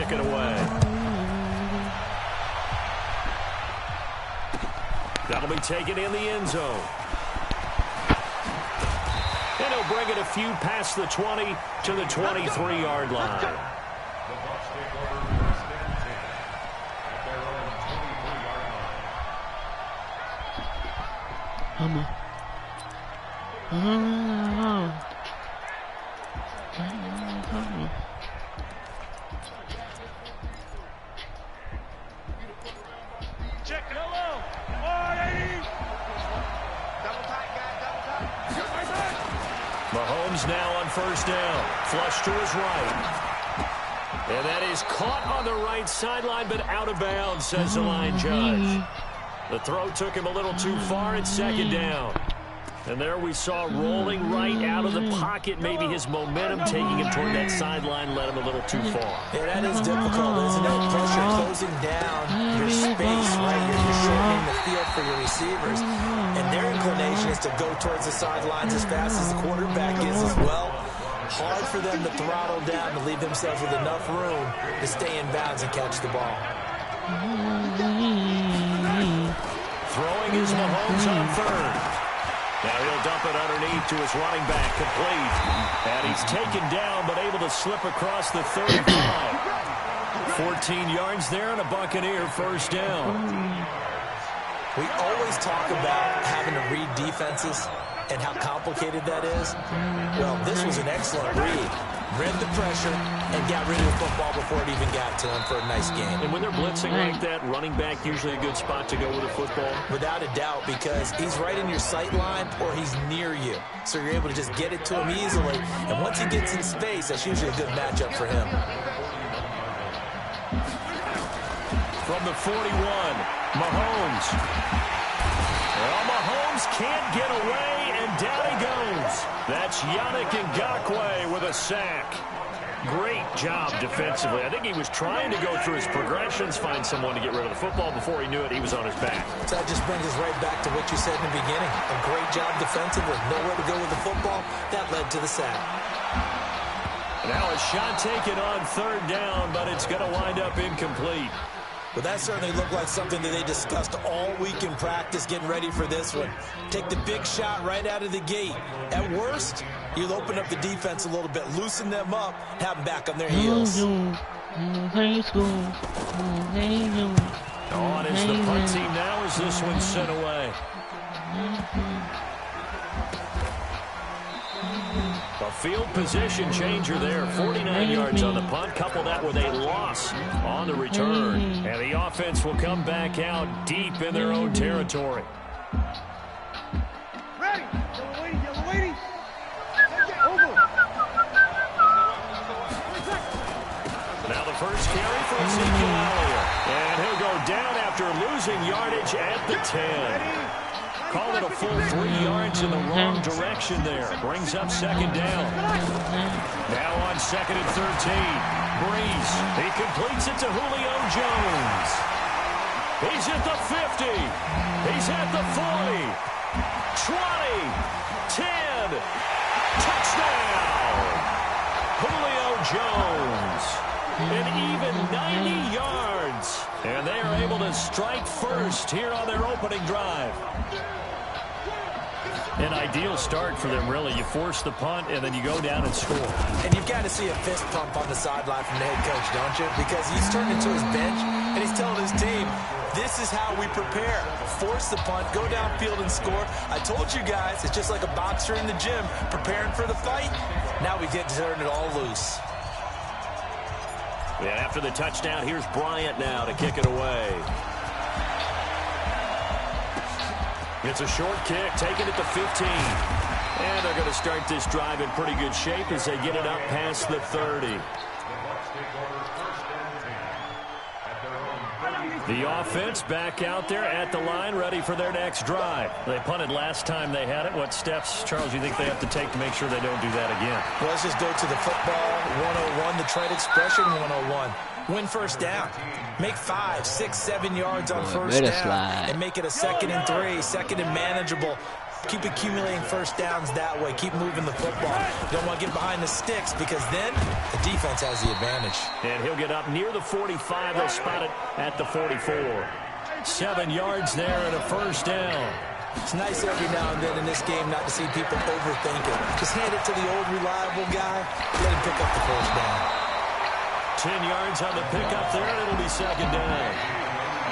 kick it away. That'll be taken in the end zone. And he'll bring it a few past the 20 to the 23-yard line. Check it low. 180. Double tight, guys. Double tight. Mahomes now on first down. Flush to his right. And that is caught on the right sideline, but out of bounds, says the line judge. The throw took him a little too far at second down. And there we saw rolling right out of the pocket. Maybe his momentum taking him toward that sideline led him a little too far. Yeah, that is difficult, isn't it? Pressure closing down your space, right? You're shortening the field for your receivers. And their inclination is to go towards the sidelines as fast as the quarterback is as well. Hard for them to throttle down to leave themselves with enough room to stay in bounds and catch the ball. Throwing is Mahomes on third. Now he'll dump it underneath to his running back, complete. And he's taken down, but able to slip across the 35. 14 yards there and a Buccaneer first down. We always talk about having to read defenses and how complicated that is. Well, this was an excellent read. Read the pressure and got rid of the football before it even got to him for a nice game. And when they're blitzing like that, running back usually a good spot to go with a football? Without a doubt, because he's right in your sight line or he's near you. So you're able to just get it to him easily. And once he gets in space, that's usually a good matchup for him. From the 41, Mahomes. Well, Mahomes can't get away, and down he goes. That's Yannick Ngakoue with a sack. Great job defensively. I think he was trying to go through his progressions, find someone to get rid of the football. Before he knew it, he was on his back. So that just brings us right back to what you said in the beginning. A great job defensively. Nowhere to go with the football. That led to the sack. Now a shot taken on third down, but it's going to wind up incomplete. But that certainly looked like something that they discussed all week in practice getting ready for this one. Take the big shot right out of the gate. At worst, you'll open up the defense a little bit, loosen them up, have them back on their heels. On is the punt team now as this one's sent away. A field position changer there. 49 yards on the punt. Couple that with a loss on the return. And the offense will come back out deep in their own territory. Ready. Yellow lady. Over. Now the first carry for Ezekiel Elliott. And he'll go down after losing yardage at the 10. Called it a full 3 yards in the wrong direction there. Brings up second down. Now on second and 13. Breeze. He completes it to Julio Jones. He's at the 50. He's at the 40. 20. 10. Touchdown. Julio Jones. An even 90 yards. And they are able to strike first here on their opening drive. An ideal start for them, really. You force the punt, and then you go down and score. And you've got to see a fist pump on the sideline from the head coach, don't you? Because he's turned into his bench, and he's telling his team, this is how we prepare. Force the punt, go downfield and score. I told you guys, it's just like a boxer in the gym preparing for the fight. Now we get to turn it all loose. And after the touchdown, here's Bryant now to kick it away. It's a short kick, taken at the 15. And they're going to start this drive in pretty good shape as they get it up past the 30. The offense back out there at the line, ready for their next drive. They punted last time they had it. What steps, Charles, do you think they have to take to make sure they don't do that again? Well, let's just go to the football 101, the trade expression 101. Win first down. Make 5, 6, 7 yards on first down. And make it a 2nd and 3, second and manageable. Keep accumulating first downs that way. Keep moving the football. You don't want to get behind the sticks because then the defense has the advantage. And he'll get up near the 45. They'll spot it at the 44. 7 yards there and a first down. It's nice every now and then in this game not to see people overthink it. Just hand it to the old reliable guy. Let him pick up the first down. 10 yards on the pickup there, and it'll be second down.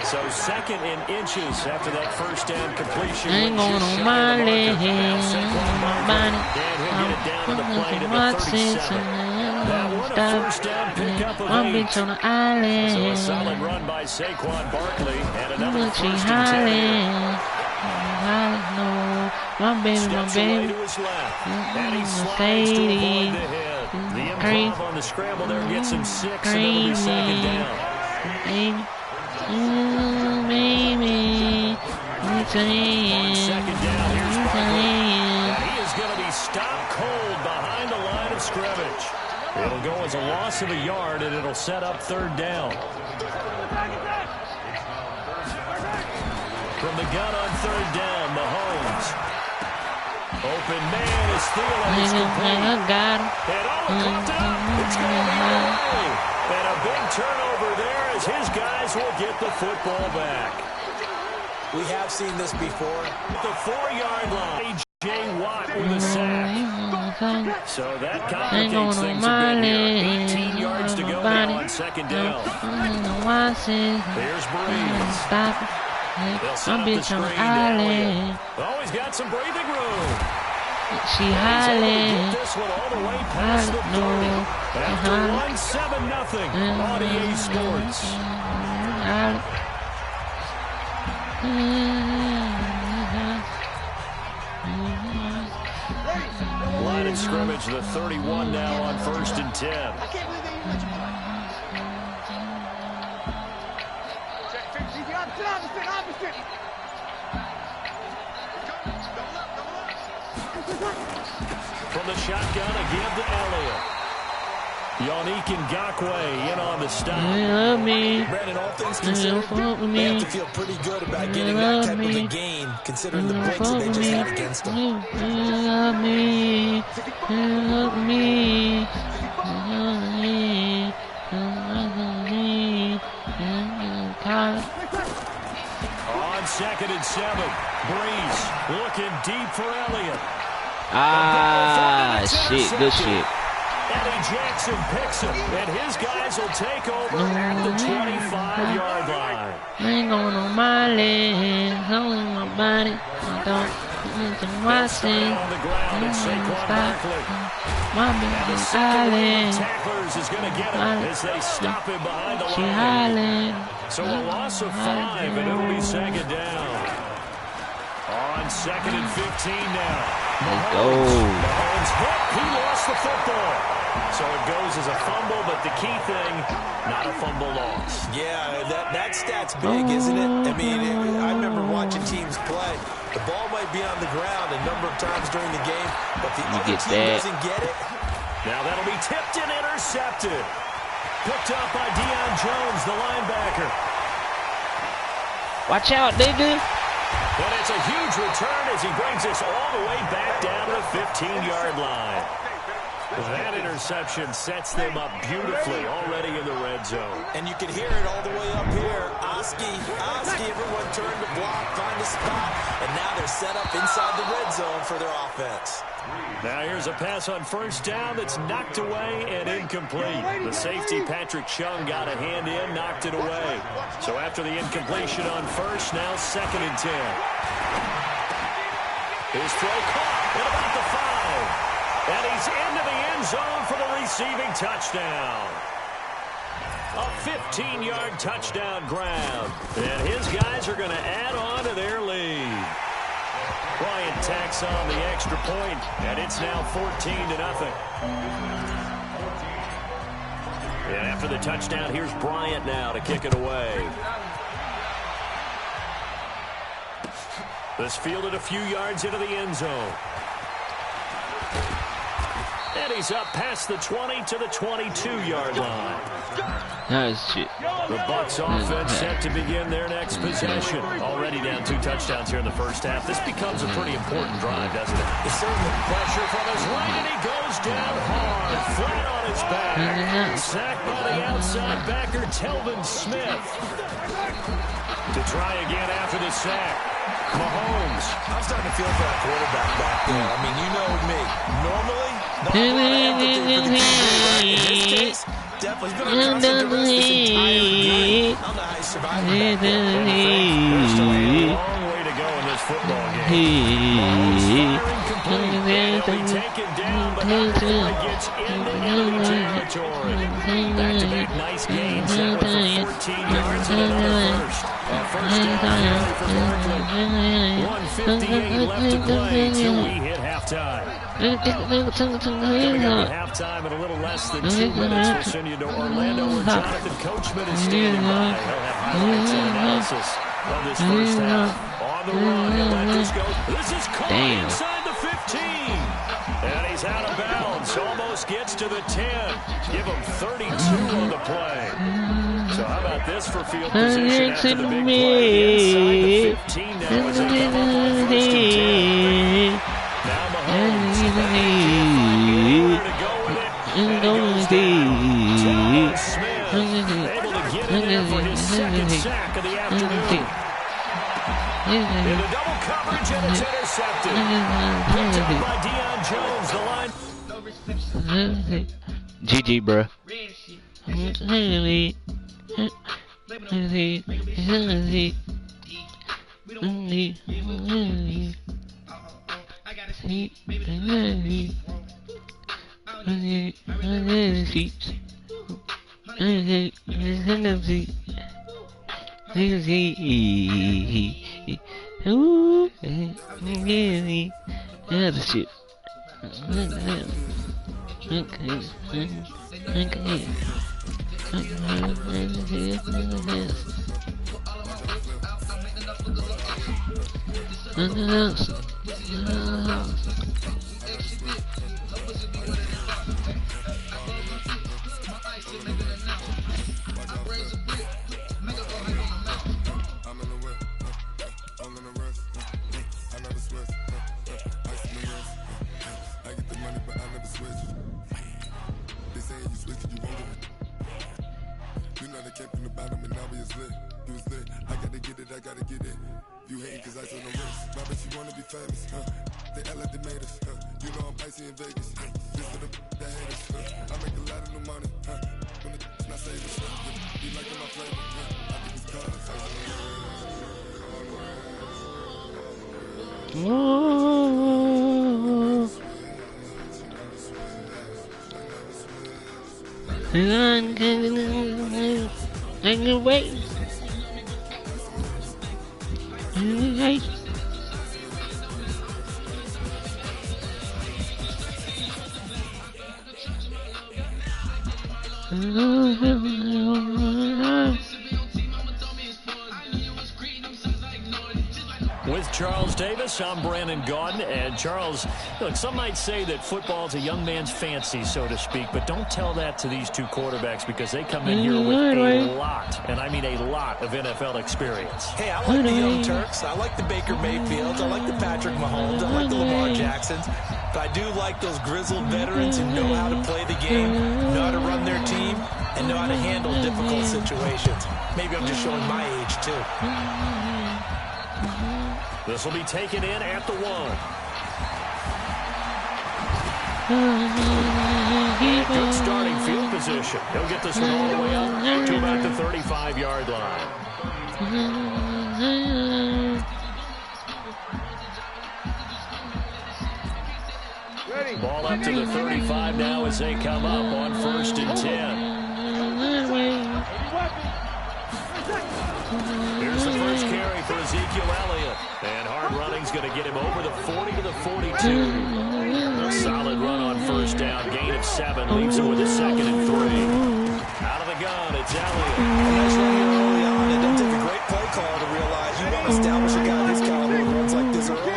So second in inches after that first down completion. Ain't going on my leg. And he'll get it down to the play to the 37. That one a first down pickup of 8. On the island. So a solid run by Saquon Barkley and another first and 10. My baby, Steps away to his left. And he slides to avoid the hit. The improv on the scramble there gets him 6, and it'll be second down. Baby. Baby. On second down, here's Barkley. He is going to be stopped cold behind the line of scrimmage. It'll go as a loss of a yard, and it'll set up third down. From the gun on third down, Mahomes. Open man is Thielen. It's complete. Got him. And caught up. It's going to be away. And a big turnover there as his guys will get the football back. We have seen this before. The 4-yard line. A.J. Watt with a sack. So that complicates things a bit here. 18 yards to go now on second down. Here's Breeze. Stop it. They'll set My up the bitch screen on the to island. Oh, he's got some breathing room. She He's able to hollering. get this one all the way past the 30. After 1-7-0 on EA Sports. Line of scrimmage, the 31 now on 1st and 10. I can't believe they even let you. Check 50. Get opposite. From the shotgun, a give to Elliott. Yannick Ngakoue in on the stop. You love me. Brandon, all things considered, they have to feel pretty good about getting that type of a gain, considering the points that they just had against them. You love me. You love me. You love me. On 2nd and 7, Breeze looking deep for Elliott. Shit, good shit. Eddie Jackson picks him, and his guys will take over at the 25-yard line. I ain't going on my legs, on my body. I don't watch it. On the ground, it's Saquon Barkley. My And the baby second island. tacklers is going to get him as they stop him behind the She line. island. So a loss of 5, and it'll be second down. On 2nd and 15 now. Let's go. Mahomes hit. He lost the football. So it goes as a fumble, but the key thing, not a fumble loss. Yeah, that stat's big, isn't it? I mean, I remember watching teams play. The ball might be on the ground a number of times during the game, but the other team doesn't get it. Now that'll be tipped and intercepted. Picked up by Deion Jones, the linebacker. Watch out, nigga. But it's a huge return as he brings us all the way back down to the 15-yard line. That interception sets them up beautifully already in the red zone. And you can hear it all the way up here. Oski, everyone turned to block, find a spot, and now they're set up inside the red zone for their offense. Now here's a pass on first down that's knocked away and incomplete. The safety, Patrick Chung, got a hand in, knocked it away. So after the incompletion on first, now 2nd and 10. His throw caught at about the 5. And he's into the end zone for the receiving touchdown. A 15-yard touchdown grab. And his guys are going to add on to their lead. Bryant tacks on the extra point, and it's now 14-0. And after the touchdown, here's Bryant now to kick it away. This fielded a few yards into the end zone. And he's up past the 20 to the 22-yard line. Nice shit. The Bucs offense set to begin their next possession. Already down 2 touchdowns here in the first half. This becomes a pretty important drive, doesn't it? It's certainly pressure from his right, and he goes down hard, flat on his back. Sacked by the outside backer, Telvin Smith. To try again after the sack, Mahomes. I'm starting to feel for that quarterback back there. I mean, you know me. Normally, not a lot of empathy for the team. In this case, definitely going to trust the rest this entire game. I don't know how he survived that. There's still a long way to go in this football game. Mahomes firing complete. He'll be taken down, but not before he gets into enemy territory. Back-to-back nice gains now for 14 yards and another first. First down carry for Barkley. 1:58 left to play till we hit halftime. Coming up at halftime in a little less than 2 minutes, we'll send you to Orlando where Jonathan Coachman is standing by. He'll have highlights and analysis of this first half. On the run, he'll let this go. This is caught inside the 15. And he's out of bounds. Almost gets to the 10. Give him 32 on the play. So how about this for field position after the big play? Inside the 15 now as they come up on first and 10. Now Mahomes back to go with it. And he goes down. Telvin Smith able to get in there for his second sack of the afternoon. Into double coverage and it's intercepted. Picked up by Deion Jones. The line. GG, bro. Shit. With Charles Davis, I'm Brandon Gaudin. And Charles, look, some might say that football is a young man's fancy, so to speak, but don't tell that to these two quarterbacks because they come in here with a lot, and I mean a lot of NFL experience. Hey, I like the Young Turks. I like the Baker Mayfields. I like the Patrick Mahomes. I like the Lamar Jacksons. But I do like those grizzled veterans who know how to play the game, know how to run their team, and know how to handle difficult situations. Maybe I'm just showing my age, too. This will be taken in at the 1. Good starting field position. He'll get this one all the way up to about the 35-yard line. Ball up to the 35 now as they come up on 1st and 10. Here's the first carry for Ezekiel Elliott. And hard running's going to get him over the 40 to the 42. A solid run on 1st down. Gain of 7. Leaves him with a 2nd and 3. Out of the gun, it's Elliott. Nice run here early on. It doesn't take a great play call to realize you want to establish a guy of his caliber who runs like this early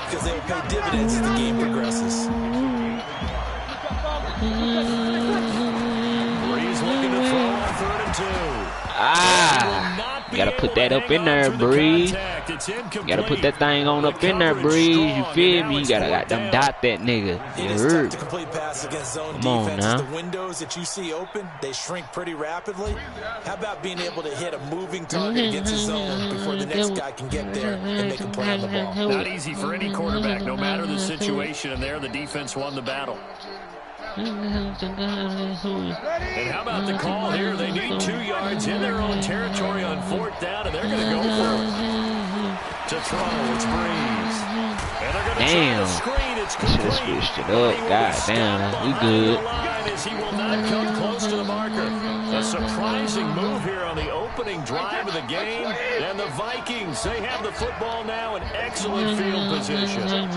because they will pay dividends as the game progresses. Breeze looking to throw on 3rd and 2. You gotta put that up in there, Breeze. You gotta put that thing on up in there, Breeze. You feel me? You gotta got them dot that nigga. It is tough to complete passes against zone defenses. Now. The windows that you see open, they shrink pretty rapidly. How about being able to hit a moving target against a zone before the next guy can get there and make a play on the ball? Not easy for any quarterback, no matter the situation, and there the defense won the battle. And how about the call here? They need 2 yards in their own territory on 4th down, and they're going to go for it. To throw, it's Breeze. And they're going to try to screen. It's complete. Should have switched it up. God damn, we good. He will not come close to the marker. A surprising move here on the opening drive of the game. And the Vikings, they have the football now in excellent field position.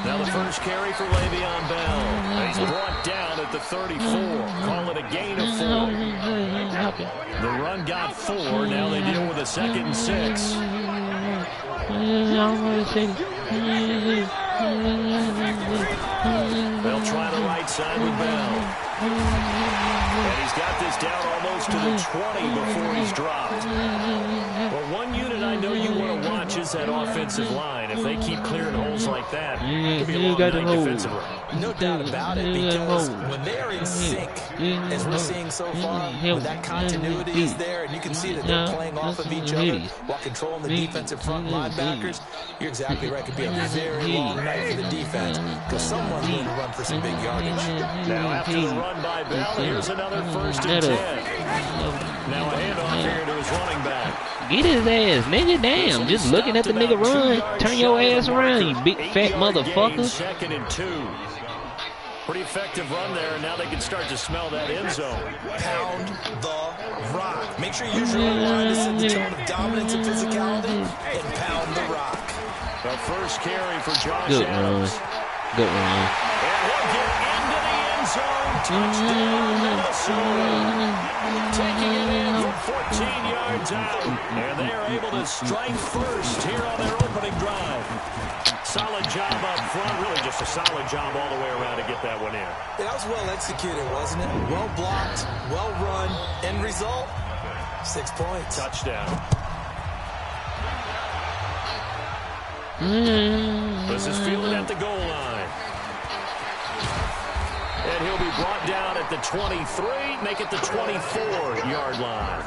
Now the first carry for Le'Veon Bell. He's brought down at the 34. Call it a gain of 4. The run got 4. Now they deal with a 2nd and 6. They'll try the right side with Bell. And he's got this down almost to the 20 before he's dropped. Well, one unit I know you want to watch is that offensive line. If they keep clearing holes like that, it could be a long night defensively. No doubt about it, because when they are in sync, as we're seeing so far, when that continuity is there, and you can see that they're playing off of each other while controlling the defensive front linebackers, you're exactly right. It could be a very long night for the defense, because someone's going to run for some big yardage. Now after the run by Bell, here's another 1st and 10. Now a handoff here to his running back. Get his ass, nigga. Damn, just looking at the nigga run. Turn your ass around, you big fat motherfucker. 2nd and 2. Pretty effective run there, and now they can start to smell that end zone. Pound the rock. Make sure you use your own line to set the tone of dominance and physicality, and pound the rock. The first carry for Josh Good Adams. run. Good run. And he'll get into the end zone. Touchdown, Minnesota. Taking it in from 14 yards out. And they are able to strike first here on their opening drive. Solid job up front. Really just a solid job all the way around to get that one in. That was well executed, wasn't it? Well blocked, well run. End result, 6 points. Touchdown. This is fielded at the goal line. And he'll be brought down at the 23, make it the 24-yard line.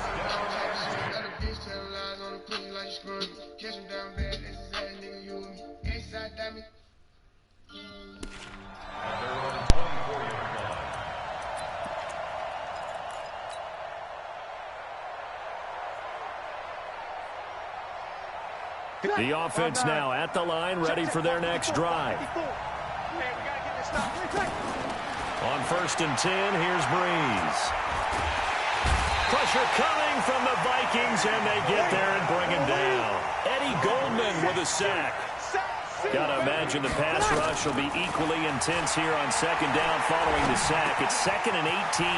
The offense now at the line, ready for their next drive. On 1st and 10, here's Breeze. Pressure coming from the Vikings, and they get there and bring him down. Eddie Goldman with a sack. Got to imagine the pass rush will be equally intense here on 2nd down following the sack. It's 2nd and 18.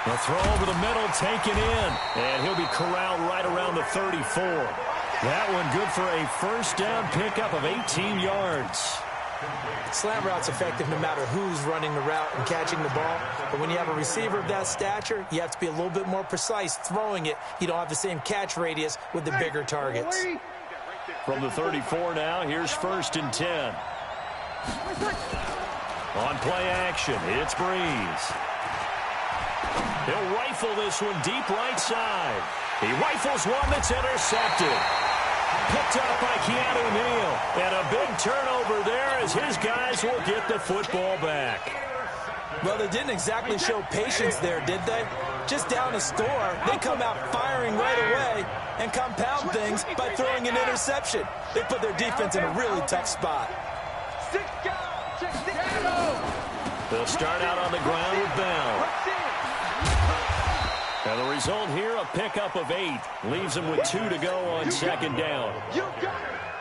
The throw over the middle taken in, and he'll be corralled right around the 34. That one good for a 1st down pickup of 18 yards. Slant route's effective no matter who's running the route and catching the ball. But when you have a receiver of that stature, you have to be a little bit more precise throwing it. You don't have the same catch radius with the bigger targets. From the 34 now, here's 1st and 10. On play action, it's Breeze. He'll rifle this one deep right side. He rifles one that's intercepted. Picked up by Keanu Neal. And a big turnover there as his guys will get the football back. Well, they didn't exactly show patience there, did they? Just down a score, they come out firing right away and compound things by throwing an interception. They put their defense in a really tough spot. They'll start out on the ground with Bell. And the result here, a pickup of 8. Leaves them with 2 to go on 2nd down.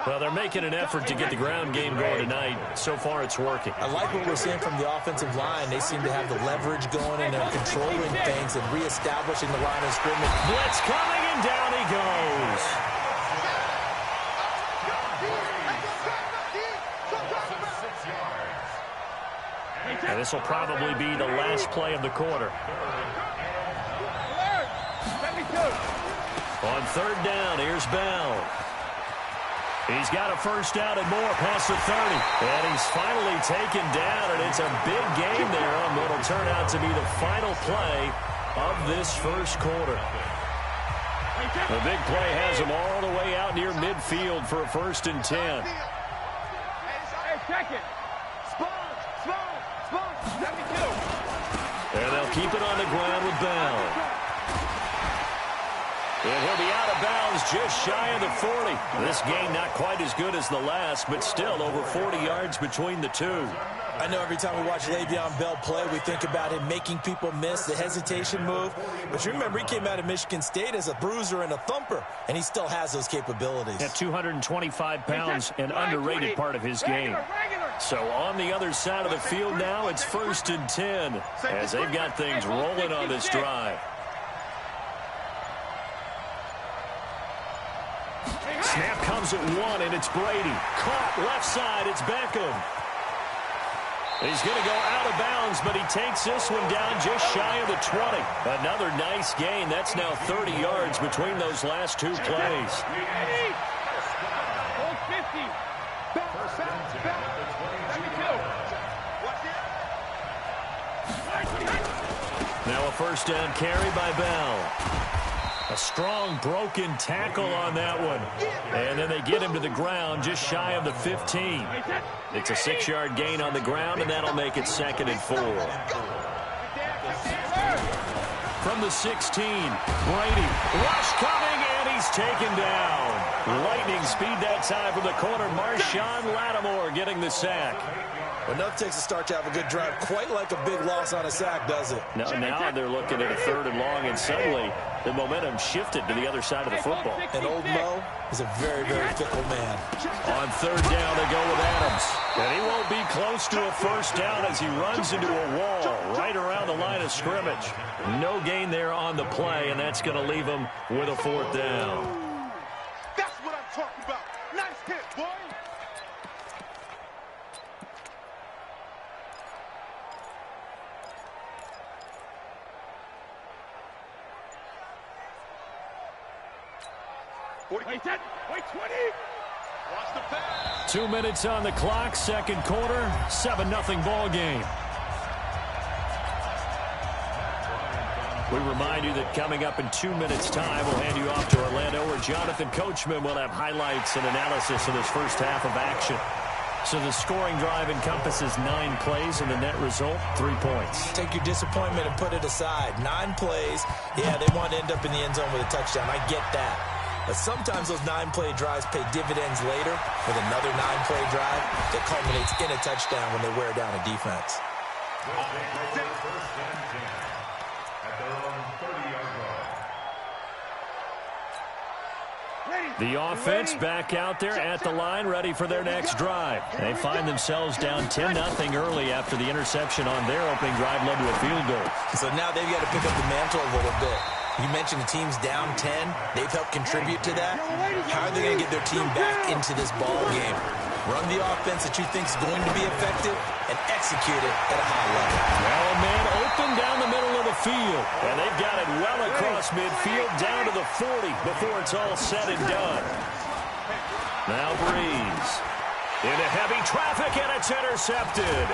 Well, they're making an effort to get the ground game going tonight. So far, it's working. I like what we're seeing from the offensive line. They seem to have the leverage going, and they're controlling things and reestablishing the line of scrimmage. Blitz coming, and down he goes. And this will probably be the last play of the quarter. On third down, here's Bell. He's got a first down and more past the 30. And he's finally taken down, and it's a big game there on what will turn out to be the final play of this first quarter. The big play has him all the way out near midfield for a 1st and 10. And they'll keep it on the ground with Bell. And he'll be out of bounds just shy of the 40. This game not quite as good as the last, but still over 40 yards between the two. I know every time we watch Le'Veon Bell play, we think about him making people miss, the hesitation move. But you remember, he came out of Michigan State as a bruiser and a thumper, and he still has those capabilities. At 225 pounds, an underrated part of his game. So on the other side of the field now, it's 1st and 10 as they've got things rolling on this drive. Snap comes at 1, and it's Brady. Caught left side, it's Beckham. He's going to go out of bounds, but he takes this one down just shy of the 20. Another nice gain. That's now 30 yards between those last two plays. Now a first down carry by Bell. A strong broken tackle on that one. And then they get him to the ground just shy of the 15. It's a 6-yard gain on the ground, and that'll make it 2nd and 4. From the 16, Brady. Rush coming, and he's taken down. Lightning speed that time from the corner. Marshawn Lattimore getting the sack. Well, enough takes a start to have a good drive. Quite like a big loss on a sack, does it? Now they're looking at a 3rd and long, and suddenly the momentum shifted to the other side of the football. And old Mo is a very, very fickle man. On 3rd down, they go with Adams. And he won't be close to a first down as he runs into a wall right around the line of scrimmage. No gain there on the play, and that's going to leave him with a 4th down. That's what I'm talking about. Nice hit, boy. Wait 10, wait 20. Watch the pass. 2 minutes on the clock, 2nd quarter, 7-0 ball game. We remind you that coming up in 2 minutes' time, we'll hand you off to Orlando, where Jonathan Coachman will have highlights and analysis of this first half of action. So the scoring drive encompasses 9 plays, and the net result, 3 points. Take your disappointment and put it aside. 9 plays. Yeah, they want to end up in the end zone with a touchdown. I get that. But sometimes those 9-play drives pay dividends later with another 9-play drive that culminates in a touchdown when they wear down a defense. The offense back out there at the line, ready for their next drive. They find themselves down 10-0 early after the interception on their opening drive led to a field goal. So now they've got to pick up the mantle a little bit. You mentioned the team's down 10. They've helped contribute to that. How are they going to get their team back into this ball game? Run the offense that you think is going to be effective and execute it at a high level. Now a man open down the middle of the field. And they've got it well across midfield down to the 40 before it's all said and done. Now Breeze. Into heavy traffic, and it's intercepted.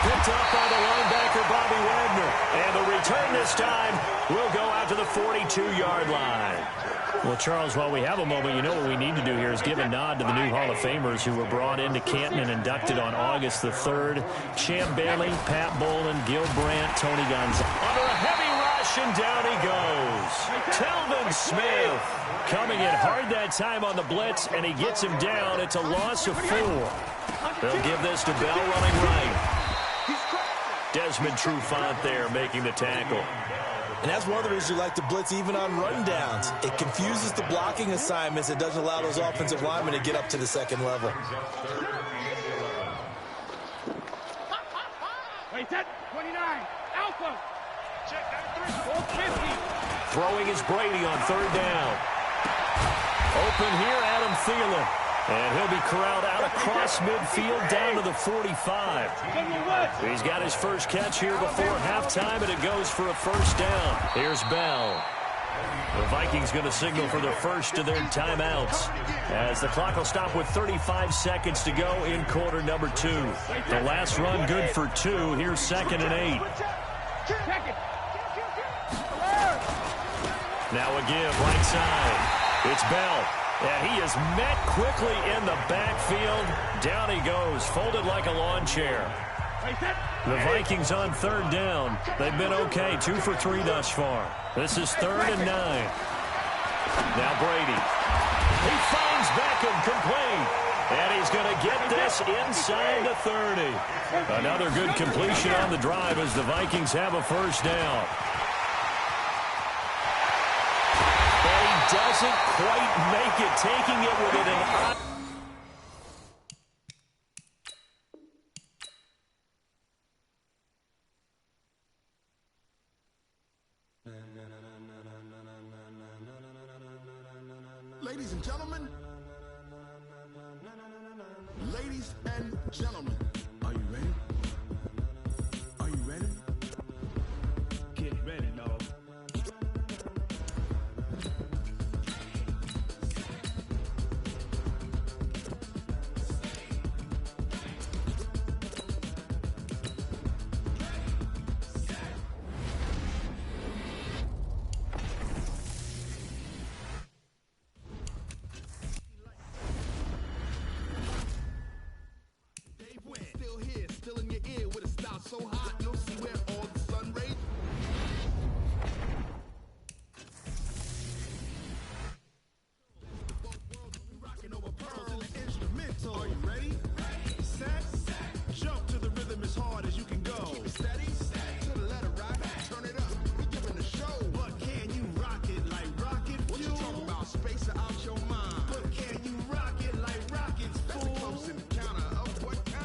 Picked up by the linebacker, Bobby Wagner. And the return this time will go out to the 42-yard line. Well, Charles, while we have a moment, you know what we need to do here is give a nod to the new Hall of Famers who were brought into Canton and inducted on August the 3rd. Champ Bailey, Pat Bolin, Gil Brandt, Tony Gonzalez. Under a heavy rush, and down he goes. Telvin Smith coming in hard that time on the blitz, and he gets him down. It's a loss of 4. They'll give this to Bell running right. Desmond Trufant there making the tackle. And that's one of the reasons you like to blitz even on rundowns. It confuses the blocking assignments. It doesn't allow those offensive linemen to get up to the second level. Wait, 10, 29, Alpha. Check that 3, 50. Throwing is Brady on 3rd down. Open here, Adam Thielen. And he'll be corralled out across midfield down to the 45. He's got his first catch here before halftime, and it goes for a first down. Here's Bell. The Vikings going to signal for the first of their timeouts as the clock will stop with 35 seconds to go in quarter number 2. The last run good for 2. Here's 2nd and 8. Now a give right side. It's Bell. And he is met quickly in the backfield. Down he goes, folded like a lawn chair. The Vikings on 3rd down. They've been okay, 2 for 3 thus far. This is 3rd and 9. Now Brady. He finds Beckham complete. And he's going to get this inside the 30. Another good completion on the drive as the Vikings have a first down. Doesn't quite make it, taking it within an... Ladies and gentlemen, ladies and gentlemen, are you ready? Are you ready? Get ready, dog. So hot, you'll see where all the sun rays. Rocking over pearls in the instrumental. Are you ready? Set, jump to the rhythm as hard as you can go. Keep it steady, to the letter right. Turn it up, we giving the show. But can you rock it like rocket fuel? What you talking about? Space out your mind. But can you rock it like rockets, fool? That's a close encounter of what kind?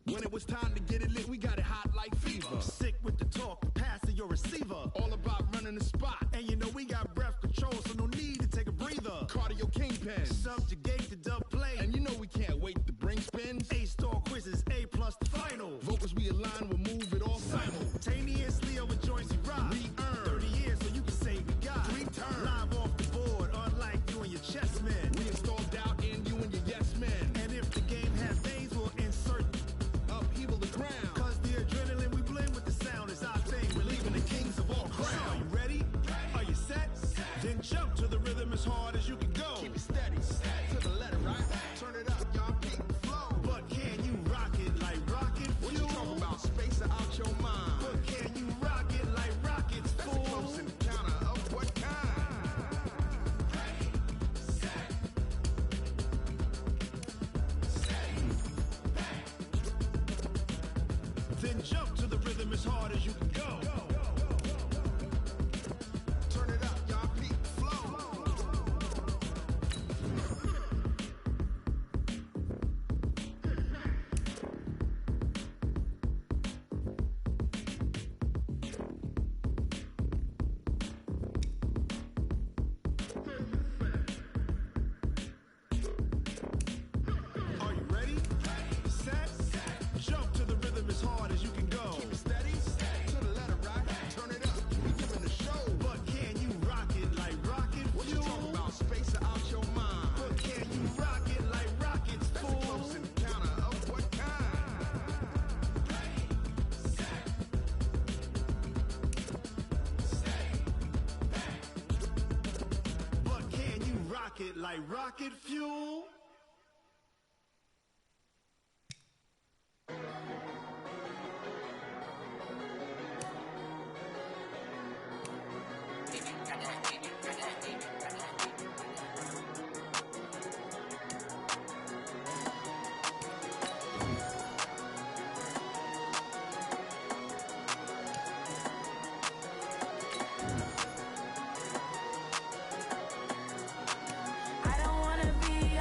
When it was time to get it lit, we got it hot like fever. Sick with the talk, pass to your receiver. All about running the spot. And you know we got breath control, so no need to take a breather. Cardio kingpin, subjugate the dub play. And you know we can't wait to bring spins. A-star quizzes, A+ the final. Vocals we align, we'll move it all simultaneously over joints we rock. We earn 30 years, so you can say we got 3 turns. Live off the board, unlike you and your chess men. We install doubt in you and your yes men. And if the game has veins, we'll insert upheaval the ground. Cause the adrenaline we blend with the sound is our thing. We're leaving the kings of all crowns. So are you ready? Are you set? Then jump to the rhythm as hard as you can go. Keep it steady, to the letter right. Turn it up, y'all keep the flow. But can you rock it like rocket fuel? What you talking about? Space out your mind. But can you rock it like rockets, fool? That's a close encounter of what kind? Then jump to the rhythm as hard as you can go. Turn it up, y'all keep the flow. Are you ready? Set, jump to the rhythm as hard as you can go. Keep it steady, to the letter right. Turn it up, we giving the show. But can you rock it like rocket fuel? What you talking about? Space out your mind. But can you rock it like rockets, fool? That's a close encounter of what kind? But can you rock it like rocket fuel? I don't wanna be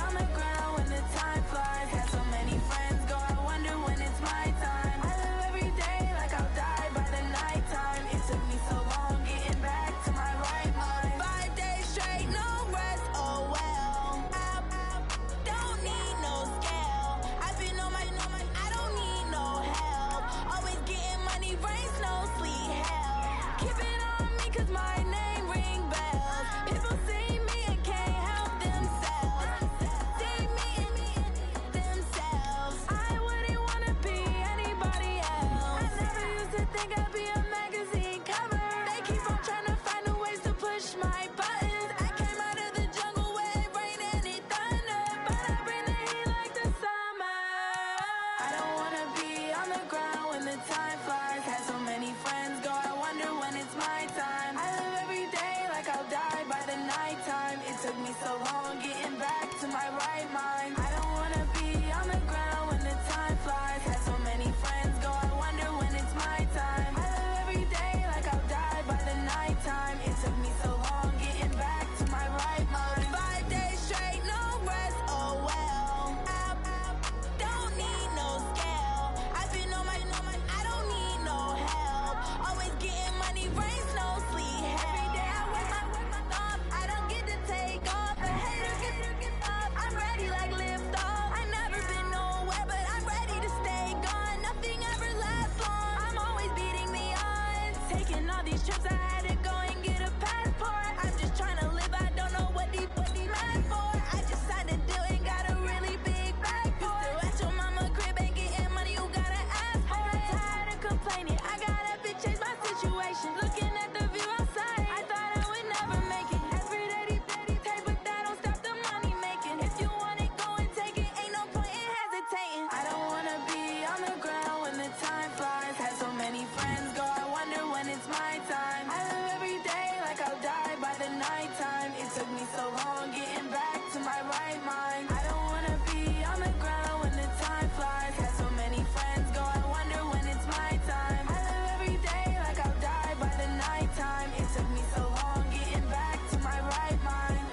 trips, I had to go and get a passport. I'm just trying to live, I don't know what these mad for. I just signed a deal and got a really big bag for it. You still at your mama crib and getting money, you gotta ask for it. I'm tired of complaining, I gotta change my situation. Looking at the view outside, I thought I would never make it. Every day, take, but that don't stop the money making. If you want it, go and take it, ain't no point in hesitating. I don't wanna be on the ground when the time flies. Had so many friends go, I wonder when it's my time. I live every day like I'll die by the nighttime. It took me so long getting back to my right mind. I don't wanna be on the ground when the time flies. Had so many friends go, I wonder when it's my time. I live every day like I'll die by the nighttime. It took me so long getting back to my right mind.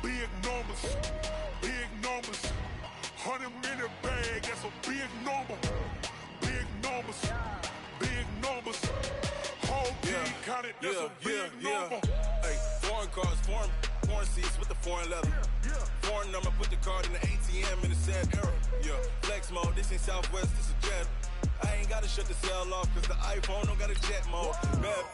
Big numbers, big numbers. 100-minute bag, that's a big number. Big numbers, big numbers. Whole team counted, that's a big number. Hey, foreign cars, foreign seats with the foreign leather. Foreign number, put the card in the ATM in the sad era. Yeah, flex mode, this ain't Southwest, this is jet. I ain't gotta shut the cell off, cause the iPhone don't got a jet mode. Bad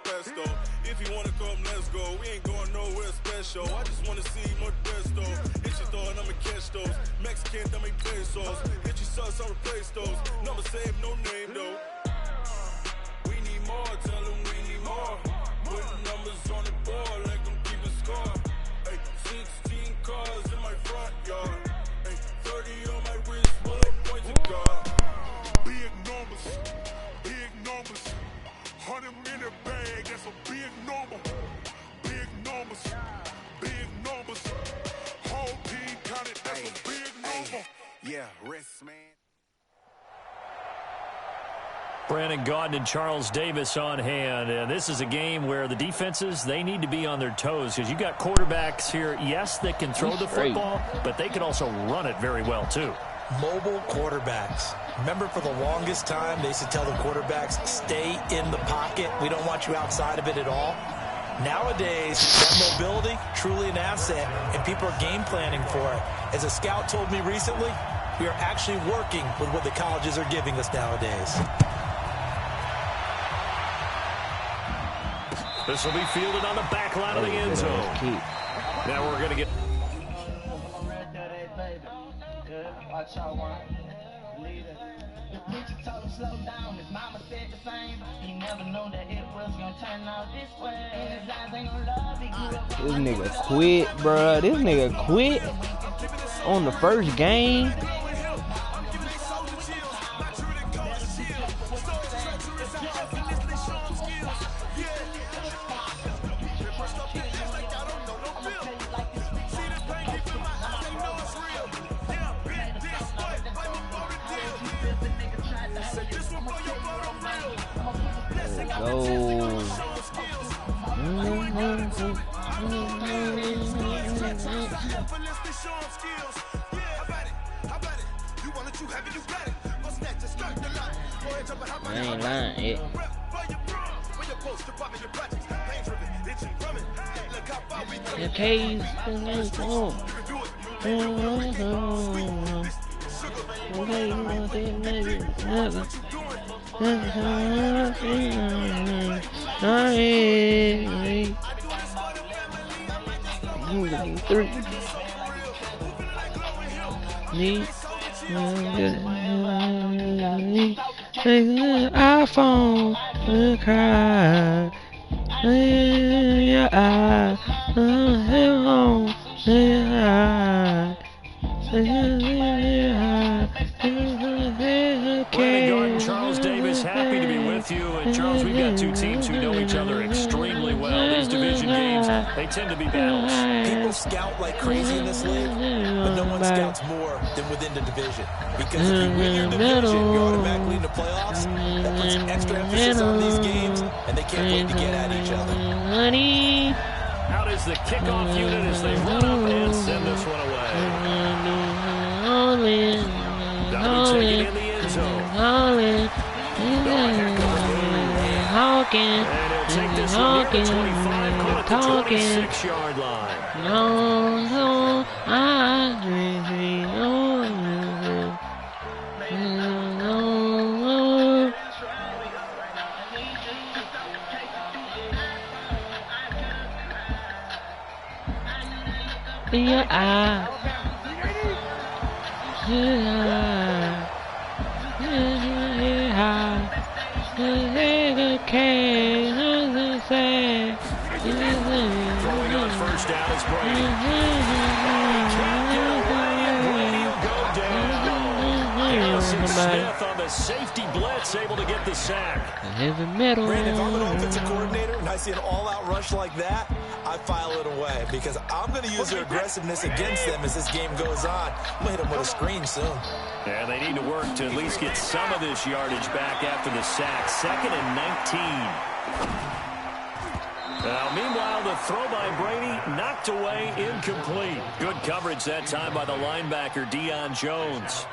pesto. If you wanna come, let's go. We ain't going nowhere special. I just wanna see more Modesto. Hit your throw and I'ma catch those. Mexican, I make pesos. Hit your sauce, I'll replace those. Number save, no name though. We need more, tell them we need more. Putting numbers on the board, like them keep a score. Hey, 16 cars in my front yard. Hey, 30 on my wrist, bullet points of God. Big numbers, big numbers. 100-minute bag, that's a big number. Big numbers, big numbers. Whole team counted, that's a big number. Yeah, wrist, man. Brandon Gaudin and Charles Davis on hand. And this is a game where the defenses, they need to be on their toes because you got quarterbacks here, yes, that can throw the football, but they can also run it very well too. Mobile quarterbacks. Remember, for the longest time, they used to tell the quarterbacks, stay in the pocket. We don't want you outside of it at all. Nowadays, that mobility, truly an asset, and people are game planning for it. As a scout told me recently, we are actually working with what the colleges are giving us nowadays. This will be fielded on the back line of the end zone. Now we're going to get... Watch out, one. Leader. The preacher told him slow down. His mama said the same. He never knew that it was gonna turn out this way. His eyes ain't gonna love. He grew up. This nigga quit, bruh. This nigga quit on the first game. I ain't lying, yeah. Okay, iPhone, cry. Brandon Gaudin, Charles Davis, happy to be with you. And Charles, we've got two teams who know each other extremely well. These division games, they tend to be battles. People scout like crazy in this league, but no one scouts more than within the division. Because if you win your division, you're automatically in the playoffs. That puts extra emphasis on these games, and they can't wait to get at each other. Out is the kickoff unit as they run up and send this one away. That'll be taken in the end zone. And he'll take this one near the 25, call it the 26-yard line. Throwing on first down is Brady. Smith on the safety blitz, able to get the sack. Brandon, if I'm an offensive coordinator and I see an all-out rush like that, I file it away because I'm going to use their aggressiveness against them as this game goes on. I'm going to hit them with a screen soon. And they need to work to at least get some of this yardage back after the sack. 2nd and 19. Now, meanwhile, the throw by Brady knocked away, incomplete. Good coverage that time by the linebacker, Deion Jones.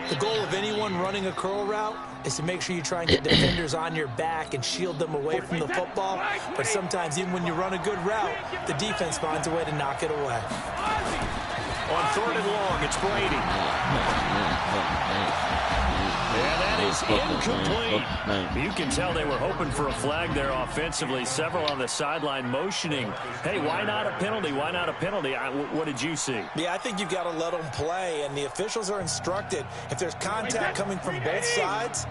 The goal of anyone running a curl route is to make sure you try and get defenders on your back and shield them away from the football. But sometimes, even when you run a good route, the defense finds a way to knock it away. On 3rd and long, it's Brady. And that is incomplete. You can tell they were hoping for a flag there offensively. Several on the sideline motioning. Hey, why not a penalty? Why not a penalty? What did you see? Yeah, I think you've got to let them play, and the officials are instructed. If there's contact coming from both sides,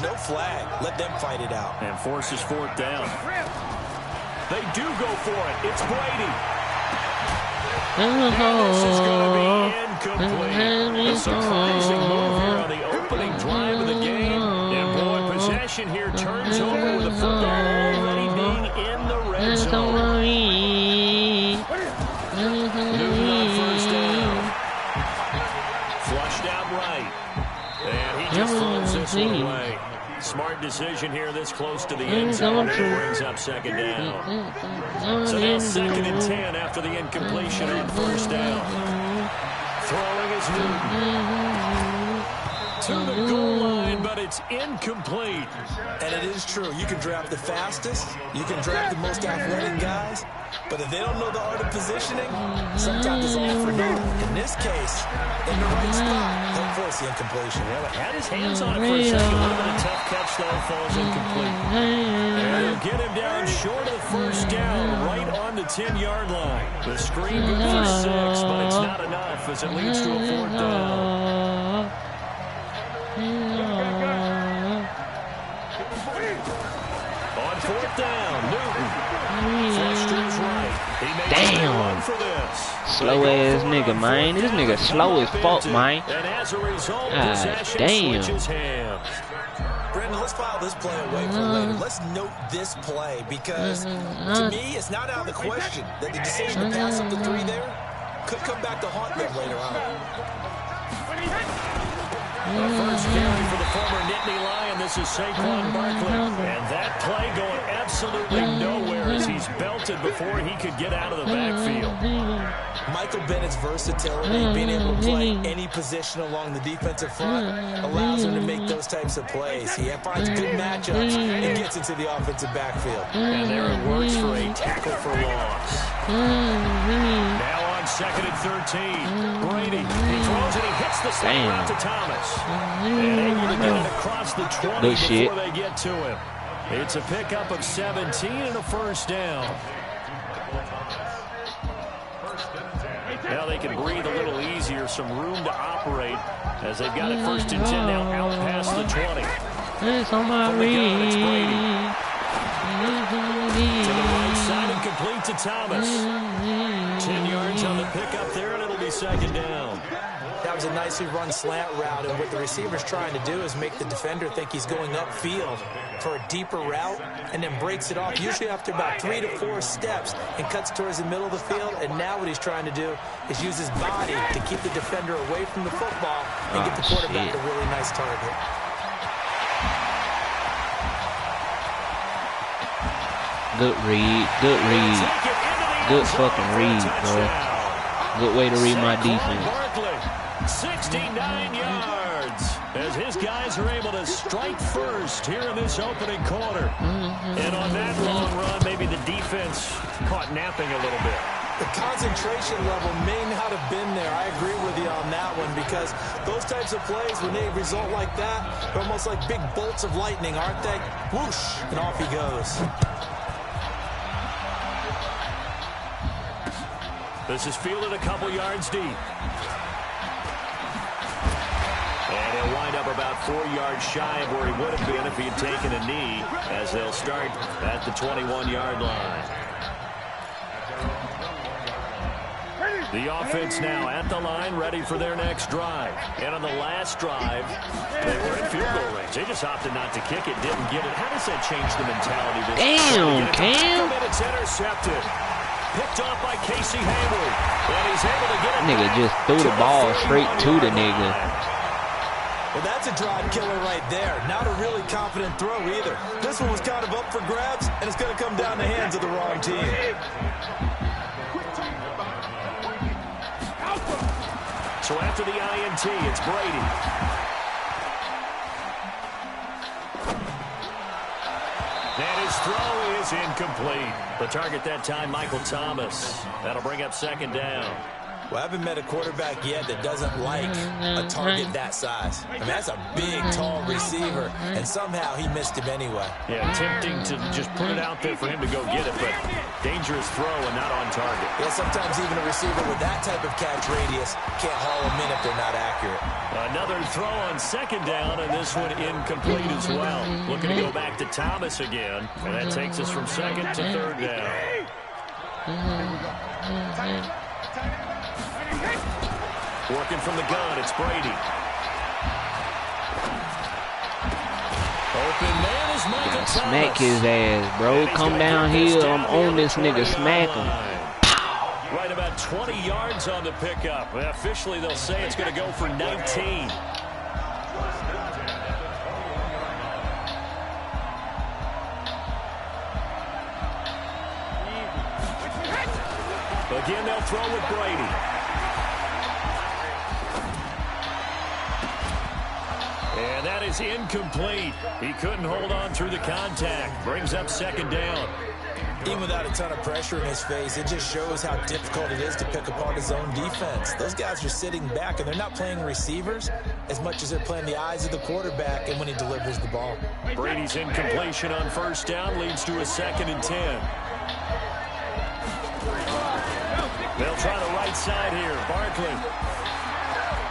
no flag. Let them fight it out. And forces 4th down. They do go for it. It's Brady. And this is going to be incomplete. A surprising move here on the opening drive of the game. And boy, possession here turns over with the football already being in the red zone. Newton on first down. Flushed out right. And he just throws this one away. Smart decision here this close to the end zone. It brings up 2nd down. So now 2nd and 10 after the incompletion on first down. Throwing is Newton. To the goal line, but it's incomplete. And it is true. You can draft the fastest. You can draft the most athletic guys. But if they don't know the art of positioning, sometimes it's all for nothing. In this case, in the right spot, they'll force the incompletion. Well, it had his hands on it for a second. A little bit of tough catch, though. Falls incomplete. And he'll get him down short of the first down, right on the 10-yard line. The screen good for 6, but it's not enough as it leads to a 4th down. On 4th down, Newton. Damn. Slow ass nigga, man. This nigga slow as fuck, man. Damn. Brandon, let's file this play away for later. Let's note this play because, to me, it's not out of the question that the decision to pass up the 3 there could come back to haunt them later on. The first carry for the former Nittany Lion. This is Saquon Barkley. And that play going absolutely nowhere as he's belted before he could get out of the backfield. Michael Bennett's versatility, being able to play any position along the defensive front, allows him to make those types of plays. He finds good matchups and gets into the offensive backfield. And there it works for a tackle for loss. Now on 2nd and 13. Brady, he throws and he hits the slant out to Thomas. And able to get it across the 20 before they get to him. It's a pickup of 17 and a first down. Now they can breathe a little easier, some room to operate as they've got it 1st and 10 now out past the 20. From the gun, it's Brady. To the right side and complete to Thomas. 10 yards on the pickup there, and it'll be 2nd down. That was a nicely run slant route, and what the receiver's trying to do is make the defender think he's going upfield for a deeper route and then breaks it off, usually after about 3 to 4 steps, and cuts towards the middle of the field. And now what he's trying to do is use his body to keep the defender away from the football and get the quarterback a really nice target. Good read, good read. Good fucking read, bro. Good way to read my defense. 69 yards as his guys are able to strike first here in this opening quarter. And on that long run, maybe the defense caught napping a little bit. The concentration level may not have been there. I agree with you on that one because those types of plays, when they result like that, they're almost like big bolts of lightning, aren't they? Whoosh, and off he goes. This is fielded a couple yards deep. And he'll wind up about 4 yards shy of where he would have been if he had taken a knee, as they'll start at the 21-yard line. The offense now at the line, ready for their next drive. And on the last drive, they were in field goal range. They just opted not to kick it, didn't get it. How does that change the mentality? Damn, Cam. It's intercepted. Picked off by Casey Hayward. And he's able to get it. Nigga just threw the ball straight to the nigga. Well, that's a drive killer right there. Not a really confident throw either. This one was kind of up for grabs, and it's going to come down the hands of the wrong team. So after the INT, it's Brady. And his throw is incomplete. The target that time, Michael Thomas. That'll bring up second down. Well, I haven't met a quarterback yet that doesn't like a target that size. I mean, that's a big, tall receiver, and somehow he missed him anyway. Yeah, tempting to just put it out there for him to go get it, but dangerous throw and not on target. Yeah, sometimes even a receiver with that type of catch radius can't haul them in if they're not accurate. Another throw on second down, and this one incomplete as well. Looking to go back to Thomas again, and that takes us from second to third down. Working from the gun, it's Brady. Open man is Michael Thomas. Smack his ass, bro. Come downhill. I'm on this nigga. Smack him. Right about 20 yards on the pickup. Officially, they'll say it's going to go for 19. Again, they'll throw with Brady. And that is incomplete. He couldn't hold on through the contact. Brings up second down. Even without a ton of pressure in his face, it just shows how difficult it is to pick apart his own defense. Those guys are sitting back, and they're not playing receivers as much as they're playing the eyes of the quarterback and when he delivers the ball. Brady's incompletion on first down leads to a 2nd and 10. They'll try the right side here. Barkley.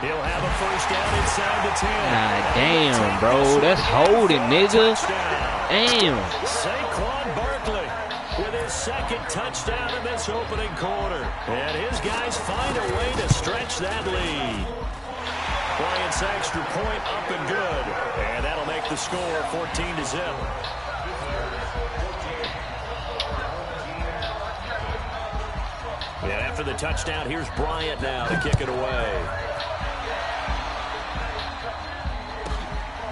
He'll have a first down inside the 10. God damn, bro. That's holding, nigga. Damn. Saquon Barkley with his 2nd touchdown in this opening quarter. And his guys find a way to stretch that lead. Bryant's extra point up and good. And that'll make the score 14-0. And after the touchdown, here's Bryant now to kick it away.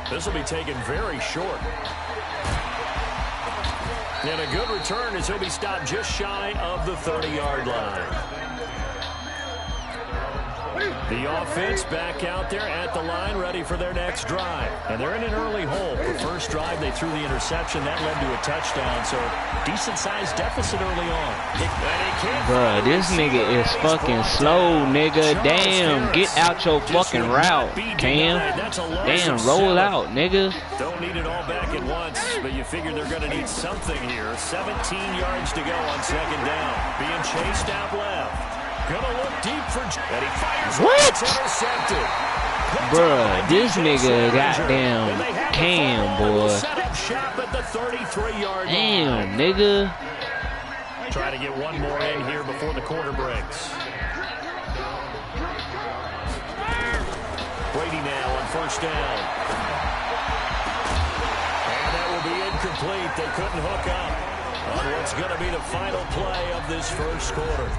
This will be taken very short. And a good return as he'll be stopped just shy of the 30-yard line. The offense back out there at the line, ready for their next drive. And they're in an early hole. The first drive, they threw the interception. That led to a touchdown, so decent-sized deficit early on. Bruh, this nigga is fucking slow, nigga. Damn, get out your fucking route, Cam. Damn, roll out, nigga. Don't need it all back at once, but you figure they're going to need something here. 17 yards to go on second down. Being chased out left. Gonna look deep for... And he fires. What? It's intercepted. Bruh, this nigga goddamn Cam, boy. Set up shop at the 33-yard line. Damn, nigga. Try to get one more in here before the quarter breaks. Brady now on first down. And that will be incomplete. They couldn't hook up on what's going to be the final play of this first quarter.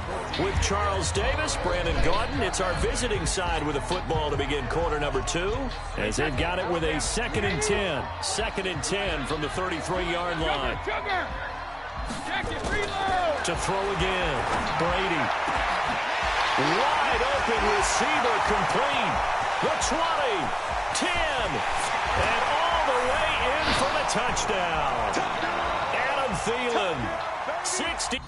With Charles Davis, Brandon Gaudin, it's our visiting side with a football to begin quarter number 2, as they've got it with a 2nd and 10. 2nd and 10 from the 33-yard line. To throw again. Brady. Wide open receiver complete. The 20, 10, and all the way in for the touchdown. Adam Thielen, 60.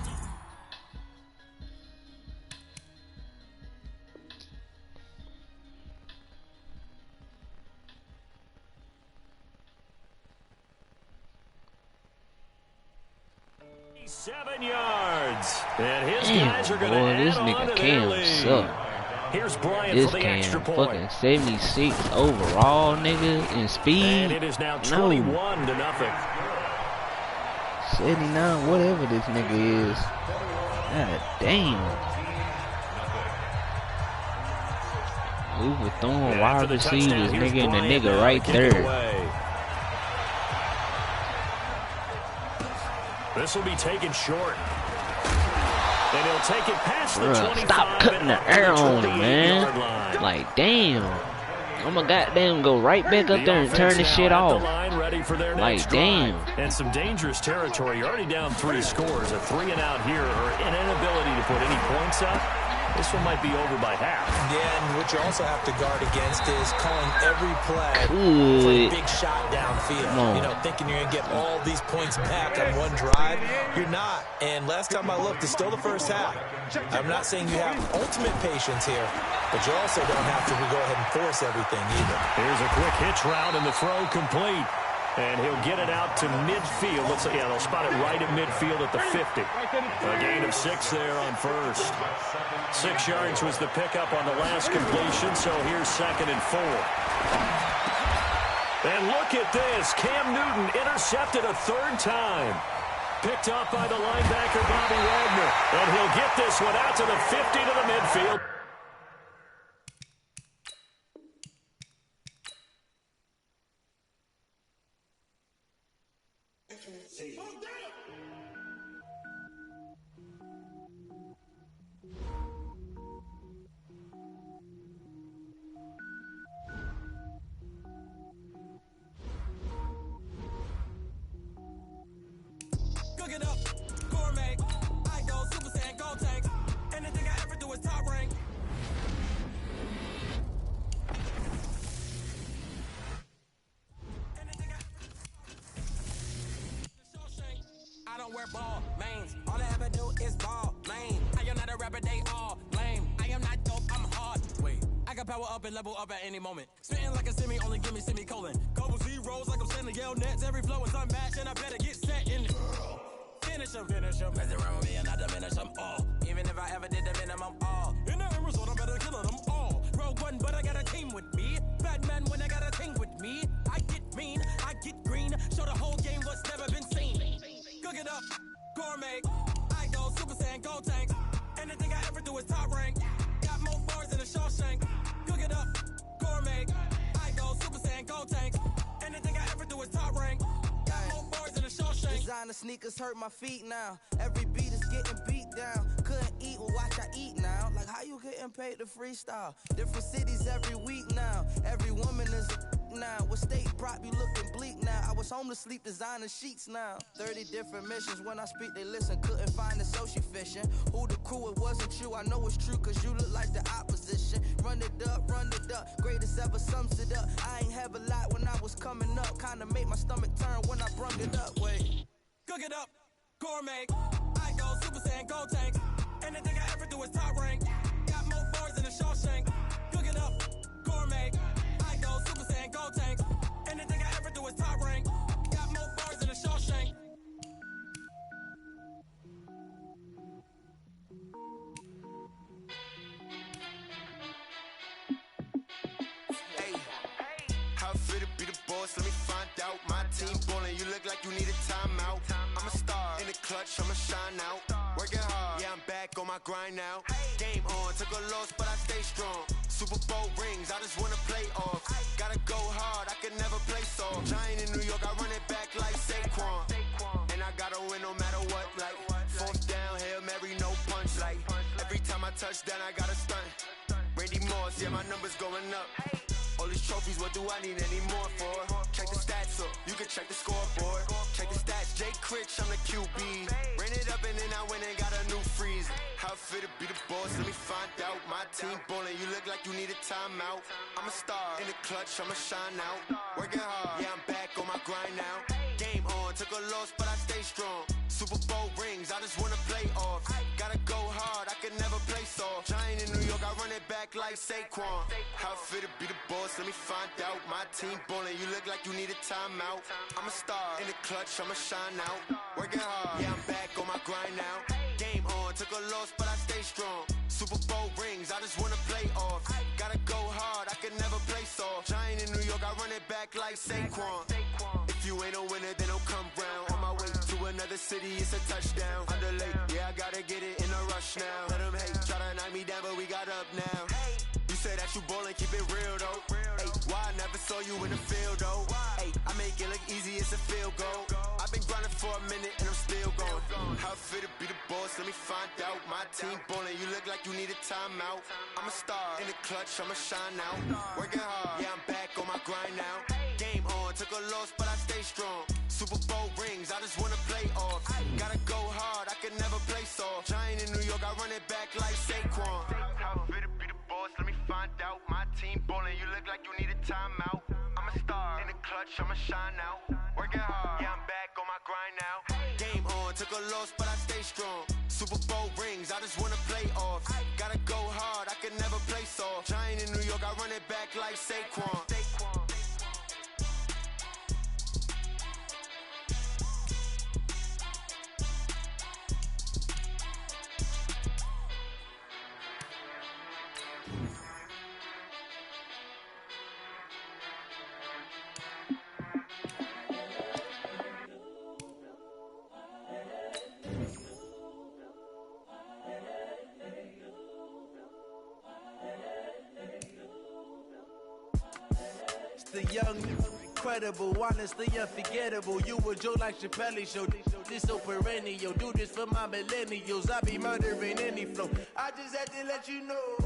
Seven yards. And his guys are going to add this on nigga to their Cam lead. suck. Here's Bryant This for the extra Cam point. fucking 76 overall, nigga, in speed. And it is now 21 to nothing. 79, whatever this nigga is. God damn. Overthrowing wide receivers, nigga, and the nigga right there. This will be taken short. And he'll take it past the 25. Stop cutting the air on him, man. Like, damn. I'm gonna goddamn go right back up there and turn this shit off. Like, damn. And some dangerous territory. You're already down 3 scores. A 3 and out here, or an inability to put any points up. This one might be over by half. Yeah, and what you also have to guard against is calling every play for a big shot downfield. You know, thinking you're going to get all these points back on one drive. You're not. And last time I looked, it's still the first half. I'm not saying you have ultimate patience here, but you also don't have to go ahead and force everything either. Here's a quick hitch route, and the throw complete. And he'll get it out to midfield. Let's see, yeah, they'll spot it right at midfield at the 50. A gain of 6 there on first. 6 yards was the pickup on the last completion, so here's 2nd and 4. And look at this. Cam Newton intercepted a 3rd time. Picked up by the linebacker, Bobby Wagner. And he'll get this one out to the 50 to the midfield. Cook it up, gourmet. I go Super Saiyan, go tank. Anything I ever do is top rank. I don't wear ball mains. All I ever do is ball lane. I am not a rapper, they all lame. I am not dope, I'm hard. Wait, I can power up and level up at any moment. Spitting like a semi, only give me semicolon. Couple zeros like I'm sending yell nets. Every flow is unmatched and I better get set in it. Finish them. Mess around with me and I diminish them all. Even if I ever did the minimum all. In the end result, I better kill them all. Rogue One, but I got a team with me. Batman when I got a team with me. I get mean, I get green. Show the whole game what's never been seen. Cook it up, gourmet. I go Super Saiyan, go tank. Anything I ever do is top rank. Got more bars than a Shawshank. Cook it up, gourmet. I go Super Saiyan, go tank. Anything I ever do is top rank. Got more bars than a Shawshank. Designer sneakers hurt my feet now. Every beat is getting beat down. Couldn't eat, well watch I eat now. Like how you getting paid to freestyle? Different cities every week now. Every woman is a now. What state prop you looking bleak now? I was home to sleep, designer sheets now. 30 different missions. When I speak they listen. Couldn't find it, so she fishing. Who the crew, it wasn't you. I know it's true cause you look like the opposition. Run it up, greatest ever sums it up. I ain't have a lot when I was coming up. Kinda made my stomach turn when I brung it up. Wait. Cook it up, gourmet. I go Super Saiyan, go tank. Anything I ever do is top rank. Got more bars than a Shawshank. Cook it up, gourmet. I go Super Saiyan, go tank. Anything I ever do is top rank. Got more bars than a Shawshank. Hey, how fit to be the boss? Let me find out. My team ballin', you look like you need a timeout. I'm a star in the clutch, I'ma shine out. Working hard, yeah, I'm back on my grind now. Game on, took a loss, but I stay strong. Super Bowl rings, I just wanna play off. Gotta go hard, I can never play soft. Giant in New York, I run it back like Saquon. And I gotta win no matter what, like 4th down, Hail Mary, no punch. Like every time I touch down, I gotta stunt. Randy Moss, yeah, my numbers going up. All these trophies, what do I need any more for? Check the stats up, you can check the scoreboard. Check the stats, Jay Critch, I'm the QB. Ran it up and then I went and got a new freeze. How fit to be the boss, let me find out. My team ballin', you look like you need a timeout. I'm a star, in the clutch, I'ma shine out. Working hard, yeah, I'm back on my grind now. Game on, took a loss, but I stay strong. Super Bowl rings, I just wanna play off. Gotta go hard, I can never play soft. Giant in New York, I run it back like Saquon. How fit to be the boss, let me find out. My team ballin', you look like you need a timeout. I'm a star, in the clutch, I'ma shine out. Working hard, yeah, I'm back on my grind now. Game on, took a loss, but I stay strong. Super Bowl rings, I just wanna play off. Gotta go hard, I can never play soft. Giant in New York, I run it back like Saquon. If you ain't a winner, then don't come round. On my way to another city, it's a touchdown. Underlay, yeah, I gotta get it in a rush now. Let them hate, try to knock me down, but we got up now. You say that you ballin', keep it real though. Hey, why I never saw you in the field though? Hey, I make it look easy, it's a field goal. I've been grinding for a minute and I'm still going. How fit to be the boss, let me find out. My team ballin', you look like you need a timeout. I'm a star, in the clutch, I'ma shine out. Working hard, yeah, I'm back on my grind now. Game on, took a loss, but I stay strong. Super Bowl rings, I just wanna play off. Gotta go hard, I can never play soft. Giant in New York, I run it back like Saquon. How fit to be the boss, let me find out. My team ballin', you look like you need a timeout. I'm a star, in the clutch, I'ma shine out. Working hard, yeah, I'm back on my grind now. Game on, took a loss, but I stay strong. Super Bowl rings, I just wanna play off. Gotta go hard, I can never play soft. Giant in New York, I run it back like Saquon. The young, incredible, honestly unforgettable. You a joke like Chappelle show. This so perennial. Do this for my millennials. I be murdering any flow. I just had to let you know.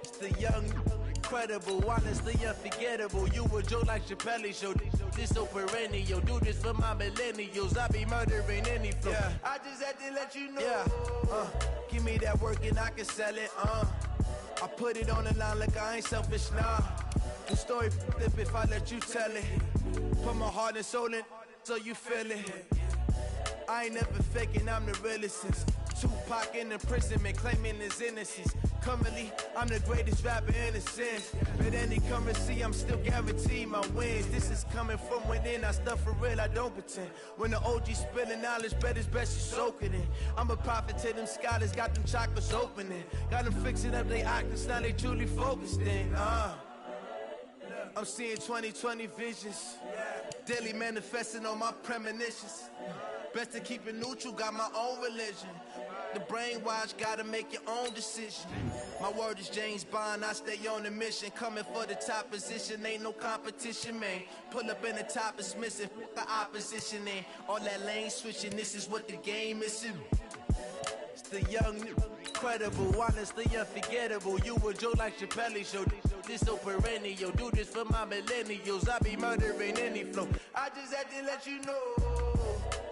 It's the young, incredible, honestly unforgettable. You a joke like Chappelle show. This so perennial. Do this for my millennials. I be murdering any flow. Yeah. I just had to let you know. Yeah. Give me that work and I can sell it. I put it on the line like I ain't selfish, nah. The story flip if I let you tell it. Put my heart and soul in so you feel it. I ain't never faking, I'm the realest since Tupac in imprisonment, claiming his innocence. Currently, I'm the greatest rapper in a sense. But any currency, I'm still guaranteed my wins. This is coming from within, I stuff for real, I don't pretend. When the OG spilling knowledge, bet it's best you soak it in. I'm a prophet to them scholars, got them chakras opening. Got them fixing up they octaves, now they truly focused in. I'm seeing 2020 visions, daily manifesting on my premonitions. Best to keep it neutral, got my own religion. The brainwash, gotta make your own decision. My word is James Bond, I stay on a mission. Coming for the top position, ain't no competition, man. Pull up in the top is missing, the opposition ain't. All that lane switching, this is what the game is. It's the young, incredible, honestly unforgettable. You a joke like Chappelle show. This so perennial. Do this for my millennials. I be murdering any flow. I just had to let you know.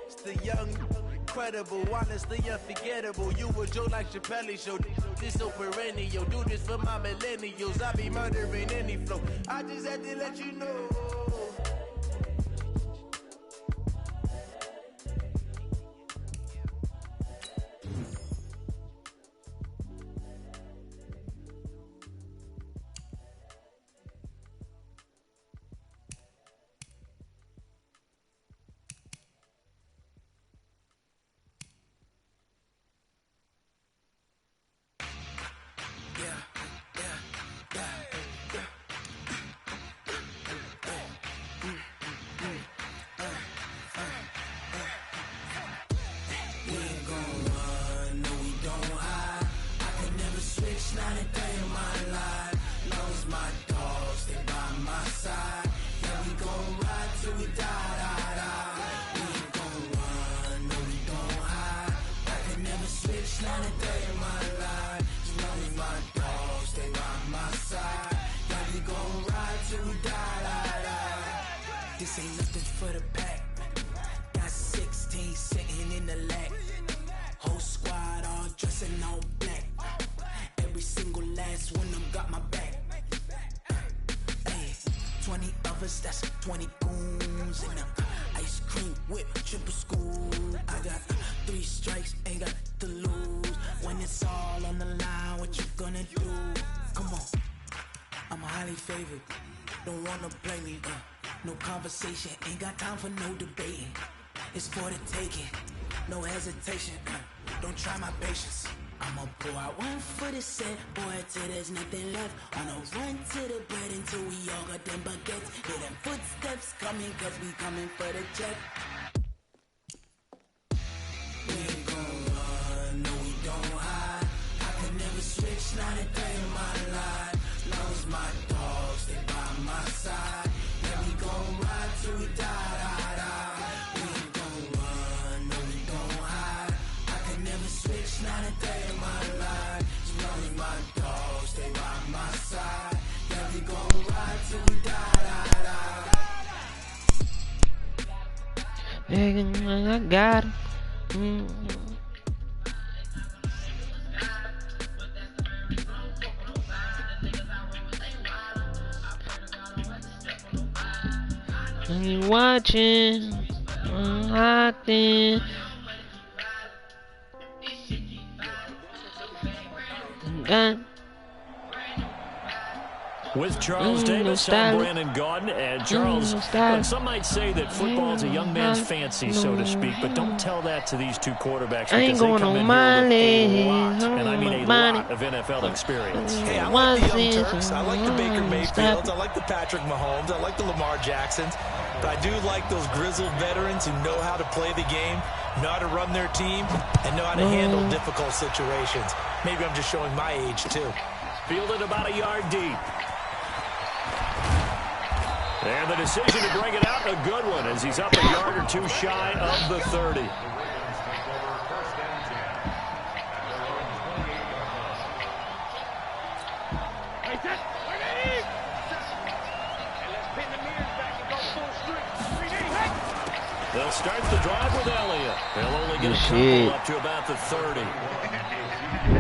It's the young, incredible, honestly unforgettable. You a joke like Chappelle show. This so perennial. Do this for my millennials. I be murdering any flow. I just had to let you know. This ain't nothing for the pack. Got 6 choppers, that's 20 goons in them. Ice cream whip, triple scoop. I got 3 strikes, ain't got to lose. When it's all on the line, what you gonna do? Come on, I'm highly favored. Don't wanna play me, no conversation, ain't got time for no debating. It's for the taking, no hesitation, don't try my patience. I'ma pour out one for the set, boy, till there's nothing left. On a run to the bread until we all got them baguettes. Hear them footsteps coming, cause we coming for the check. We ain't gon' run, no we don't hide. I can never switch, not a day in my life. Long as my dogs, they by my side. Yeah, we gon' ride till we die. We ain't gon' run, no we don't hide. I can never switch, not a day in my life. As long as my dogs, they by my side. Yeah, we gon' ride till we die. I got him. You watching, acting. With Charles Davis and Brandon Gaudin. And Charles, look, some might say that football is a young man's fancy, so to speak, but don't tell that to these two quarterbacks because they come in here with a lot, and I mean a lot of NFL experience. Hey, I like the Young Turks. I like the Baker Mayfields. I like the Patrick Mahomes. I like the Lamar Jacksons. But I do like those grizzled veterans who know how to play the game, know how to run their team, and know how to handle difficult situations. Maybe I'm just showing my age, too. Fielded about a yard deep. And the decision to bring it out, a good one, as he's up a yard or two shy of the 30. They'll start the drive with Elliott. They'll only get a couple up to about the 30.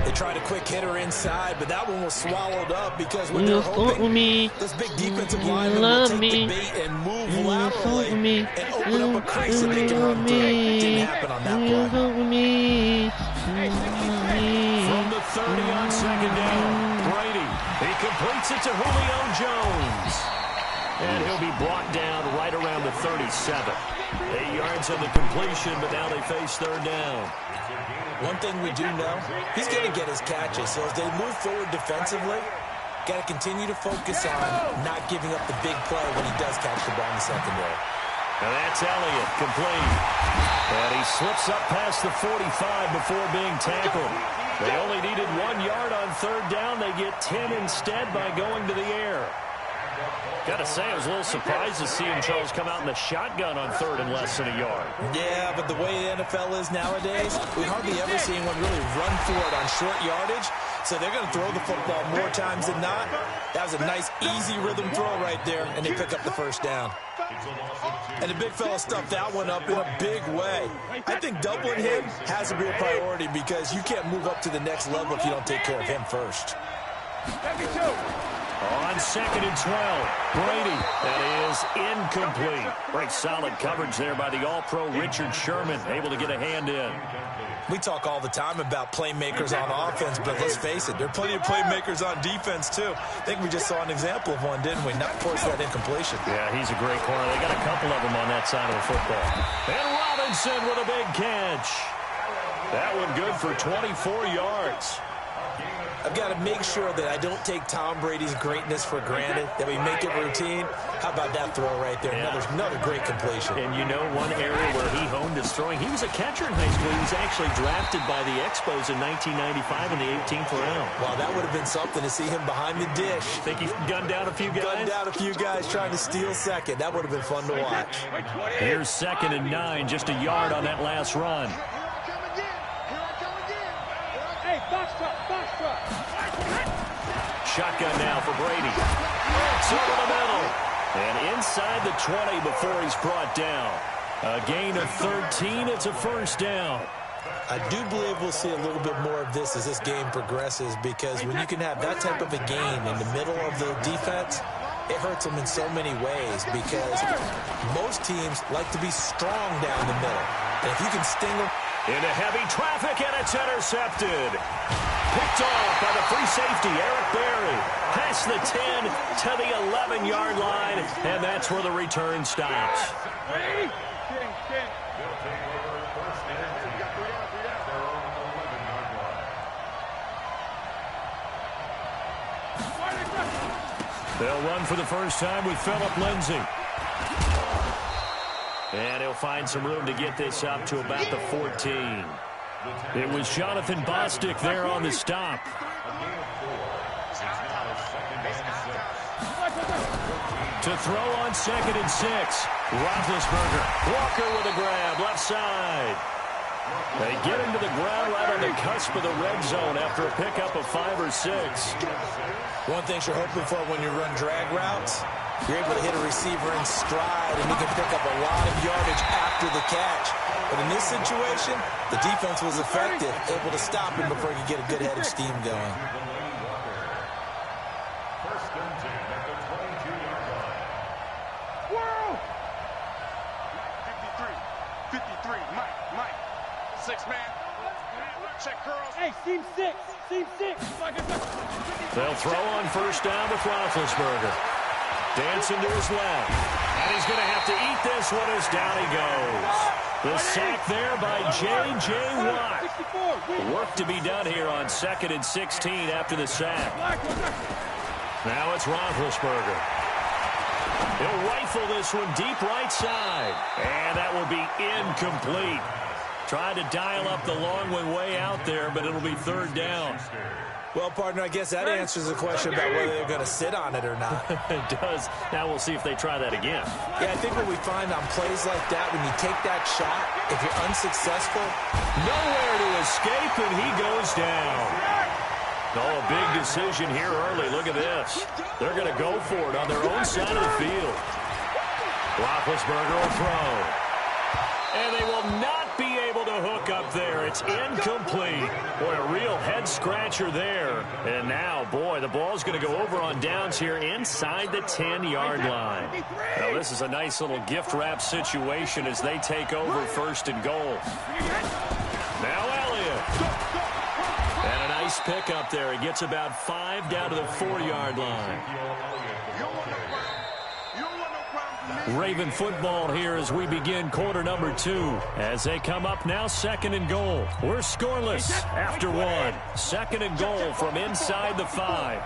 They tried a quick hitter inside, but that one was swallowed up because when they're hoping this big defensive lineman will take the bait and move laterally and open up a crease so they can run through. It didn't happen on that play. From the 30 on second down, Brady. He completes it to Julio Jones. And he'll be brought down right around the 37. 8 yards on the completion, but now they face third down. One thing we do know, he's going to get his catches. So as they move forward defensively, got to continue to focus on not giving up the big play when he does catch the ball in the secondary. And that's Elliott, complete. And he slips up past the 45 before being tackled. They only needed 1 yard on third down. They get 10 instead by going to the air. Got to say, I was a little surprised to see him, Charles, come out in the shotgun on third and less than a yard. Yeah, but the way the NFL is nowadays, we hardly ever see anyone really run for it on short yardage. So they're going to throw the football more times than not. That was a nice, easy rhythm throw right there, and they pick up the first down. And the big fella stuffed that one up in a big way. I think doubling him has to be a priority because you can't move up to the next level if you don't take care of him first. On second and 12, Brady. That is incomplete. Great solid coverage there by the All-Pro Richard Sherman, able to get a hand in. We talk all the time about playmakers on offense, but let's face it, there are plenty of playmakers on defense, too. I think we just saw an example of one, didn't we? Not force that incompletion. Yeah, he's a great corner. They got a couple of them on that side of the football. And Robinson with a big catch. That one good for 24 yards. I've got to make sure that I don't take Tom Brady's greatness for granted, that we make it routine. How about that throw right there? Yeah. Another great completion. And you know one area where he honed his throwing, he was a catcher in high school. He was actually drafted by the Expos in 1995 in the 18th round. Wow, that would have been something to see him behind the dish. Think he gunned down a few guys? Gunned down a few guys trying to steal second. That would have been fun to watch. Here's 2nd and 9, just a yard on that last run. Shotgun now for Brady. It's over the middle. And inside the 20 before he's brought down. A gain of 13. It's a first down. I do believe we'll see a little bit more of this as this game progresses because when you can have that type of a gain in the middle of the defense, it hurts them in so many ways because most teams like to be strong down the middle. And if you can sting them. Into heavy traffic, and it's intercepted. Picked off by the free safety, Eric Berry. Past the 10 to the 11-yard line, and that's where the return stops. They'll run for the first time with Phillip Lindsay. And he'll find some room to get this up to about the 14. It was Jonathan Bostic there on the stop. To throw on 2nd and 6. Roethlisberger. Walker with a grab, left side. They get him to the ground right on the cusp of the red zone after a pickup of 5 or 6. One thing you're hoping for when you run drag routes, you're able to hit a receiver in stride, and he can pick up a lot of yardage after the catch. But in this situation, the defense was effective, able to stop him before he could get a good head of steam going. First and 10 at the 22-yard line. Whoa! 53, Mike. 6-man. Check curls. Hey, seam 6. They'll throw on first down with Roethlisberger. Dancing to his left. And he's going to have to eat this one as down he goes. The sack there by J.J. Watt. Work to be done here on 2nd and 16 after the sack. Now it's Roethlisberger. He'll rifle this one deep right side. And that will be incomplete. Tried to dial up the long one way out there, but it'll be 3rd down. Well, partner, I guess that answers the question about whether they're going to sit on it or not. It does. Now we'll see if they try that again. Yeah, I think what we find on plays like that, when you take that shot, if you're unsuccessful, nowhere to escape, and he goes down. Oh, a big decision here early. Look at this. They're going to go for it on their own side of the field. Roethlisberger will throw. And they will not be able to hook up there. It's incomplete. Boy, a real head-scratcher there. And now, boy, the ball's going to go over on downs here inside the 10-yard line. Now, this is a nice little gift-wrap situation as they take over 1st and goal. Now Elliott. And a nice pickup there. He gets about 5 down to the 4-yard line. Raven football here as we begin quarter number 2. As they come up now, 2nd and goal. We're scoreless after 1. 2nd and goal from inside the 5.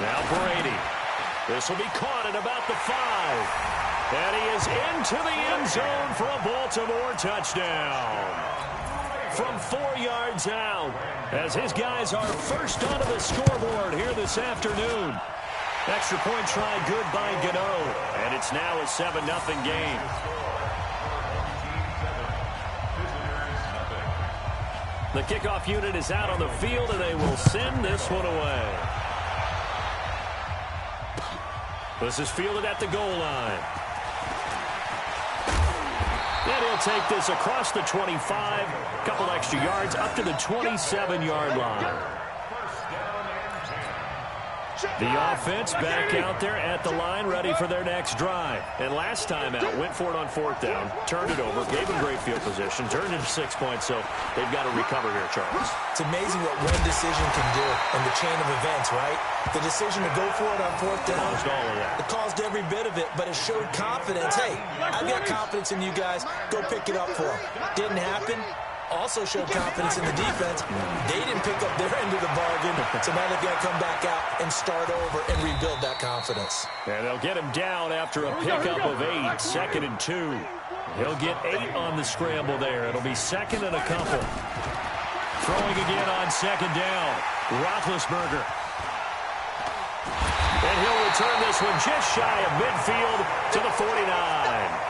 Now Brady. This will be caught at about the 5. And he is into the end zone for a Baltimore touchdown. From 4 yards out, as his guys are first onto the scoreboard here this afternoon. Extra point try good by Gano, and it's now a 7-0 game. The kickoff unit is out on the field, and they will send this one away. This is fielded at the goal line. And he'll take this across the 25, couple extra yards up to the 27-yard line. The offense back out there at the line, ready for their next drive. And last time out, went for it on 4th down, turned it over, gave them great field position, turned into 6 points, so they've got to recover here, Charles. It's amazing what one decision can do in the chain of events, right? The decision to go for it on 4th down. Caused all of that. It caused every bit of it, but it showed confidence. Hey, I've got confidence in you guys. Go pick it up for them. Didn't happen. Also showed confidence in the defense. They didn't pick up their end of the bargain, so now they've got to come back out and start over and rebuild that confidence. And they'll get him down after a pickup of 8, 2nd and 2. He'll get 8 on the scramble there. It'll be 2nd and a couple. Throwing again on 2nd down. Roethlisberger. And he'll return this one just shy of midfield to the 49.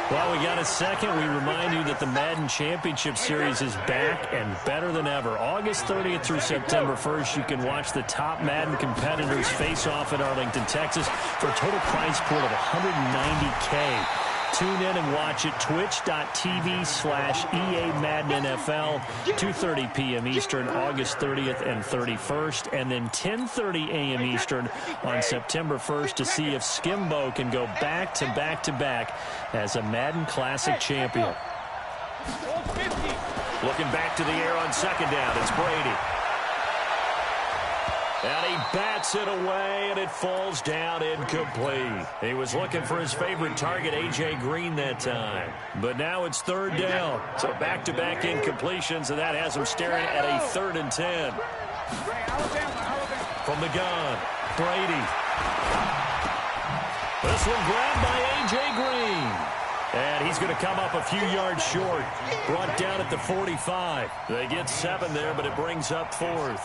While we got a second, we remind you that the Madden Championship Series is back and better than ever. August 30th through September 1st, you can watch the top Madden competitors face off in Arlington, Texas for a total prize pool of $190K. tune in and watch it. Twitch.tv/EA Madden NFL, 2:30 p.m. Eastern, August 30th and 31st, and then 10:30 a.m. Eastern on September 1st to see if Skimbo can go back-to-back-to-back as a Madden Classic champion. Looking back to the air on second down, it's Brady. And he bats it away, and it falls down incomplete. He was looking for his favorite target, A.J. Green, that time. But now it's third down. So back-to-back incompletions, and that has him staring at a 3rd and 10. From the gun, Brady. This one grabbed by A.J. Green. And he's going to come up a few yards short. Brought down at the 45. They get 7 there, but it brings up 4th.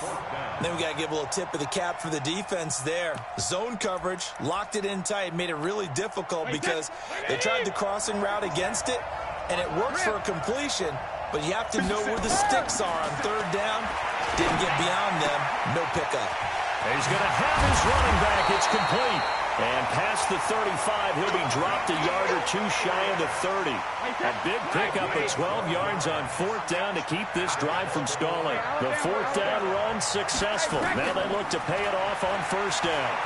Then we got to give a little tip of the cap for the defense there. Zone coverage, locked it in tight, made it really difficult because they tried the crossing route against it, and it worked for a completion, but you have to know where the sticks are on third down. Didn't get beyond them. No pickup. He's going to have his running back. It's complete. And past the 35, he'll be dropped a yard or 2 shy of the 30. A big pickup of 12 yards on 4th down to keep this drive from stalling. The 4th down run successful. Now they look to pay it off on 1st down.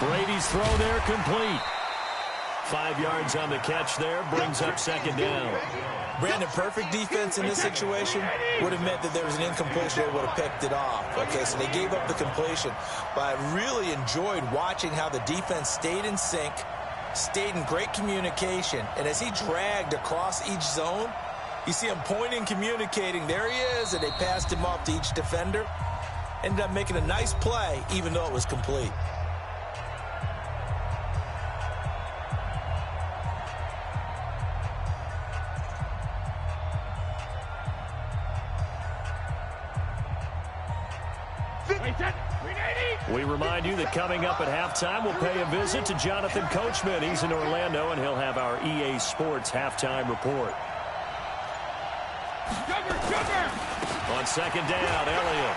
Brady's throw there complete. 5 yards on the catch there, brings up 2nd down. Brandon, perfect defense in this situation would have meant that there was an incompletion. They would have picked it off. Okay, so they gave up the completion. But I really enjoyed watching how the defense stayed in sync, stayed in great communication. And as he dragged across each zone, you see him pointing, communicating. There he is, and they passed him off to each defender. Ended up making a nice play, even though it was complete. We remind you that coming up at halftime, we'll pay a visit to Jonathan Coachman. He's in Orlando, and he'll have our EA Sports halftime report. On second down, Elliott.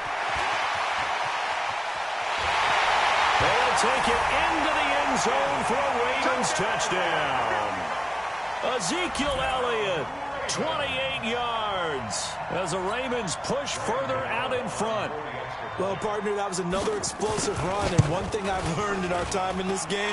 They'll take it into the end zone for a Ravens touchdown. Ezekiel Elliott, 28 yards, as the Ravens push further out in front. Well, partner, that was another explosive run, and one thing I've learned in our time in this game,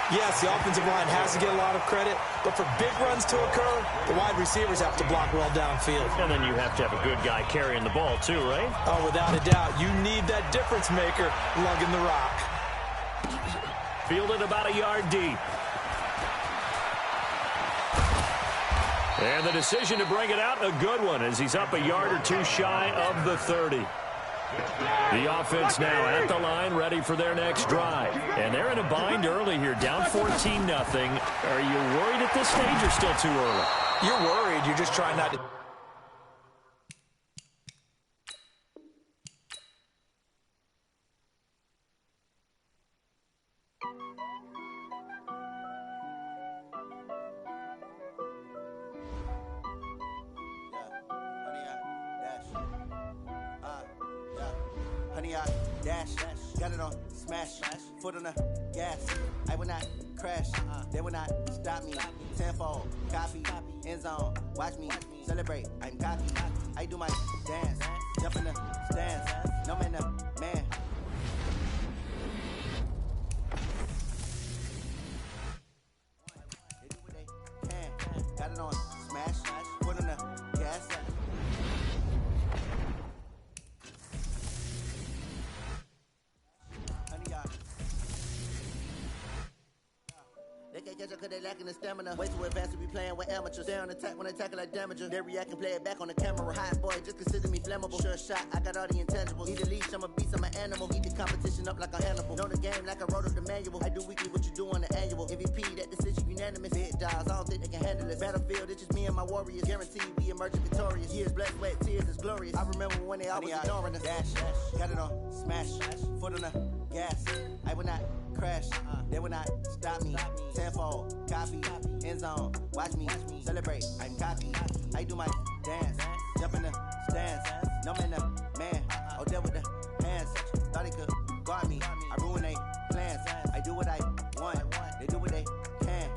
yes, the offensive line has to get a lot of credit, but for big runs to occur, the wide receivers have to block well downfield. And then you have to have a good guy carrying the ball too, right? Oh, without a doubt. You need that difference maker lugging the rock. Fielded about a yard deep. And the decision to bring it out, a good one, as he's up a yard or 2 shy of the 30. The offense now at the line, ready for their next drive. And they're in a bind early here, down 14-0. Are you worried at this stage or still too early? You're worried. You're just trying not to... Dash, got it on, smash, foot on the gas. I will not crash, they will not stop me. Tenfold, copy, end zone, watch me celebrate. I'm cocky, I do my dance, jump in the stands, no man, the man. They do what they can, got it on, smash, foot on the gas. They can't catch up cause they lacking the stamina. Way too advanced to be playing with amateurs. Stay on attack when they tackle like damager. They react and play it back on the camera. Hot boy, just consider me flammable. Sure shot, I got all the intangibles. Need a leash, I'm a beast, I'm an animal. Eat the competition up like a Hannibal. Know the game like I wrote up the manual. I do weekly what you do on the annual. MVP, that decision unanimous. Big dogs, I don't think they can handle it. Battlefield, it's just me and my warriors. Guaranteed we emerging victorious. Years, blood, sweat, tears, it's glorious. I remember when they always ignoring us. Dash, got it on, smash, foot on the gas. I will not crash, they will not stop me. Tenfold, copy, end zone, watch me celebrate. I'm cocky, I do my dance, jump in the stands. No man, the man, oh there with the hands. Thought he could guard me, I ruin they plans. I do what I want, they do what they can.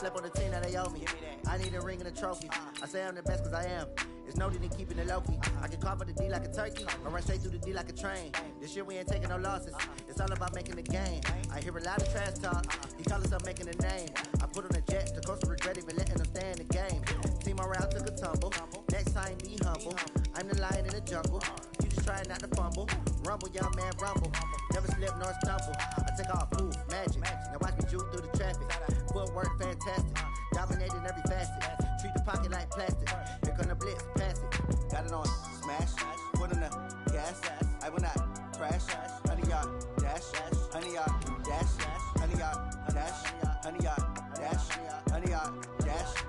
slept on the team, now they owe me. I need a ring and a trophy. I say I'm the best cause I am. It's no need in keeping it low-key. I can carve up the D like a turkey, or run straight through the D like a train. This year we ain't taking no losses. It's all about making the game. I hear a lot of trash talk. He call himself making a name. I put on a jet, the coach will regret even letting them stay in the game. Team around took a tumble. Next time be humble. I'm the lion in the jungle. You just trying not to fumble. Rumble, young man, rumble. Never slip nor stumble. I take off, move, magic. Now watch me juke through the traffic. Footwork fantastic. Dominating every facet. Treat the pocket like plastic. Here come the blitz, pass it. Got it on smash. Put in the gas. I will not crash. 100 yard dash. 100 yard dash. 100 yard dash. 100 yard dash. 100 yard dash.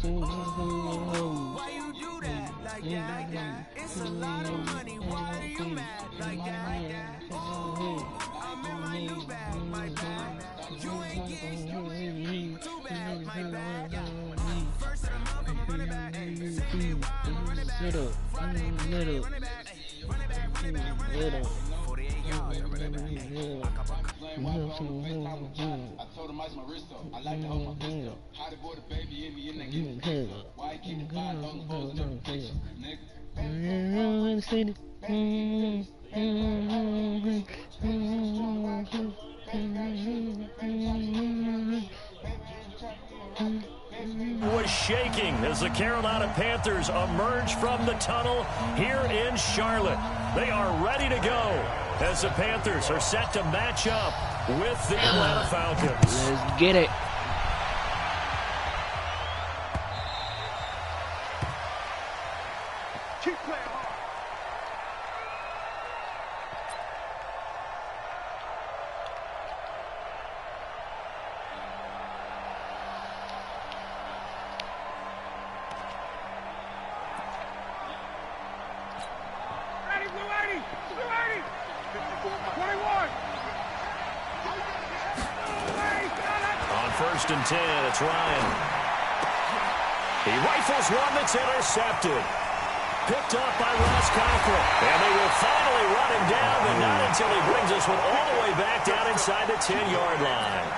Why you do that like that? It's a lot of money. Why are you mad like that? I'm in my new bag, my bad. You ain't getting too bad, my bad. First of the month, I'm a running back. Send me a wild, I'm running back. Friday, running back. Running back. 48 yards, I'm running back. I told him ice my wrist up. I like to hold my wrist up. How to boy the baby in the game. Why you keep the vibe on the post never fix nigga? Was shaking as the Carolina Panthers emerge from the tunnel here in Charlotte. They are ready to go as the Panthers are set to match up with the Atlanta Falcons. Let's get it. Keep playing hard. Blue 80, Blue 80, 21. On 1st and 10, it's Ryan. He rifles one that's intercepted. Picked up by Ross Cockrell. And they will finally run him down, but not until he brings us one all the way back down inside the 10-yard line.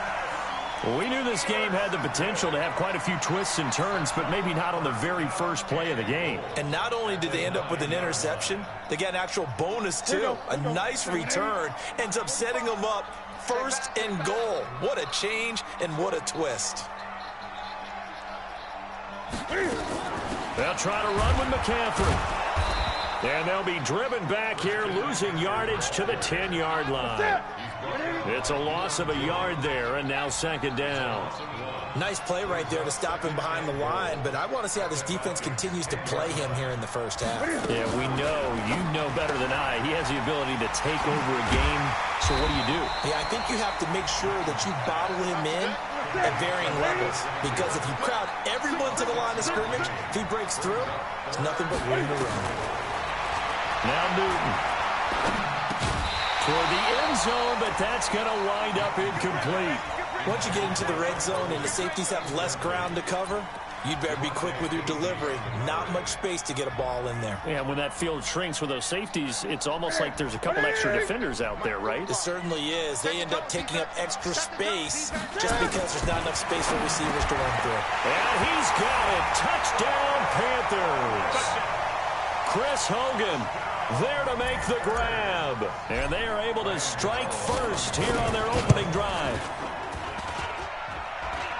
We knew this game had the potential to have quite a few twists and turns, but maybe not on the very first play of the game. And not only did they end up with an interception, they got an actual bonus, too. A nice return ends up setting them up 1st and goal. What a change and what a twist. They'll try to run with McCaffrey. And they'll be driven back here, losing yardage to the 10-yard line. It's a loss of a yard there, and now 2nd down. Nice play right there to stop him behind the line, but I want to see how this defense continues to play him here in the first half. Yeah, we know. You know better than I. He has the ability to take over a game. So what do? Yeah, I think you have to make sure that you bottle him in at varying levels, because if you crowd everyone to the line of scrimmage, if he breaks through, it's nothing but room to run. Now Newton toward the end zone, but that's going to wind up incomplete. Once you get into the red zone and the safeties have less ground to cover, you'd better be quick with your delivery. Not much space to get a ball in there. Yeah, when that field shrinks with those safeties, it's almost like there's a couple extra defenders out there, right? It certainly is. They end up taking up extra space just because there's not enough space for receivers to run through. And he's got it. Touchdown, Panthers. Chris Hogan there to make the grab. And they are able to strike first here on their opening drive.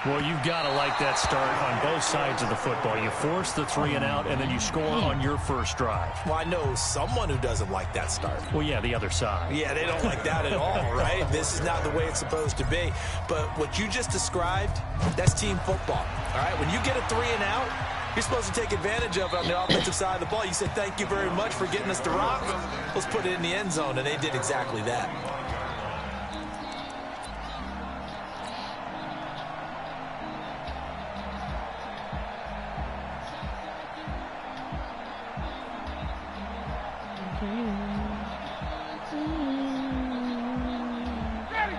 Well, you've got to like that start on both sides of the football. You force the 3 and out, and then you score on your first drive. Well, I know someone who doesn't like that start. Well, yeah, the other side. Yeah, they don't like that at all, right? This is not the way it's supposed to be. But what you just described, that's team football, all right? When you get a 3 and out, you're supposed to take advantage of it on the offensive side of the ball. You said, thank you very much for getting us the rock. Let's put it in the end zone, and they did exactly that.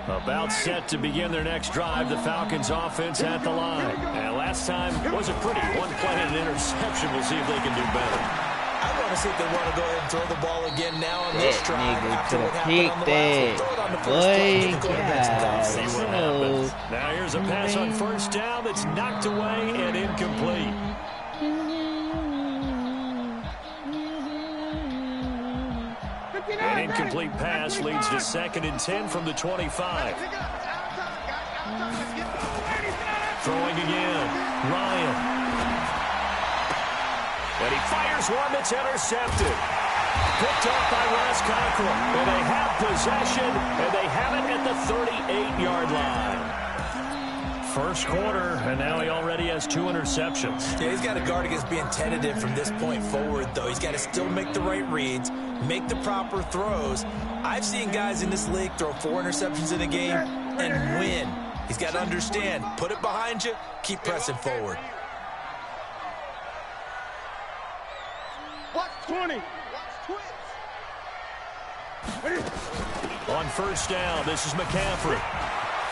About set to begin their next drive, the Falcons offense at the line. And last time wasn't pretty. One play and an interception. We'll see if they can do better. I want to see if they want to go ahead and throw the ball again now on this drive after what happened on the last one. Throw it on the first play. Get the quarterback some See what happens. Now here's a pass on first down that's knocked away and incomplete. An incomplete pass leads to 2nd and 10 from the 25. Throwing again. Ryan. And he fires one that's intercepted. Picked up by Ross Cockrell. And they have possession, and they have it at the 38-yard line. First quarter, and now he already has 2 interceptions. Yeah, he's got to guard against being tentative from this point forward, though. He's got to still make the right reads, make the proper throws. I've seen guys in this league throw 4 interceptions in a game and win. He's got to understand, put it behind you, keep pressing forward. Watch 20. On first down, this is McCaffrey.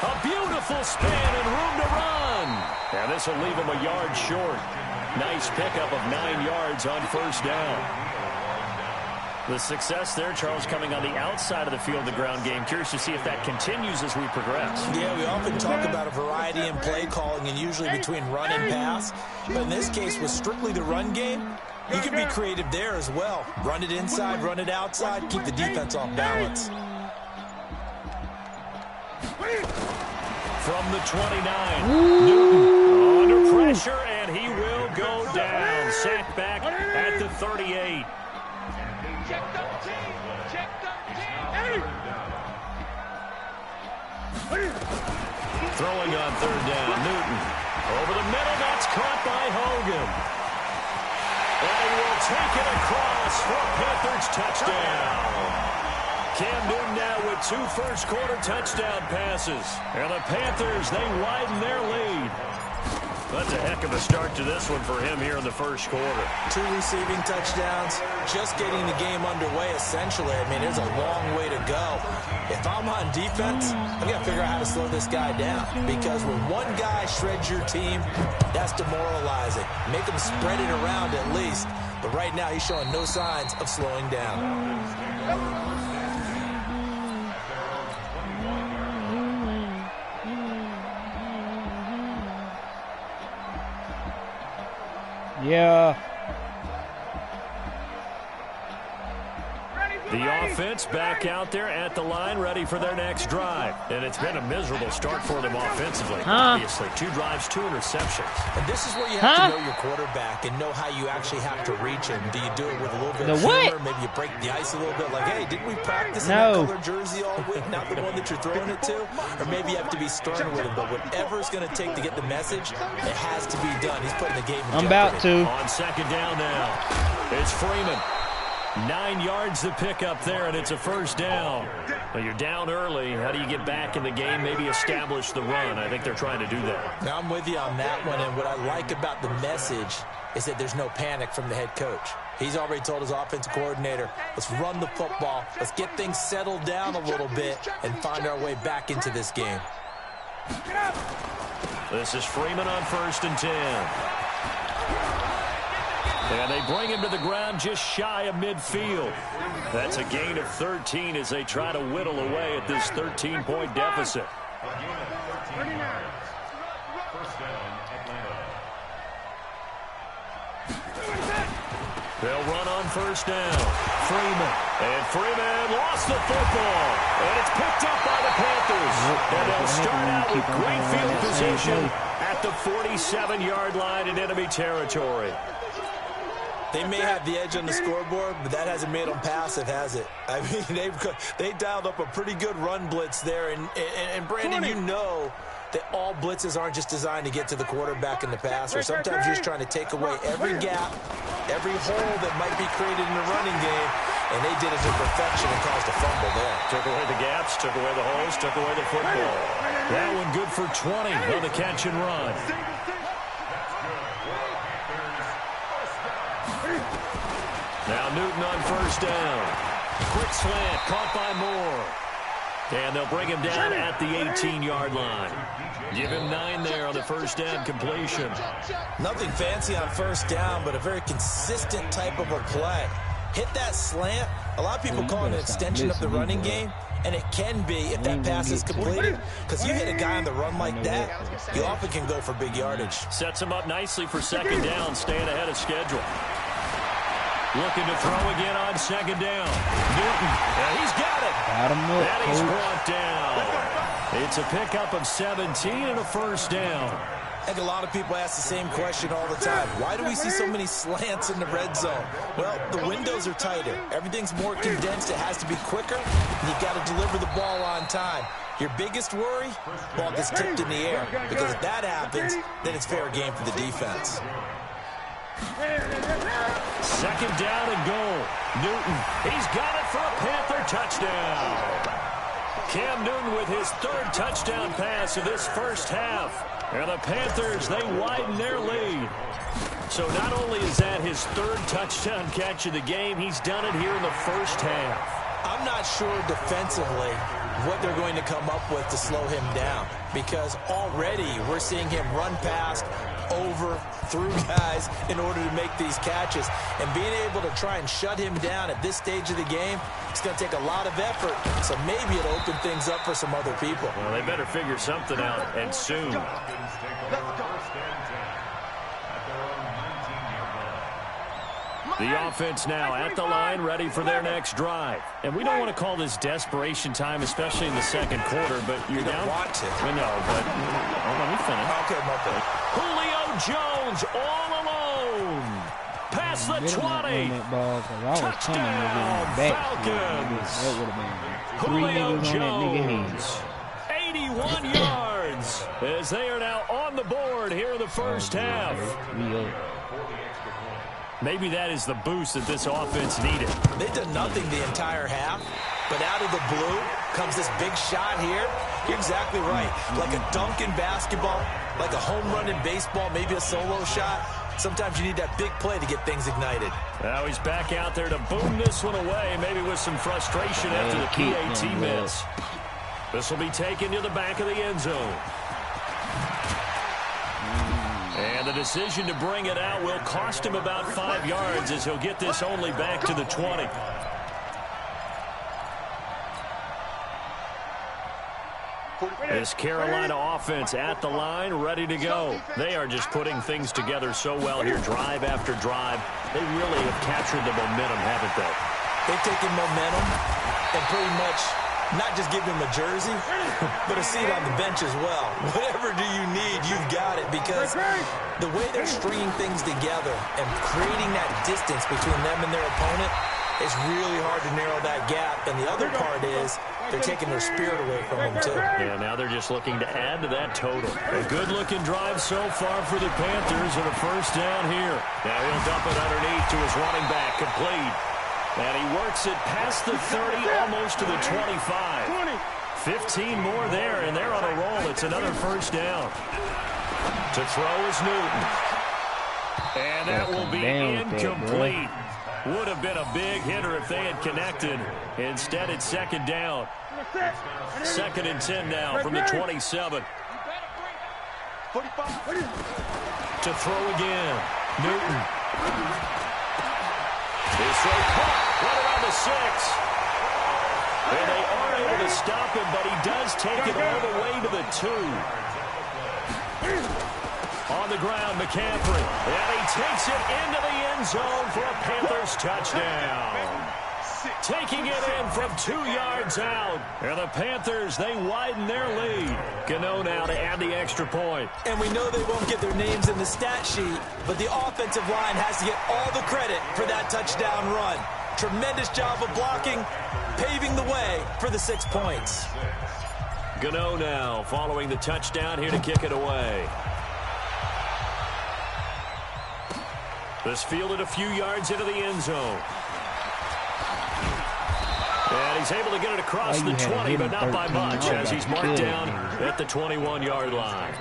A beautiful spin and room to run. And this will leave him a yard short. Nice pickup of 9 yards on first down. The success there, Charles, coming on the outside of the field, the ground game. Curious to see if that continues as we progress. Yeah, we often talk about a variety in play calling and usually between run and pass. But in this case, with strictly the run game, you can be creative there as well. Run it inside, run it outside, keep the defense off balance. From the 29, Newton under pressure, and he will go down. Sacked back at the 38. Throwing on third down, Newton. Over the middle, that's caught by Hogan. And he will take it across for Panthers touchdown. Cam Newton now with 2 first-quarter touchdown passes. And the Panthers, they widen their lead. That's a heck of a start to this one for him here in the first quarter. 2 receiving touchdowns, just getting the game underway, essentially. I mean, there's a long way to go. If I'm on defense, I've got to figure out how to slow this guy down. Because when one guy shreds your team, that's demoralizing. Make him spread it around at least. But right now, he's showing no signs of slowing down. Yeah. The offense back out there at the line, ready for their next drive. And it's been a miserable start for them offensively, obviously. 2 drives, 2 interceptions. And this is where you have to know your quarterback and know how you actually have to reach him. Do you do it with a little bit of humor? Maybe you break the ice a little bit, like, hey, didn't we practice in that color jersey all week, not the one that you're throwing it to? Or maybe you have to be stern with him. But whatever it's going to take to get the message, it has to be done. He's putting the game in jeopardy. I'm about to. On second down now, it's Freeman. 9 yards to pick up there, and it's a first down. Well, you're down early. How do you get back in the game, maybe establish the run? I think they're trying to do that. Now, I'm with you on that one, and what I like about the message is that there's no panic from the head coach. He's already told his offensive coordinator, let's run the football, let's get things settled down a little bit and find our way back into this game. This is Freeman on 1st and 10. And they bring him to the ground just shy of midfield. That's a gain of 13 as they try to whittle away at this 13-point deficit. They'll run on first down. Freeman. And Freeman lost the football. And it's picked up by the Panthers. And they'll start out with great field position at the 47-yard line in enemy territory. They may have the edge on the scoreboard, but that hasn't made them passive, has it? I mean, they dialed up a pretty good run blitz there. And Brandon, you know that all blitzes aren't just designed to get to the quarterback and the passer. Sometimes you're just trying to take away every gap, every hole that might be created in the running game, and they did it to perfection and caused a fumble there. Took away the gaps, took away the holes, took away the football. That one good for 20 on the catch and run. Now Newton on first down. Quick slant, caught by Moore. And they'll bring him down at the 18-yard line. Give him 9 there on the first down completion. Nothing fancy on first down, but a very consistent type of a play. Hit that slant. A lot of people call it an extension of the running game, and it can be if that pass is completed, because you hit a guy on the run like that, you often can go for big yardage. Sets him up nicely for second down, staying ahead of schedule. Looking to throw again on second down. Newton, he's got it. And he's brought down. It's a pickup of 17 and a first down. I think a lot of people ask the same question all the time. Why do we see so many slants in the red zone? Well, the windows are tighter. Everything's more condensed. It has to be quicker. And you've got to deliver the ball on time. Your biggest worry? Ball gets tipped in the air. Because if that happens, then it's fair game for the defense. Second down and goal. Newton, he's got it for a Panther touchdown. Cam Newton with his 3rd touchdown pass of this first half. And the Panthers, they widen their lead. So not only is that his 3rd touchdown catch of the game, he's done it here in the first half. I'm not sure defensively what they're going to come up with to slow him down, because already we're seeing him run past, over, through guys in order to make these catches. And being able to try and shut him down at this stage of the game, it's going to take a lot of effort. So maybe it'll open things up for some other people. Well, they better figure something out, and soon. The offense now at the line, ready for their next drive. And we don't want to call this desperation time, especially in the second quarter, but you're down. Want to. I know, but let me finish. Okay, my bad. Julio Jones all alone. Past the 20. Touchdown, Falcons. Julio Jones, 81 yards, as they are now on the board here in the first half. Maybe that is the boost that this offense needed. They've done nothing the entire half, but out of the blue comes this big shot here. You're exactly right. Like a dunk in basketball, like a home run in baseball, maybe a solo shot. Sometimes you need that big play to get things ignited. Now he's back out there to boom this one away, maybe with some frustration after the PAT miss. This will be taken to the back of the end zone. And the decision to bring it out will cost him about 5 yards, as he'll get this only back to the 20. This Carolina offense at the line, ready to go. They are just putting things together so well here, drive after drive. They really have captured the momentum, haven't they? They've taken momentum and pretty much not just give him a jersey, but a seat on the bench as well. Whatever do you need, you've got it, because the way they're stringing things together and creating that distance between them and their opponent is really hard to narrow that gap. And the other part is they're taking their spirit away from them, too. Yeah, now they're just looking to add to that total. A good-looking drive so far for the Panthers, and a first down here. Now he'll dump it underneath to his running back, complete. And he works it past the 30, almost to the 25. 15 more there, and they're on a roll. It's another first down. To throw is Newton. And that will be incomplete. Would have been a big hitter if they had connected. Instead, it's second down. 2nd and 10 now from the 27. To throw again. Newton. His throw caught right around the 6. And they are able to stop him, but he does take it all the way to the 2. On the ground, McCaffrey. And he takes it into the end zone for a Panthers touchdown. Taking it in from 2 yards out. And the Panthers, they widen their lead. Gano now to add the extra point. And we know they won't get their names in the stat sheet, but the offensive line has to get all the credit for that touchdown run. Tremendous job of blocking, paving the way for the 6 points. Gano now following the touchdown here to kick it away. This fielded a few yards into the end zone. And he's able to get it across the 20, but not by much, as he's marked down at the 21-yard line.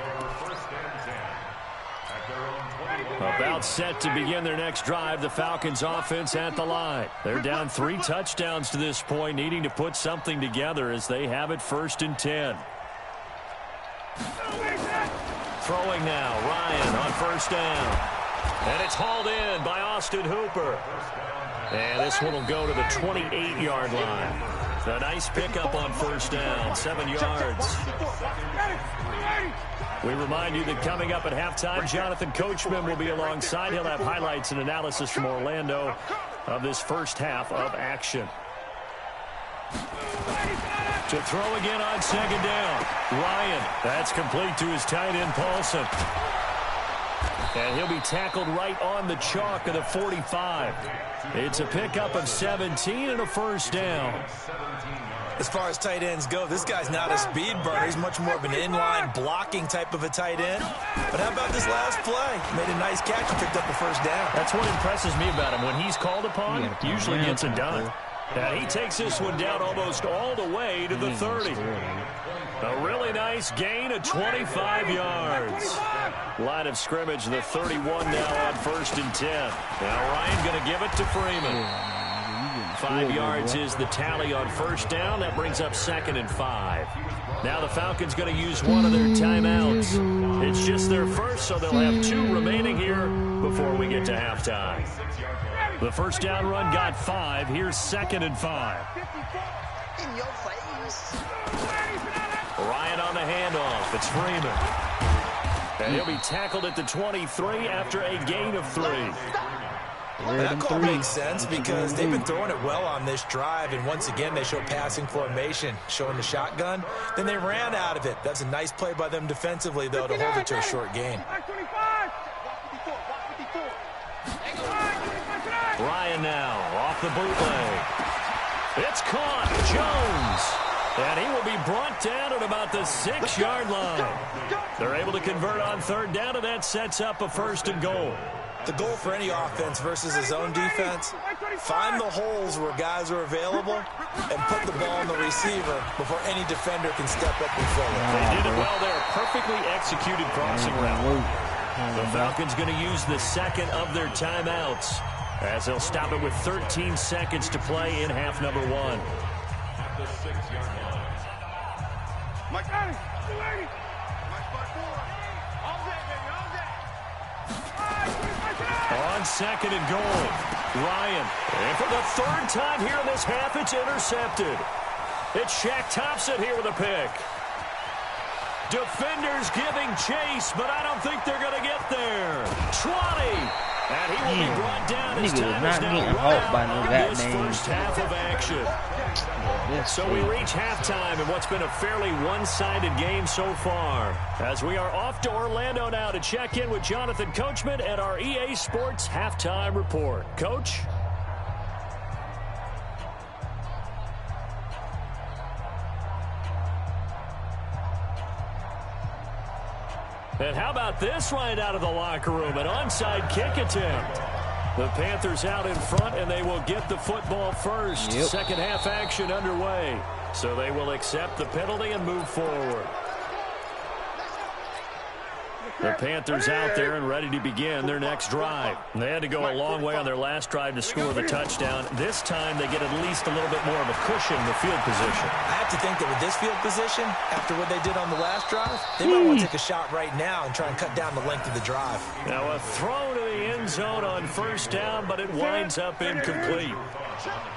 About set to begin their next drive, the Falcons offense at the line. They're down 3 touchdowns to this point, needing to put something together as they have it 1st and 10. Throwing now, Ryan on 1st down. And it's hauled in by Austin Hooper. And this one will go to the 28-yard line. A nice pickup on 1st down, 7 yards. We remind you that coming up at halftime, Jonathan Coachman will be alongside. He'll have highlights and analysis from Orlando of this first half of action. To throw again on 2nd down. Ryan, that's complete to his tight end, Paulson. And he'll be tackled right on the chalk of the 45. It's a pickup of 17 and a 1st down. As far as tight ends go, this guy's not a speed burner. He's much more of an inline blocking type of a tight end. But how about this last play? Made a nice catch and picked up a 1st down. That's what impresses me about him. When he's called upon, usually gets it done. Now he takes this one down almost all the way to the 30. A really nice gain of 25 yards. Line of scrimmage, the 31 now on 1st and 10. Now Ryan going to give it to Freeman. 5 yards is the tally on 1st down. That brings up 2nd and 5. Now the Falcons going to use one of their timeouts. It's just their first, so they'll have 2 remaining here before we get to halftime. The 1st down run got 5. Here's 2nd and 5. In your face. Ryan on the handoff. It's Freeman. And he'll be tackled at the 23 after a gain of 3. That call makes sense because they've been throwing it well on this drive, and once again they show passing formation, showing the shotgun. Then they ran out of it. That's a nice play by them defensively, though, to hold it to a short gain. Ryan now off the bootleg. It's caught. Jones. And he will be brought down at about the 6-yard line. They're able to convert on 3rd down, and that sets up a 1st and goal. The goal for any offense versus a zone defense, find the holes where guys are available and put the ball on the receiver before any defender can step up and fill it. They did it well there. Perfectly executed crossing route. The Falcons going to use the 2nd of their timeouts as they'll stop it with 13 seconds to play in half number 1. On 2nd and goal, Ryan. And for the 3rd time here in this half, it's intercepted. It's Shaq Thompson here with a pick. Defenders giving chase, but I don't think they're going to get there. 20. And he will be brought down. His time is now run out in this first half of action. So we reach halftime in what's been a fairly one-sided game so far. As we are off to Orlando now to check in with Jonathan Coachman at our EA Sports Halftime Report. Coach? And how about this right out of the locker room? An onside kick attempt. The Panthers out in front, and they will get the football first. Second half action underway. So they will accept the penalty and move forward. The Panthers out there and ready to begin their next drive. They had to go a long way on their last drive to score the touchdown. This time they get at least a little bit more of a cushion in the field position. I have to think that with this field position, after what they did on the last drive, they might want to take a shot right now and try and cut down the length of the drive. Now a throw to the end zone on 1st down, but it winds up incomplete.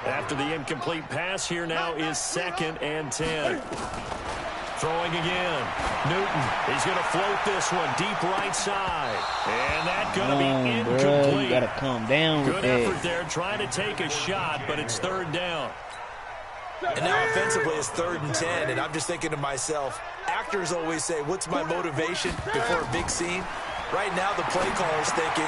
After the incomplete pass, here now is 2nd and 10. Throwing again. Newton. He's going to float this one deep right side. And that's going to be incomplete. Bro, you got to calm down with that. Good effort there trying to take a shot, but it's 3rd down. And now offensively it's 3rd and 10, and I'm just thinking to myself, actors always say, what's my motivation before a big scene? Right now the play caller's thinking,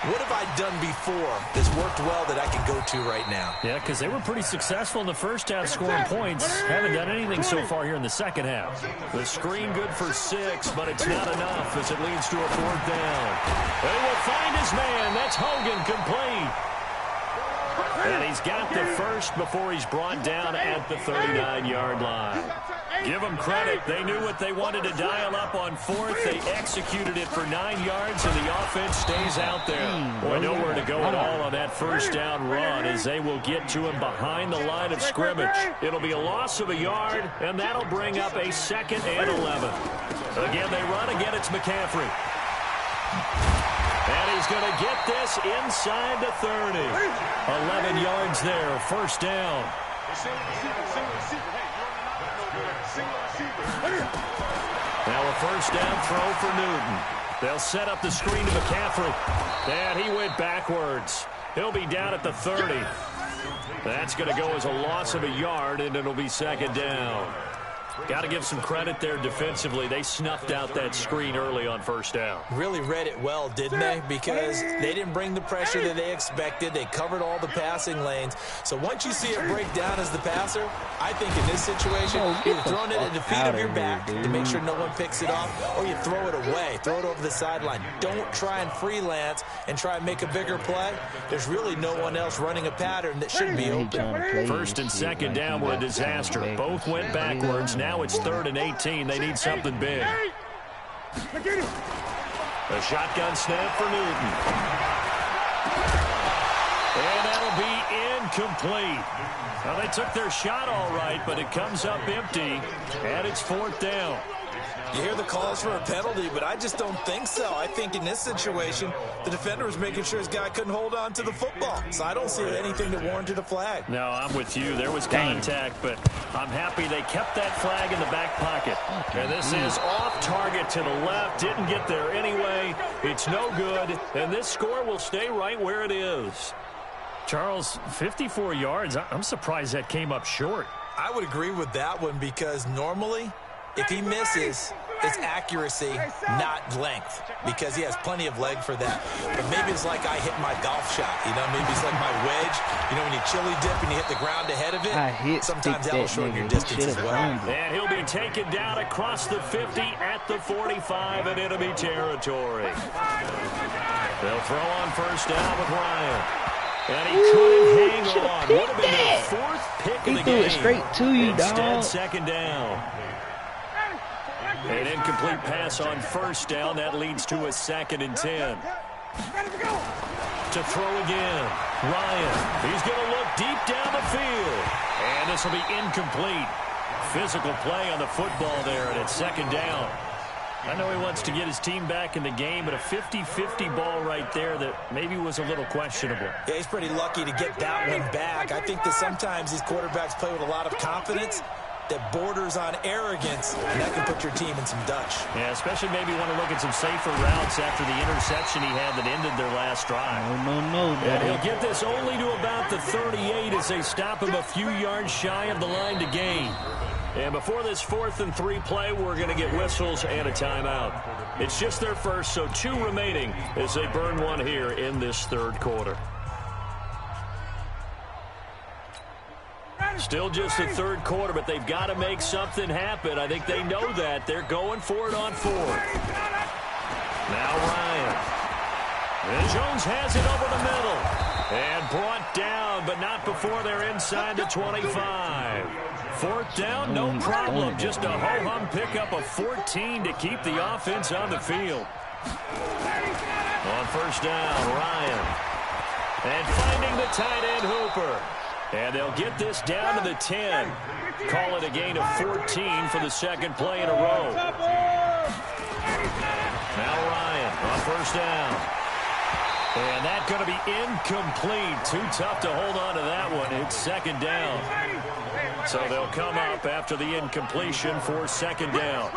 what have I done before that's worked well that I can go to right now? Yeah, because they were pretty successful in the first half scoring points. Haven't done anything so far here in the second half. The screen good for 6, but it's not enough as it leads to a 4th down. They will find his man. That's Hogan, complete. And he's got the first before he's brought down at the 39-yard line. Give them credit. They knew what they wanted to dial up on fourth. They executed it for 9 yards, and the offense stays out there. Boy, nowhere to go at all on that first down run as they will get to him behind the line of scrimmage. It'll be a loss of a yard, and that'll bring up a 2nd and 11. Again, they run. Again, it's McCaffrey. And he's going to get this inside the 30. 11 yards there, first down. Now a first down throw for Newton. They'll set up the screen to McCaffrey. And he went backwards. He'll be down at the 30. That's going to go as a loss of a yard, and it'll be 2nd down. Got to give some credit there defensively. They snuffed out that screen early on first down. Really read it well, didn't they? Because they didn't bring the pressure that they expected. They covered all the passing lanes. So once you see it break down as the passer, I think in this situation, you're throwing it at the feet of your back to make sure no one picks it off, or you throw it away, throw it over the sideline. Don't try and freelance and try and make a bigger play. There's really no one else running a pattern that should be open. First and 2nd down were a disaster. Both went backwards. Now it's 3rd and 18. They need something big. A shotgun snap for Newton. And that'll be incomplete. Now, they took their shot all right, but it comes up empty, and it's 4th down. You hear the calls for a penalty, but I just don't think so. I think in this situation, the defender was making sure his guy couldn't hold on to the football. So I don't see anything that warranted a flag. No, I'm with you. There was contact, but I'm happy they kept that flag in the back pocket. And this is off target to the left. Didn't get there anyway. It's no good, and this score will stay right where it is. Charles, 54 yards. I'm surprised that came up short. I would agree with that one because normally, if he misses, it's accuracy, not length, because he has plenty of leg for that. But maybe it's like I hit my golf shot, you know, maybe it's like my wedge. You know, when you chili dip and you hit the ground ahead of it, sometimes that will shorten your distance as well. And he'll be taken down across the 50 at the 45 in enemy territory. They'll throw on first down with Ryan. And he couldn't hang on. Would have been the 4th pick of the game. He threw it straight to you, dog. Instead, 2nd down. An incomplete pass on first down. That leads to a 2nd and 10. To throw again. Ryan. He's going to look deep down the field. And this will be incomplete. Physical play on the football there, and it's 2nd down. I know he wants to get his team back in the game, but a 50-50 ball right there that maybe was a little questionable. Yeah, he's pretty lucky to get that one back. I think that sometimes these quarterbacks play with a lot of confidence that borders on arrogance, and that can put your team in some Dutch. Yeah, especially maybe want to look at some safer routes after the interception he had that ended their last drive. No. And he'll get this only to about the 38 as they stop him a few yards shy of the line to gain. And before this 4th and 3 play, we're going to get whistles and a timeout. It's just their first, so 2 remaining as they burn one here in this 3rd quarter. Still just the 3rd quarter, but they've got to make something happen. I think they know that. They're going for it on 4th. Now Ryan. And Jones has it over the middle. And brought down, but not before they're inside the 25. 4th down, no problem. Just a ho-hum pickup of 14 to keep the offense on the field. On first down, Ryan. And finding the tight end, Hooper. And they'll get this down to the 10. Call it a gain of 14 for the 2nd play in a row. Now Ryan on first down. And that's going to be incomplete. Too tough to hold on to that one. It's 2nd down. So they'll come up after the incompletion for 2nd down.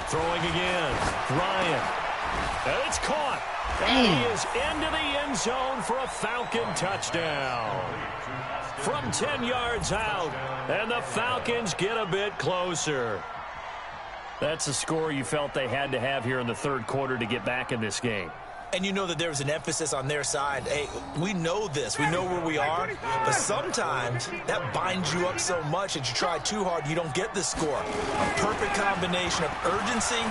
Throwing again. Ryan. And it's caught. And he is into the end zone for a Falcon touchdown. From 10 yards out. And the Falcons get a bit closer. That's a score you felt they had to have here in the 3rd quarter to get back in this game. And you know that there was an emphasis on their side. Hey, we know this. We know where we are. But sometimes that binds you up so much that you try too hard, you don't get the score. A perfect combination of urgency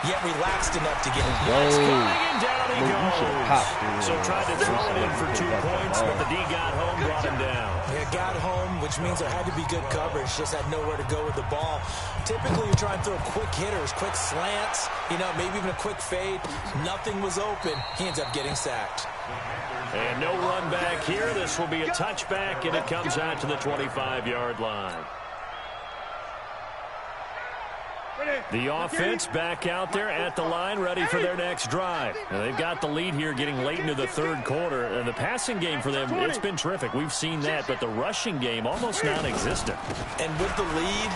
yet relaxed enough to get it. That's coming, and down he goes. So tried to throw it in for 2 points, but the D got home, brought him down. Yeah, got home, which means there had to be good coverage. Just had nowhere to go with the ball. Typically, you try and throw quick hitters, quick slants, maybe even a quick fade. Nothing was open. He ends up getting sacked. And no run back here. This will be a touchback, and it comes out to the 25-yard line. The offense back out there at the line, ready for their next drive. Now, they've got the lead here getting late into the third quarter. And the passing game for them, it's been terrific. We've seen that, but the rushing game almost non-existent. And with the lead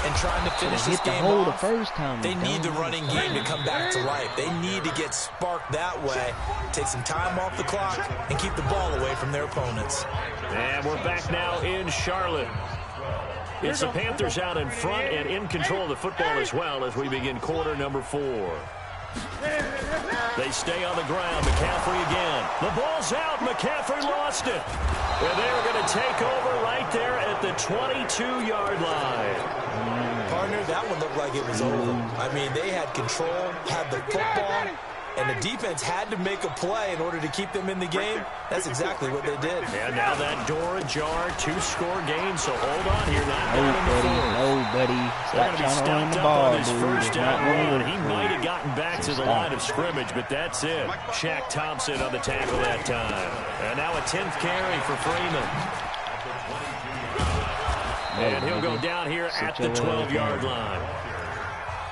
and trying to finish this game off, the first time they need the running game to come back to life. They need to get sparked that way, take some time off the clock, and keep the ball away from their opponents. And we're back now in Charlotte. It's the Panthers out in front and in control of the football as well as we begin quarter number 4. They stay on the ground. McCaffrey again. The ball's out. McCaffrey lost it. And they're going to take over right there at the 22-yard line. Partner, that one looked like it was over. I mean, they had control, had the football, and the defense had to make a play in order to keep them in the game. That's exactly what they did. And now that door ajar, 2-score game, so hold on here. Nobody. They're going to be stopped up on this first down run. He might have gotten back to the line of scrimmage, but that's it. Shaq Thompson on the tackle that time. And now a 10th carry for Freeman. And he'll go down here at the 12-yard line.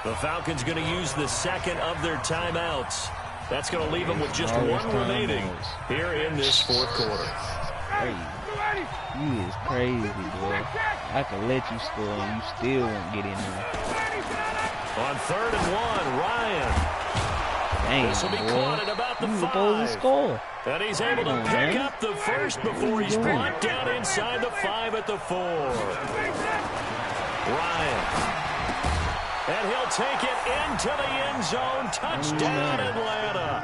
The Falcons going to use the second of their timeouts. That's going to leave them with just one remaining here in this fourth quarter. Hey, you is crazy, boy. I can let you score and you still won't get in there. On 3rd and 1, Ryan. Dang, this will be caught at about the 5. Supposed to score. And he's able to pick up the first before he's brought down inside the 5 at the 4. Ryan. And he'll take it into the end zone. Touchdown, Atlanta.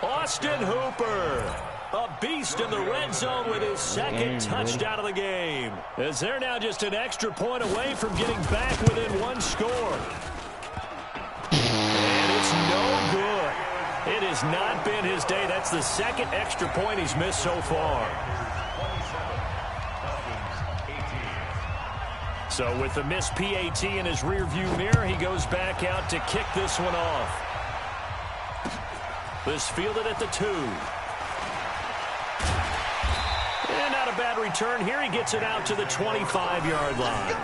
Austin Hooper, a beast in the red zone with his second touchdown of the game. As they're now just an extra point away from getting back within 1 score. And it's no good. It has not been his day. That's the second extra point he's missed so far. So with the missed PAT in his rearview mirror, he goes back out to kick this one off. This fielded at the 2. And not a bad return here. He gets it out to the 25-yard line.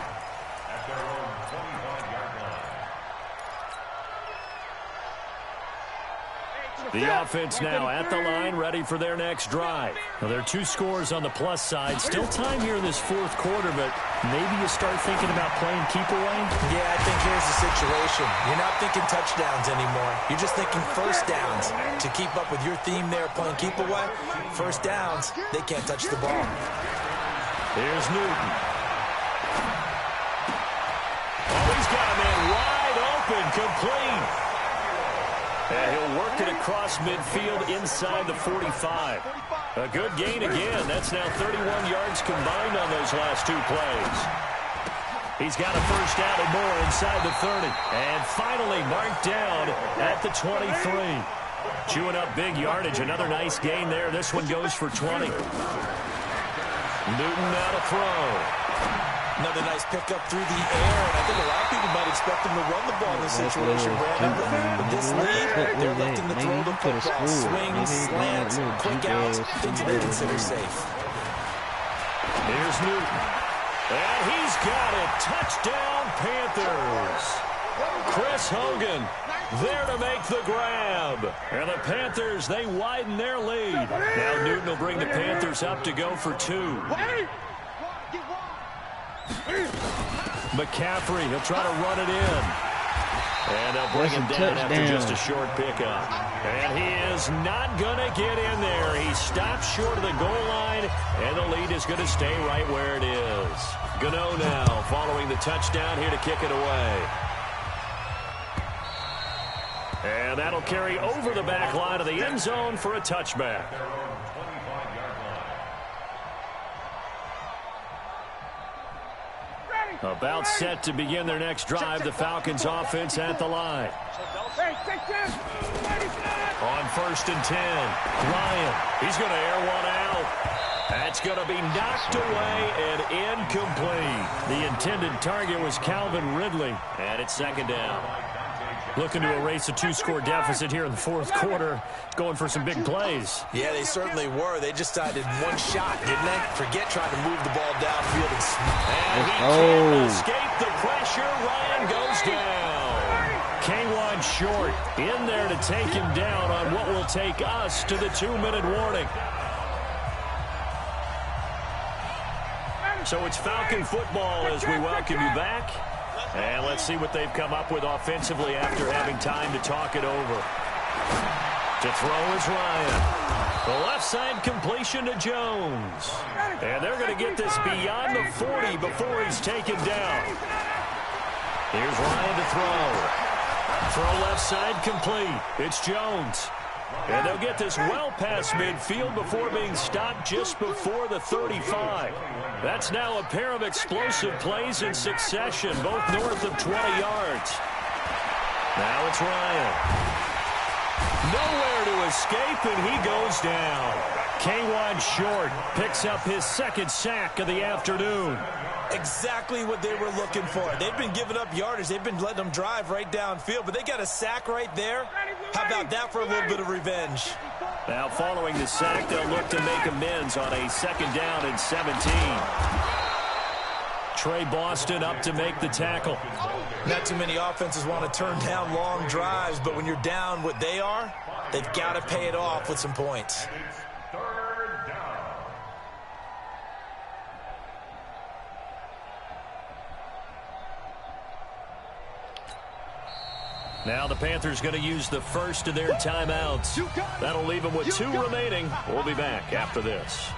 The offense now at the line, ready for their next drive. Now, there are 2 scores on the plus side. Still time here in this fourth quarter, but maybe you start thinking about playing keep away? Yeah, I think here's the situation. You're not thinking touchdowns anymore. You're just thinking first downs. To keep up with your theme there, playing keep away, first downs, they can't touch the ball. Here's Newton. Oh, he's got a man wide open, complete. And he'll work it across midfield inside the 45. A good gain again. That's now 31 yards combined on those last 2 plays. He's got a first down and more inside the 30. And finally marked down at the 23. Chewing up big yardage. Another nice gain there. This one goes for 20. Newton now to throw. Another nice pickup through the air, and I think a lot of people might expect him to run the ball in this situation, Brandon. With this lead, they're electing to throw the football. Swings, slants, quick outs, things they consider safe. Here's Newton. And he's got it. Touchdown, Panthers. Chris Hogan there to make the grab. And the Panthers, they widen their lead. Now Newton will bring the Panthers up to go for 2. McCaffrey, he'll try to run it in. And they'll bring him down after just a short pickup. And he is not going to get in there. He stops short of the goal line, and the lead is going to stay right where it is. Gano now following the touchdown here to kick it away. And that'll carry over the back line of the end zone for a touchback. About set to begin their next drive, the Falcons offense at the line. On 1st and 10, Ryan, he's going to air one out. That's going to be knocked away and incomplete. The intended target was Calvin Ridley, and it's 2nd down. Looking to erase a 2-score deficit here in the 4th quarter, going for some big plays. Yeah, they certainly were. They just decided one shot, didn't they? Forget trying to move the ball downfield and he can't escape the pressure. Ryan goes down. K1 short in there to take him down on what will take us to the 2-minute warning. So it's Falcon football as we welcome you back. And let's see what they've come up with offensively after having time to talk it over. To throw is Ryan. The left side completion to Jones. And they're going to get this beyond the 40 before he's taken down. Here's Ryan to throw. Throw left side complete. It's Jones. And they'll get this well past midfield before being stopped just before the 35. That's now a pair of explosive plays in succession, both north of 20 yards. Now it's Ryan. Nowhere to escape, and he goes down. K1 short picks up his 2nd sack of the afternoon. Exactly what they were looking for. They've been giving up yardage. They've been letting them drive right downfield, but they got a sack right there. How about that for a little bit of revenge? Now following the sack, they'll look to make amends on a 2nd down and 17. Trey Boston up to make the tackle. Not too many offenses want to turn down long drives, but when you're down what they are, they've got to pay it off with some points. Now the Panthers going to use the first of their timeouts. That'll leave them with 2 remaining. We'll be back after this.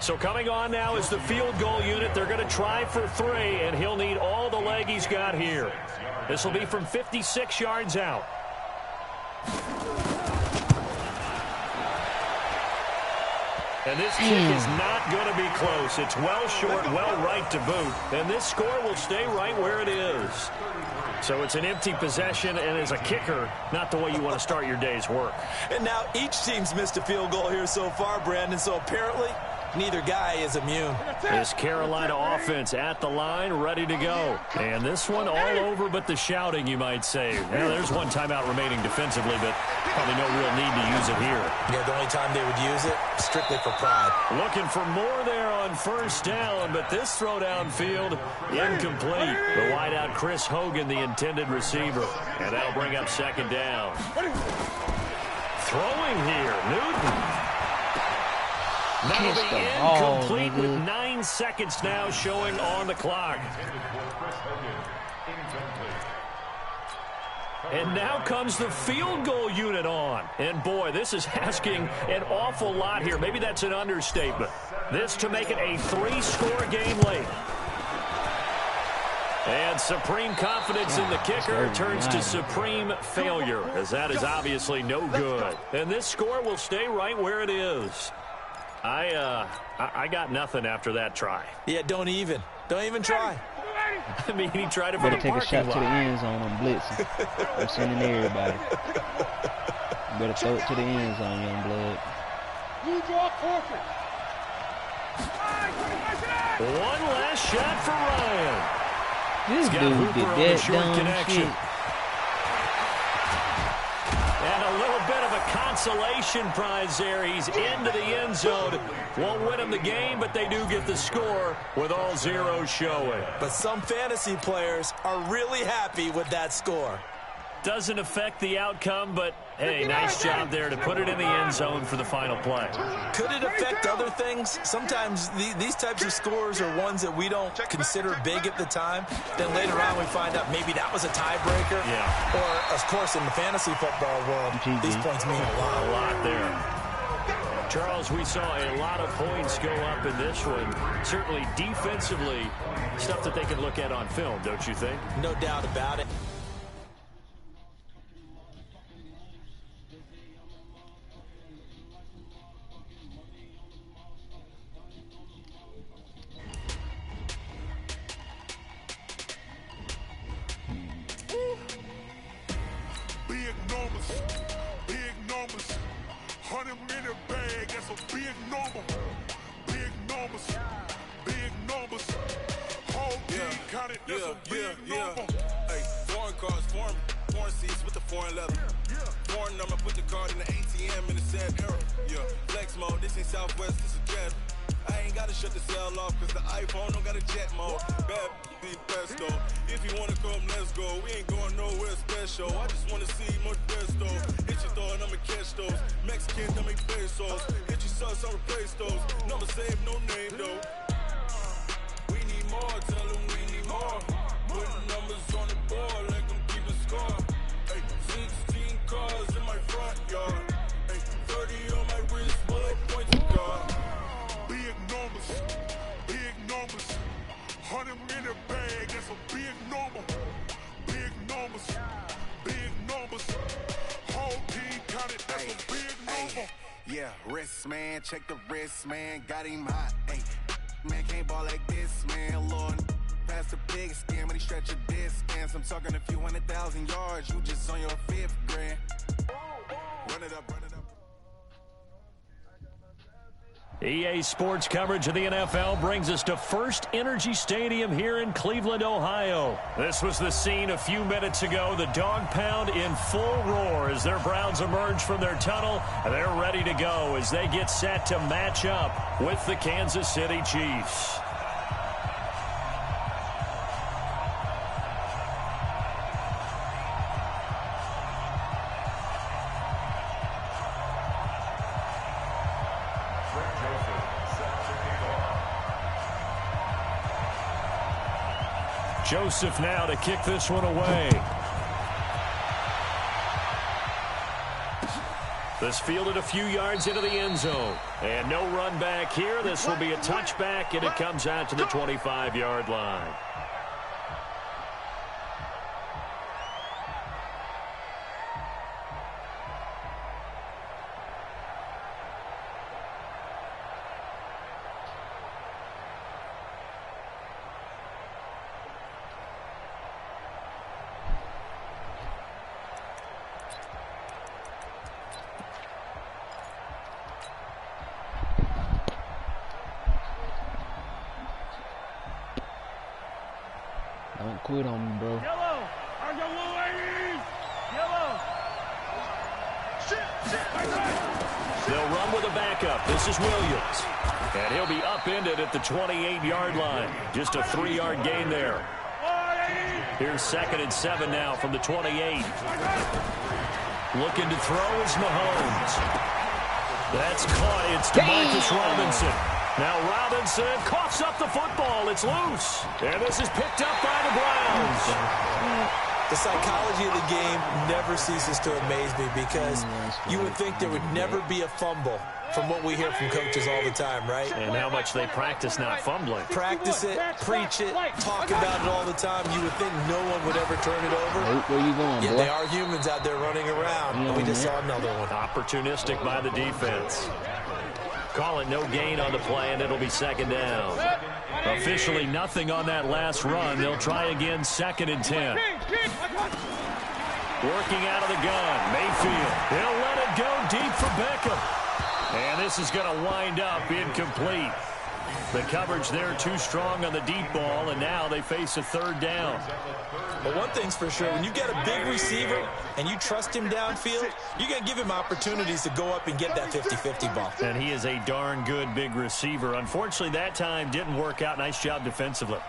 So coming on now is the field goal unit. They're going to try for 3, and he'll need all the leg he's got here. This will be from 56 yards out. And this kick is not going to be close. It's well short, well right to boot. And this score will stay right where it is. So it's an empty possession, and as a kicker, not the way you want to start your day's work. And now each team's missed a field goal here so far, Brandon, so apparently neither guy is immune. This Carolina offense at the line, ready to go. And this one all over but the shouting, you might say. Well, there's one timeout remaining defensively, but probably no real need to use it here. Yeah, the only time they would use it, strictly for pride. Looking for more there on 1st down, but this throw downfield, incomplete. The wideout, Chris Hogan, the intended receiver. And that'll bring up 2nd down. Throwing here, Newton. That'll be incomplete with 9 seconds now showing on the clock. And now comes the field goal unit on. And boy, this is asking an awful lot here. Maybe that's an understatement. This to make it a 3-score game late. And supreme confidence in the kicker turns to supreme failure, as that is obviously no good. And this score will stay right where it is. I got nothing after that try. Yeah, don't even try. I mean, he tried it for the parking lot. Better take a shot to the end zone on blitzing. I'm sending everybody. You better throw it to the end zone, young blood. One last shot for Ryan. This dude did that dumb connection. shit. And a little bit of a consolation prize there. He's into the end zone. Won't win him the game, but they do get the score with all zeros showing. But some fantasy players are really happy with that score. Doesn't affect the outcome, but hey, nice job there to put it in the end zone for the final play. Could it affect other things? Sometimes these types of scores are ones that we don't consider big at the time. Then later on we find out maybe that was a tiebreaker. Yeah. Or, of course, in the fantasy football world, these points mean a lot. A lot there. Charles, we saw a lot of points go up in this one. Certainly defensively, stuff that they can look at on film, don't you think? No doubt about it. That's a big number. Big numbers. Big numbers. Whole team counted. That's a big number. Hey, foreign cars, foreign seats with the foreign leather. Foreign number, put the card in the ATM in the sad era. Yeah, flex mode, this ain't Southwest, this is Jet. I ain't gotta shut the cell off, cause the iPhone don't got a jet mode. Bad be best though. If you wanna come, let's go. We ain't going nowhere special. I just wanna see more dress though. Hit your throw and I'ma catch those. Mexican, I make pesos. Hit your sauce, I replace those. Number save, no name though. We need more, tell them we need more. Putting numbers on the board, let them keep a score. Hey, 16 cars in my front yard. Hey, 30 on my wrist, bullet points to God. Big numbers. Big numbers. 100 in a bag, that's a big number. Big numbers. Big numbers. Whole team counted, that's a big number. Yeah, wrist man, check the wrist man, got him hot. Hey, man can't ball like this, man. Lord, past the big skin when he stretch a distance. I'm talking a few 100,000 yards, you just on your 5th grand. Run it up, run it up. EA Sports coverage of the NFL brings us to First Energy Stadium here in Cleveland, Ohio. This was the scene a few minutes ago. The dog pound in full roar as their Browns emerge from their tunnel. They're ready to go as they get set to match up with the Kansas City Chiefs. Joseph now to kick this one away. This fielded a few yards into the end zone. And no run back here. This will be a touchback, and it comes out to the 25-yard line. Don't quit on me, bro. Yellow! Are you ladies? Yellow! They'll run with a backup. This is Williams. And he'll be upended at the 28-yard line. Just a 3-yard gain there. Here's 2nd and 7 now from the 28. Looking to throw is Mahomes. That's caught. It's DeMarcus Robinson. Now Robinson coughs up the football. It's loose. And this is picked up by the Browns. The psychology of the game never ceases to amaze me because you would think there would never be a fumble from what we hear from coaches all the time, right? And how much they practice not fumbling. Practice it, preach it, talk about it all the time. You would think no one would ever turn it over. Where you going, yeah, boy? they are humans out there running around. And we just saw another one. Opportunistic by the defense. Call it no gain on the play, and it'll be 2nd down. Officially nothing on that last run. They'll try again, 2nd and 10. Working out of the gun, Mayfield. He'll let it go deep for Beckham. And this is going to wind up incomplete. The coverage there too strong on the deep ball, and now they face a 3rd down. But one thing's for sure, when you get a big receiver and you trust him downfield, you're going to give him opportunities to go up and get that 50-50 ball. And he is a darn good big receiver. Unfortunately, that time didn't work out. Nice job defensively.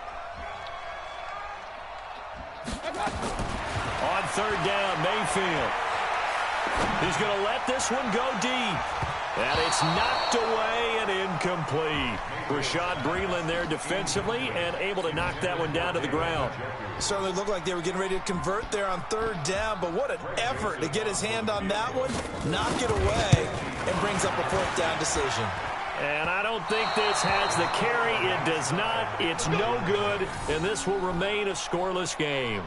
On 3rd down, Mayfield. He's going to let this one go deep. And it's knocked away and incomplete. Rashad Breeland there defensively and able to knock that one down to the ground. Certainly looked like they were getting ready to convert there on 3rd down, but what an effort to get his hand on that one, knock it away, and brings up a 4th down decision. And I don't think this has the carry. It does not. It's no good, and this will remain a scoreless game.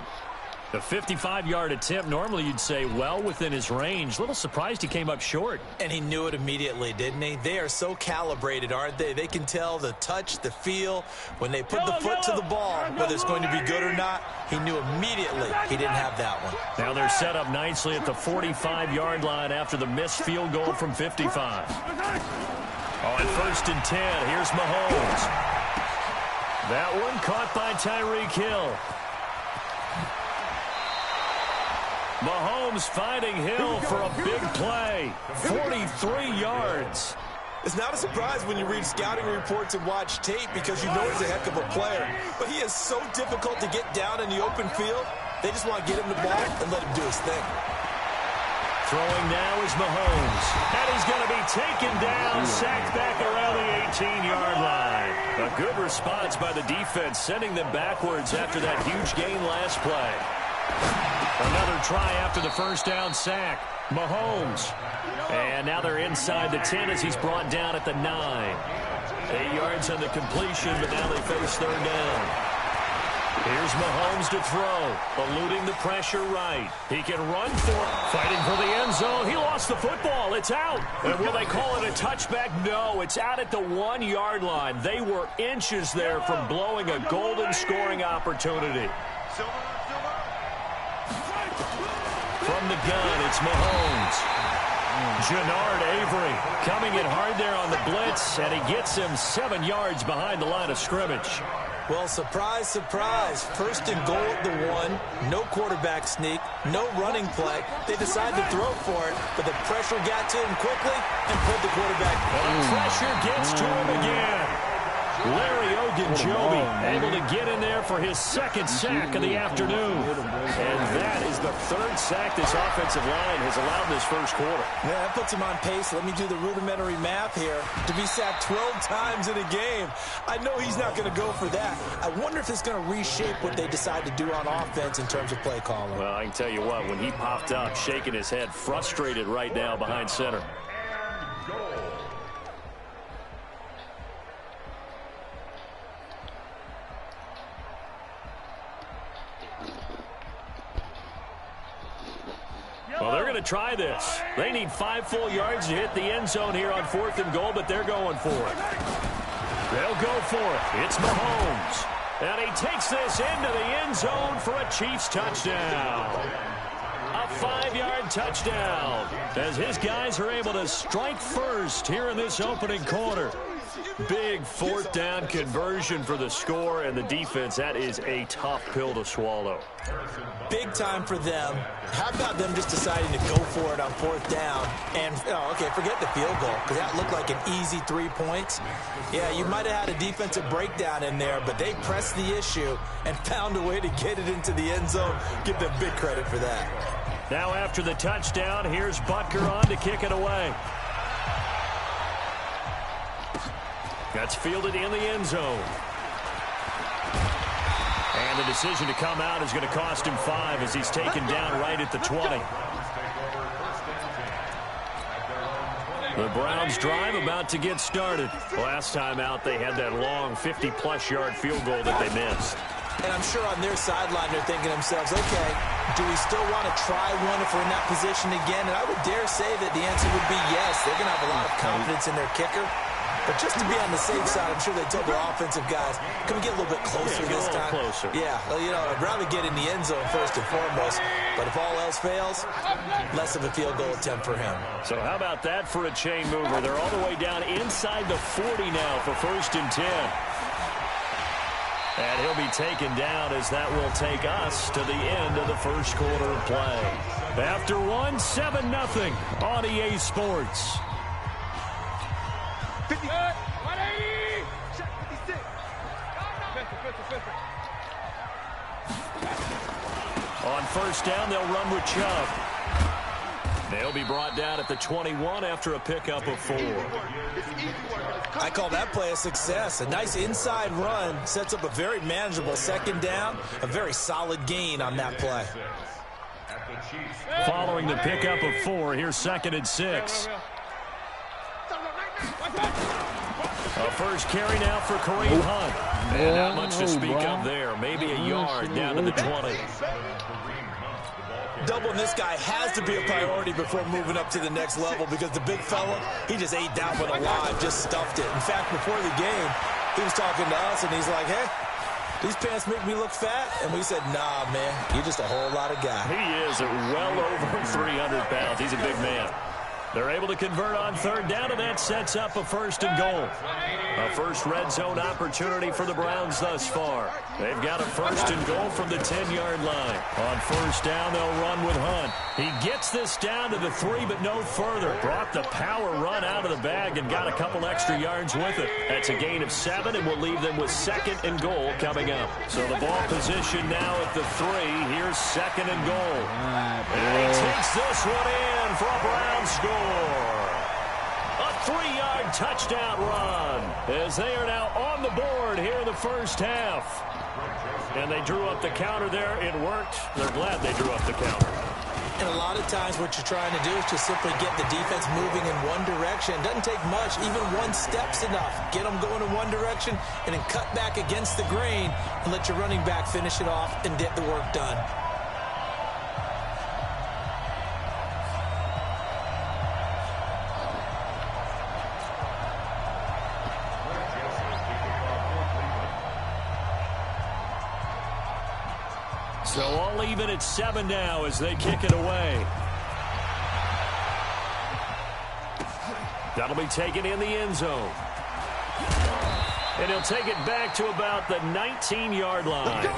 The 55-yard attempt, normally you'd say well within his range. Little surprised he came up short. And he knew it immediately, didn't he? They are so calibrated, aren't they? They can tell the touch, the feel. When they put the foot to the ball, whether it's going to be good or not, he knew immediately he didn't have that one. Now they're set up nicely at the 45-yard line after the missed field goal from 55. On 1st and 10, here's Mahomes. That one caught by Tyreek Hill. Mahomes finding Hill for a big play. 43 yards. It's not a surprise when you read scouting reports and watch tape because you know he's a heck of a player. But he is so difficult to get down in the open field. They just want to get him the ball and let him do his thing. Throwing now is Mahomes. And he's going to be taken down, sacked back around the 18-yard line. A good response by the defense, sending them backwards after that huge gain last play. Another try after the first down sack. Mahomes. And now they're inside the 10 as he's brought down at the 9. 8 yards on the completion, but now they face 3rd down. Here's Mahomes to throw, eluding the pressure right. He can run for it, fighting for the end zone. He lost the football. It's out. And will they call it a touchback? No, it's out at the 1-yard line. They were inches there from blowing a golden scoring opportunity. From the gun, it's Mahomes. Gennard Avery coming in hard there on the blitz, and he gets him 7 yards behind the line of scrimmage. Well, surprise, surprise. 1st and goal at the 1. No quarterback sneak. No running play. They decide to throw for it, but the pressure got to him quickly and pulled the quarterback. And the pressure gets to him again. Larry Ogunjobi able to get in there for his 2nd sack of the afternoon. And that is the 3rd sack this offensive line has allowed this first quarter. Yeah, that puts him on pace. Let me do the rudimentary math here. To be sacked 12 times in a game, I know he's not going to go for that. I wonder if it's going to reshape what they decide to do on offense in terms of play calling. Well, I can tell you what, when he popped up, shaking his head, frustrated right now behind center. Well, they're going to try this. They need 5 full yards to hit the end zone here on 4th and goal, but they're going for it. They'll go for it. It's Mahomes. And he takes this into the end zone for a Chiefs touchdown. A 5-yard touchdown as his guys are able to strike first here in this opening quarter. Big 4th down conversion for the score, and the defense, that is a tough pill to swallow. Big time for them. How about them just deciding to go for it on 4th down? And, okay, forget the field goal, because that looked like an easy 3 points. Yeah, you might have had a defensive breakdown in there, but they pressed the issue and found a way to get it into the end zone. Give them big credit for that. Now after the touchdown, here's Butker on to kick it away. That's fielded in the end zone. And the decision to come out is going to cost him 5 as he's taken down right at the 20. The Browns drive about to get started. Last time out, they had that long 50-plus yard field goal that they missed. And I'm sure on their sideline they're thinking to themselves, okay, do we still want to try one if we're in that position again? And I would dare say that the answer would be yes. They're going to have a lot of confidence in their kicker. But just to be on the safe side, I'm sure they told their offensive guys, can we get a little bit closer this time? Closer. Yeah, well, you know, I'd rather get in the end zone first and foremost. But if all else fails, less of a field goal attempt for him. So how about that for a chain mover? They're all the way down inside the 40 now for 1st and 10. And he'll be taken down as that will take us to the end of the first quarter of play. After 7-0 on EA Sports. 180! 56. On 1st down, they'll run with Chubb. They'll be brought down at the 21 after a pickup of 4. I call that play a success. A nice inside run sets up a very manageable 2nd down. A very solid gain on that play. Following the pickup of 4, here's 2nd and 6. A first carry now for Kareem Hunt. And not much to speak of there. Maybe a yard down to the 20. Doubling this guy has to be a priority before moving up to the next level because the big fella, he just ate that one alive, just stuffed it. In fact, before the game, he was talking to us, and he's like, hey, these pants make me look fat? And we said, nah, man, you're just a whole lot of guy. He is well over 300 pounds. He's a big man. They're able to convert on third down, and that sets up a 1st and goal. A first red zone opportunity for the Browns thus far. They've got a 1st and goal from the 10-yard line. On 1st down, they'll run with Hunt. He gets this down to the 3, but no further. Brought the power run out of the bag and got a couple extra yards with it. That's a gain of 7, and will leave them with 2nd and goal coming up. So the ball position now at the 3. Here's 2nd and goal. And he takes this one in for a Brown score. A 3-yard touchdown run as they are now on the board here in the first half. And they drew up the counter there. It worked. They're glad they drew up the counter. And a lot of times what you're trying to do is just simply get the defense moving in one direction. It doesn't take much. Even one step's enough. Get them going in one direction and then cut back against the grain and let your running back finish it off and get the work done. So all even at 7 now as they kick it away. That'll be taken in the end zone. And he'll take it back to about the 19-yard line.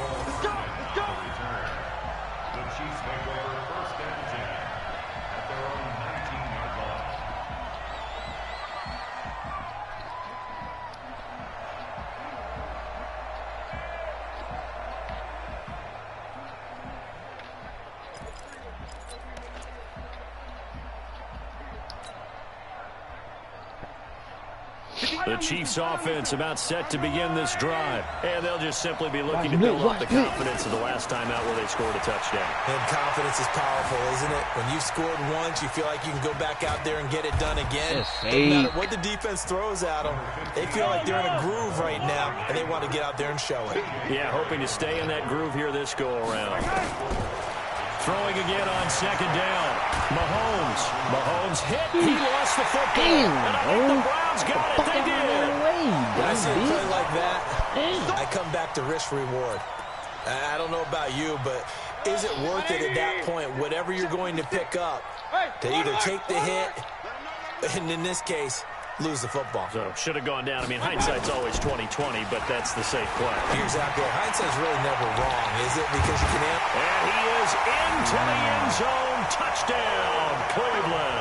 The Chiefs offense about set to begin this drive. And they'll just simply be looking to build up the confidence of the last time out where they scored a touchdown. And confidence is powerful, isn't it? When you've scored once, you feel like you can go back out there and get it done again. No matter what the defense throws at them, they feel like they're in a groove right now, and they want to get out there and show it. Yeah, hoping to stay in that groove here this go-around. Throwing again on 2nd down. Mahomes hit. He lost the football. And I think the Browns got it. They did. When I see a play like that, I come back to risk-reward. I don't know about you, but is it worth it at that point, whatever you're going to pick up, to either take the hit, and in this case, lose the football? So should have gone down. I mean, hindsight's always 20/20, but that's the safe play. You're exactly right. Hindsight's really never wrong, is it? Because you can... And he is into the end zone. Touchdown, Cleveland.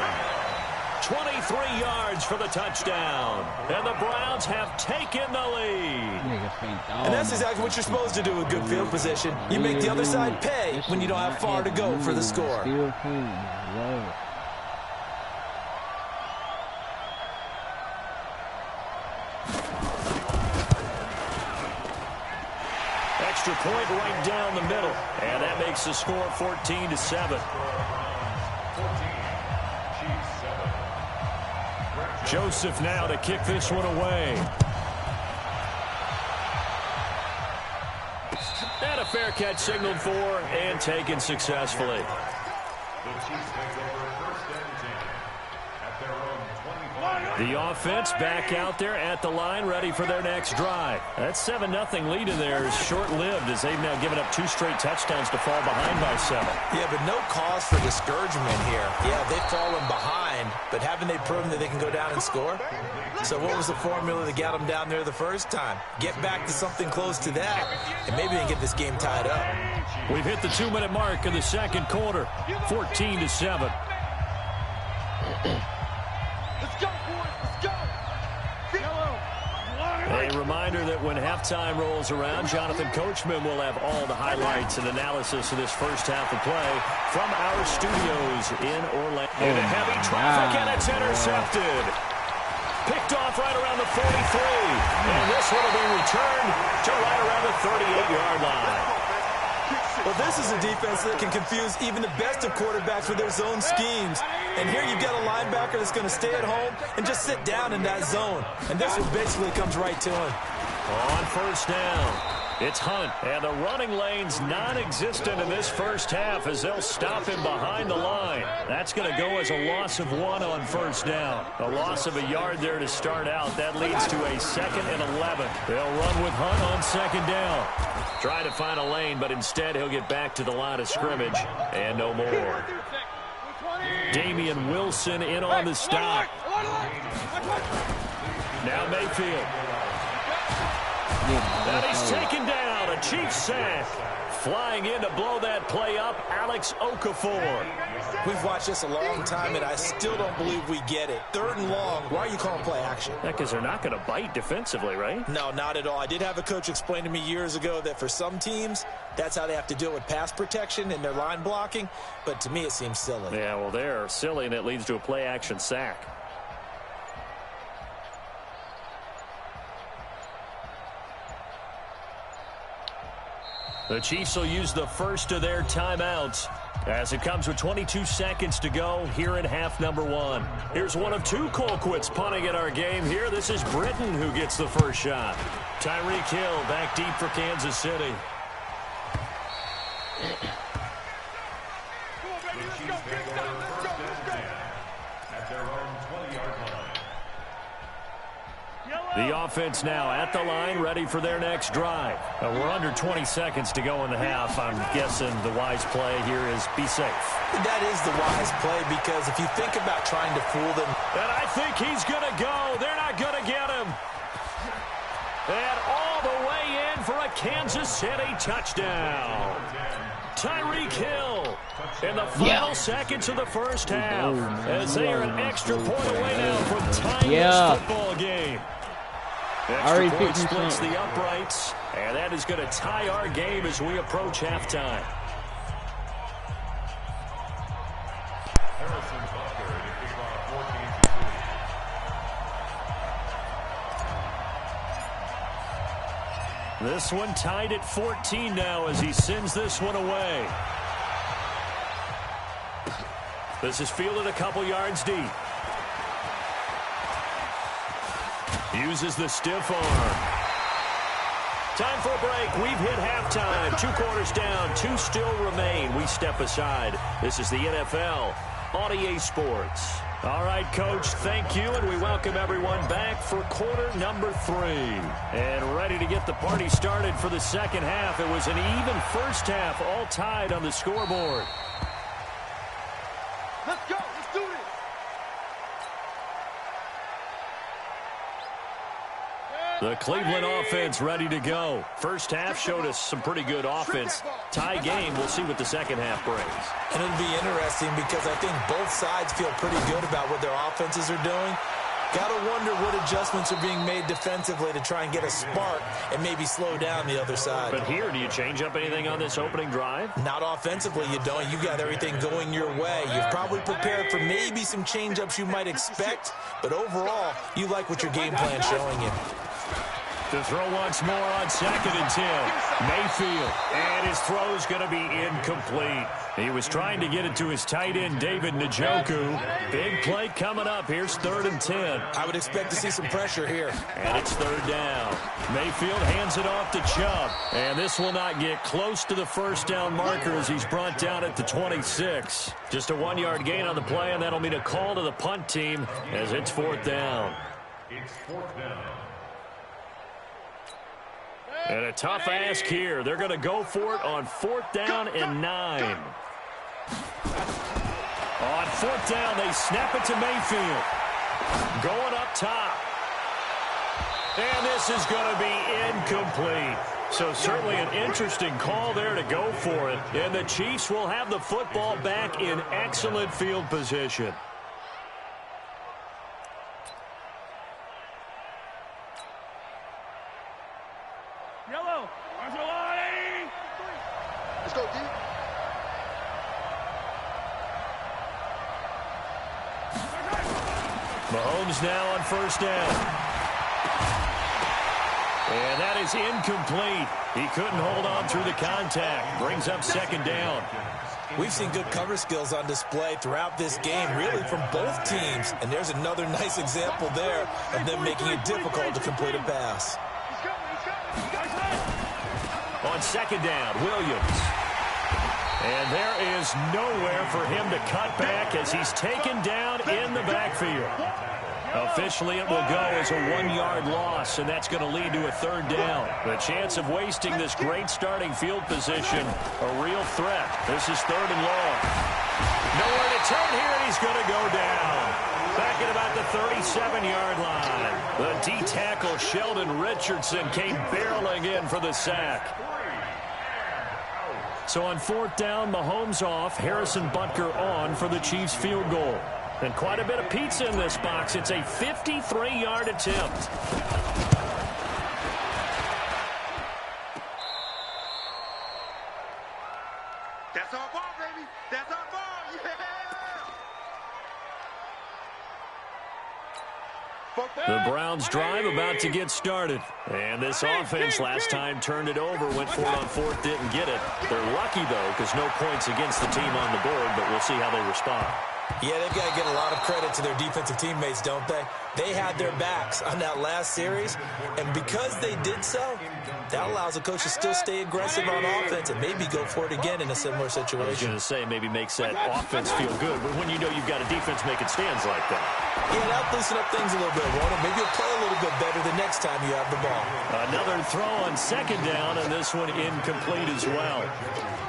23 yards for the touchdown. And the Browns have taken the lead. And that's exactly what you're supposed to do with good field position. You make the other side pay when you don't have far to go for the score. Extra point right down the middle. And that makes the score 14-7. Joseph now to kick this one away. And a fair catch signaled for and taken successfully. The offense back out there at the line, ready for their next drive. That 7-0 lead in there is short-lived as they've now given up 2 straight touchdowns to fall behind by 7. Yeah, but no cause for discouragement here. Yeah, they've fallen behind, but haven't they proven that they can go down and score? So what was the formula that got them down there the first time? Get back to something close to that, and maybe they can get this game tied up. We've hit the 2-minute mark in the second quarter, 14-7. A reminder that when halftime rolls around, Jonathan Coachman will have all the highlights and analysis of this first half of play from our studios in Orlando. Into heavy traffic, and it's intercepted. Picked off right around the 43. And this one will be returned to right around the 38-yard line. Well, this is a defense that can confuse even the best of quarterbacks with their zone schemes. And here you've got a linebacker that's going to stay at home and just sit down in that zone. And this one basically comes right to him. On first down, it's Hunt. And the running lane's non-existent in this first half as they'll stop him behind the line. That's going to go as a loss of 1 on first down. A loss of a yard there to start out. That leads to a 2nd and 11. They'll run with Hunt on 2nd down. Try to find a lane, but instead he'll get back to the line of scrimmage and no more. Damian Wilson in on the stop. Now Mayfield. And he's taken down. A Chiefs sack. Flying in to blow that play up, Alex Okafor. We've watched this a long time, and I still don't believe we get it. 3rd and long. Why are you calling play action? Because they're not going to bite defensively, right? No, not at all. I did have a coach explain to me years ago that for some teams, that's how they have to deal with pass protection and their line blocking. But to me, it seems silly. Yeah, well, they're silly, and it leads to a play action sack. The Chiefs will use the first of their timeouts as it comes with 22 seconds to go here in half number 1. Here's one of 2 Colquitts punting at our game here. This is Britton who gets the first shot. Tyreek Hill back deep for Kansas City. The offense now at the line, ready for their next drive. We're under 20 seconds to go in the half. I'm guessing the wise play here is be safe. That is the wise play, because if you think about trying to fool them. And I think he's going to go. They're not going to get him. And all the way in for a Kansas City touchdown. Tyreek Hill in the final seconds of the first half. As they are an extra point away now from tying this football game. Extra point splits the uprights, and that is going to tie our game as we approach halftime. This one tied at 14 now as he sends this one away. This is fielded a couple yards deep. Uses the stiff arm. Time for a break. We've hit halftime. 2 quarters down. 2 still remain. We step aside. This is the NFL on EA Sports. All right, Coach, thank you, and we welcome everyone back for quarter number 3. And ready to get the party started for the second half. It was an even first half, all tied on the scoreboard. Let's go. Let's do this. The Cleveland offense ready to go. First half showed us some pretty good offense. Tie game. We'll see what the second half brings. And it'll be interesting because I think both sides feel pretty good about what their offenses are doing. Got to wonder what adjustments are being made defensively to try and get a spark and maybe slow down the other side. But here, do you change up anything on this opening drive? Not offensively, you don't. You got everything going your way. You've probably prepared for maybe some change-ups you might expect, but overall, you like what your game plan's showing you. To throw once more on 2nd and 10. Mayfield. And his throw's going to be incomplete. He was trying to get it to his tight end, David Njoku. Big play coming up. Here's 3rd and 10. I would expect to see some pressure here. And it's 3rd down. Mayfield hands it off to Chubb. And this will not get close to the first down marker as he's brought down at the 26. Just a 1-yard gain on the play, and that'll mean a call to the punt team as it's 4th down. It's 4th down. And a tough ask here. They're going to go for it on 4th down and 9. On 4th down, they snap it to Mayfield. Going up top. And this is going to be incomplete. So certainly an interesting call there to go for it. And the Chiefs will have the football back in excellent field position. Yellow. Let's go, D. Mahomes now on 1st down. And that is incomplete. He couldn't hold on through the contact. Brings up 2nd down. We've seen good cover skills on display throughout this game, really from both teams. And there's another nice example there of them making it difficult to complete a pass. On 2nd down, Williams. And there is nowhere for him to cut back as he's taken down in the backfield. Officially, it will go as a 1-yard loss, and that's going to lead to a 3rd down. The chance of wasting this great starting field position, a real threat. This is 3rd and long. Nowhere to turn here, and he's going to go down. Back at about the 37-yard line. The D-tackle, Sheldon Richardson, came barreling in for the sack. So on 4th down, Mahomes off, Harrison Butker on for the Chiefs field goal. And quite a bit of pizza in this box. It's a 53-yard attempt. That's our ball, baby. That's our ball. Yeah. The Browns drive about to get started. And this offense last time turned it over, went for it on 4th, didn't get it. They're lucky, though, because no points against the team on the board, but we'll see how they respond. Yeah, they've got to get a lot of credit to their defensive teammates, don't they? They had their backs on that last series, and because they did so, that allows the coach to still stay aggressive on offense and maybe go for it again in a similar situation. I was going to say, maybe makes that offense feel good, but when you know you've got a defense making stands like that. Yeah, that'll loosen up things a little bit, won't it? Maybe you'll play a little bit better the next time you have the ball. Another throw on 2nd down, and this one incomplete as well.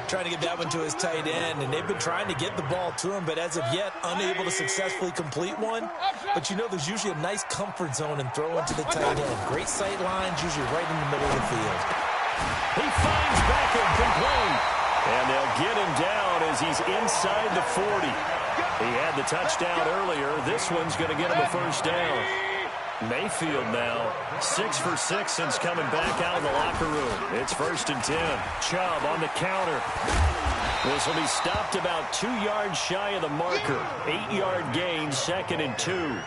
Trying to get that one to his tight end, and they've been trying to get the ball to him, but as of yet, unable to successfully complete one. But you know, there's usually a nice comfort zone in throwing to the tight end. Great sight lines, usually right in the middle of the field. He finds Beckham complete, and they'll get him down as he's inside the 40. He had the touchdown earlier. This one's going to get him a 1st down. Mayfield now 6 for 6 since coming back out of the locker room. It's 1st and 10. Chubb on the counter. This will be stopped about 2 yards shy of the marker. 8-yard gain, 2nd and 2.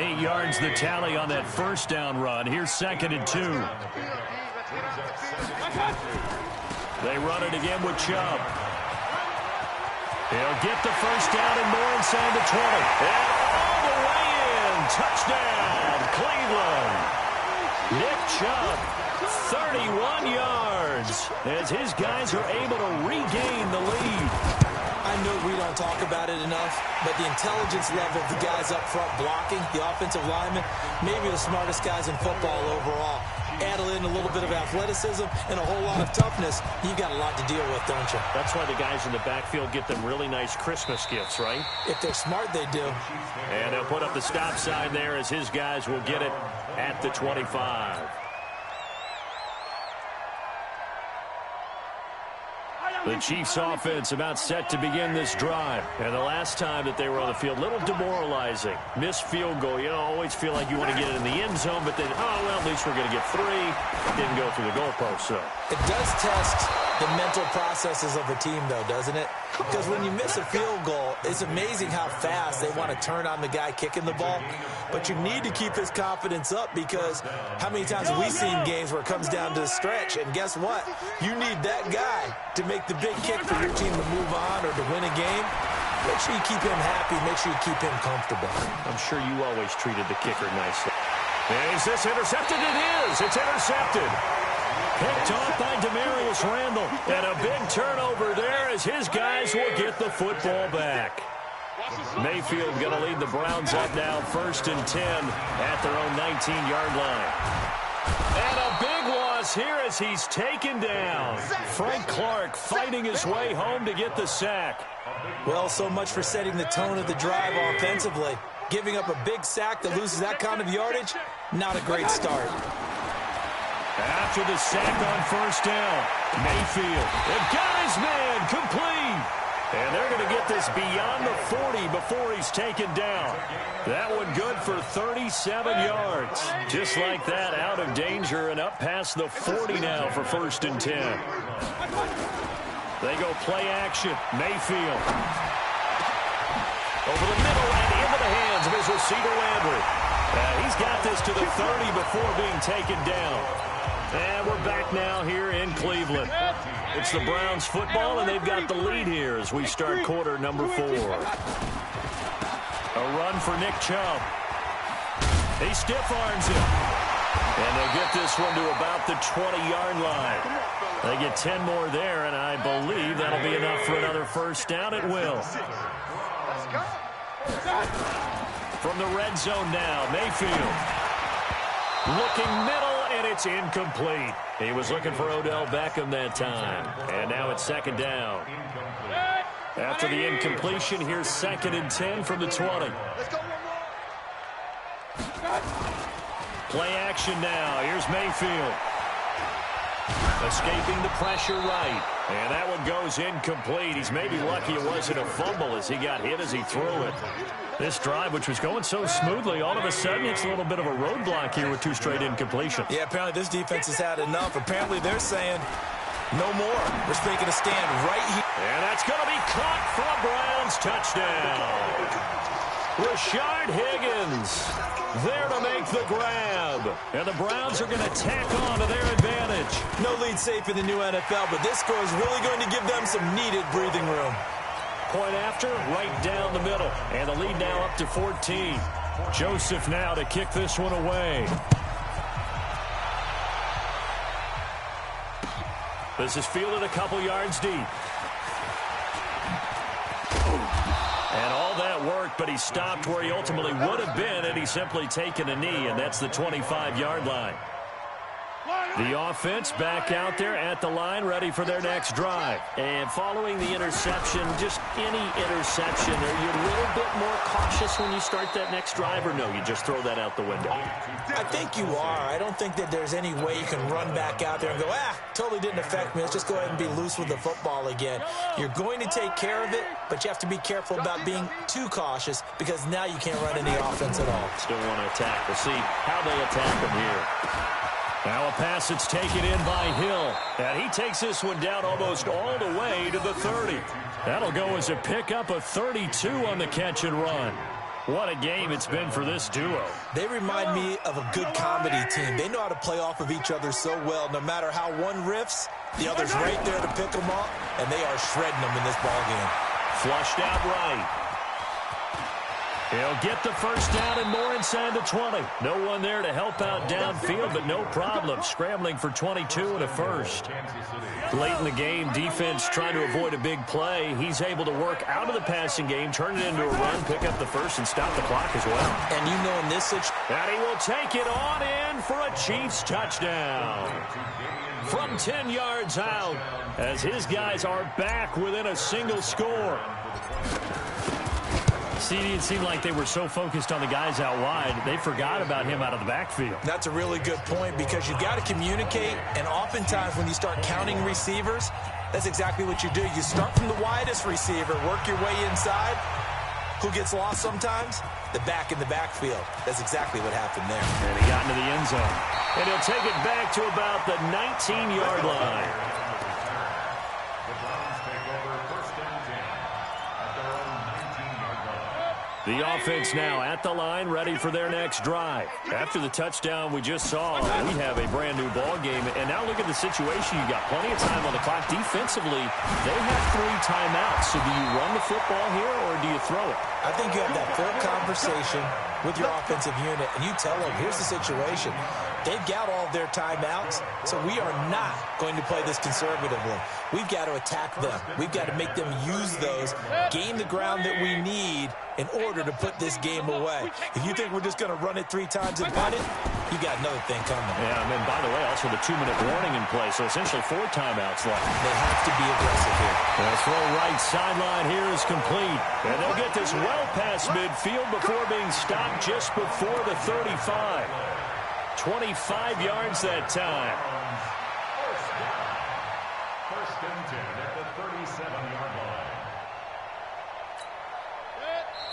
8 yards the tally on that 1st down run. Here's 2nd and 2. They run it again with Chubb. He'll get the 1st down and more inside the 20. And all the way in. Touchdown, Cleveland. Nick Chubb, 31 yards, as his guys are able to regain the lead. I know we don't talk about it enough, but the intelligence level of the guys up front blocking, the offensive linemen, maybe the smartest guys in football overall. Add in a little bit of athleticism and a whole lot of toughness, you've got a lot to deal with, don't you? That's why the guys in the backfield get them really nice Christmas gifts, right? If they're smart, they do. And they'll put up the stop sign there as his guys will get it at the 25. The Chiefs offense about set to begin this drive. And the last time that they were on the field, a little demoralizing. Missed field goal. You know, always feel like you want to get it in the end zone, but then, oh, well, at least we're going to get 3. Didn't go through the goalpost, so. It does test the mental processes of a team, though, doesn't it? Because when you miss a field goal, it's amazing how fast they want to turn on the guy kicking the ball. But you need to keep his confidence up, because how many times have we seen games where it comes down to the stretch, and guess what? You need that guy to make the big kick for your team to move on or to win a game. Make sure you keep him happy. Make sure you keep him comfortable. I'm sure you always treated the kicker nicely. Is this intercepted? It is. It's intercepted. Picked off by Demarius Randall. And a big turnover there as his guys will get the football back. Mayfield going to lead the Browns up now, 1st and 10 at their own 19-yard line. And a big loss here as he's taken down. Frank Clark fighting his way home to get the sack. Well, so much for setting the tone of the drive offensively. Giving up a big sack that loses that kind of yardage, not a great start. After the sack on 1st down, Mayfield, and got his man complete. And they're going to get this beyond the 40 before he's taken down. That one good for 37 yards. Just like that, out of danger and up past the 40 now for 1st and 10. They go play action. Mayfield. Over the middle and into the hands of his receiver Landry. He's got this to the 30 before being taken down. And we're back now here in Cleveland. It's the Browns football, and they've got the lead here as we start quarter number 4. A run for Nick Chubb. He stiff-arms him. And they'll get this one to about the 20-yard line. They get 10 more there, and I believe that'll be enough for another 1st down. It will. From the red zone now, Mayfield. Looking middle. And it's incomplete. He was looking for Odell Beckham that time. And now it's 2nd down. After the incompletion, here's 2nd and 10 from the 20. Let's go one more. Play action now. Here's Mayfield. Escaping the pressure right. And that one goes incomplete. He's maybe lucky it wasn't a fumble as he got hit as he threw it. This drive, which was going so smoothly, all of a sudden it's a little bit of a roadblock here with 2 straight incompletions. Yeah, apparently this defense has had enough. Apparently they're saying no more. We're making a stand right here. And that's going to be caught for a Browns touchdown. Rashard Higgins there to make the grab. And the Browns are going to tack on to their advantage. No lead safe in the new NFL, but this score is really going to give them some needed breathing room. Point after, right down the middle. And the lead now up to 14. Joseph now to kick this one away. This is fielded a couple yards deep. And all that worked, but he stopped where he ultimately would have been had he simply taken a knee, and that's the 25-yard line. The offense back out there at the line, ready for their next drive. And following the interception, just any interception, are you a little bit more cautious when you start that next drive, or no, you just throw that out the window? I think you are. I don't think that there's any way you can run back out there and go, totally didn't affect me. Let's just go ahead and be loose with the football again. You're going to take care of it, but you have to be careful about being too cautious because now you can't run any offense at all. Still want to attack. We'll see how they attack them here. Now a pass that's taken in by Hill. And he takes this one down almost all the way to the 30. That'll go as a pickup of 32 on the catch and run. What a game it's been for this duo. They remind me of a good comedy team. They know how to play off of each other so well. No matter how one riffs, the other's right there to pick them up, and they are shredding them in this ballgame. Flushed out right. He'll get the first down and more inside the 20. No one there to help out downfield, but no problem. Scrambling for 22 and a first. Late in the game, defense trying to avoid a big play. He's able to work out of the passing game, turn it into a run, pick up the first, and stop the clock as well. And you know in this situation... And he will take it on in for a Chiefs touchdown. From 10 yards out, as his guys are back within a single score. It seemed like they were so focused on the guys out wide, they forgot about him out of the backfield. That's a really good point because you've got to communicate, and oftentimes when you start counting receivers, that's exactly what you do. You start from the widest receiver, work your way inside. Who gets lost sometimes? The back in the backfield. That's exactly what happened there. And he got into the end zone. And he'll take it back to about the 19-yard line. The offense now at the line, ready for their next drive. After the touchdown we just saw, we have a brand-new ball game. And now look at the situation. You got plenty of time on the clock. Defensively, they have 3 timeouts. So do you run the football here or do you throw it? I think you have that full conversation with your offensive unit, and you tell them, here's the situation. They've got all of their timeouts, so we are not going to play this conservatively. We've got to attack them. We've got to make them use those, gain the ground that we need in order to put this game away. If you think we're just going to run it 3 times and punt it, you got another thing coming. Yeah, and then, by the way, also the 2-minute warning in play, so essentially 4 timeouts left. They have to be aggressive here. The throw right sideline here is complete. And they'll get this well past midfield before being stopped just before the 35. 25 yards that time. First and 10 at the 37-yard line.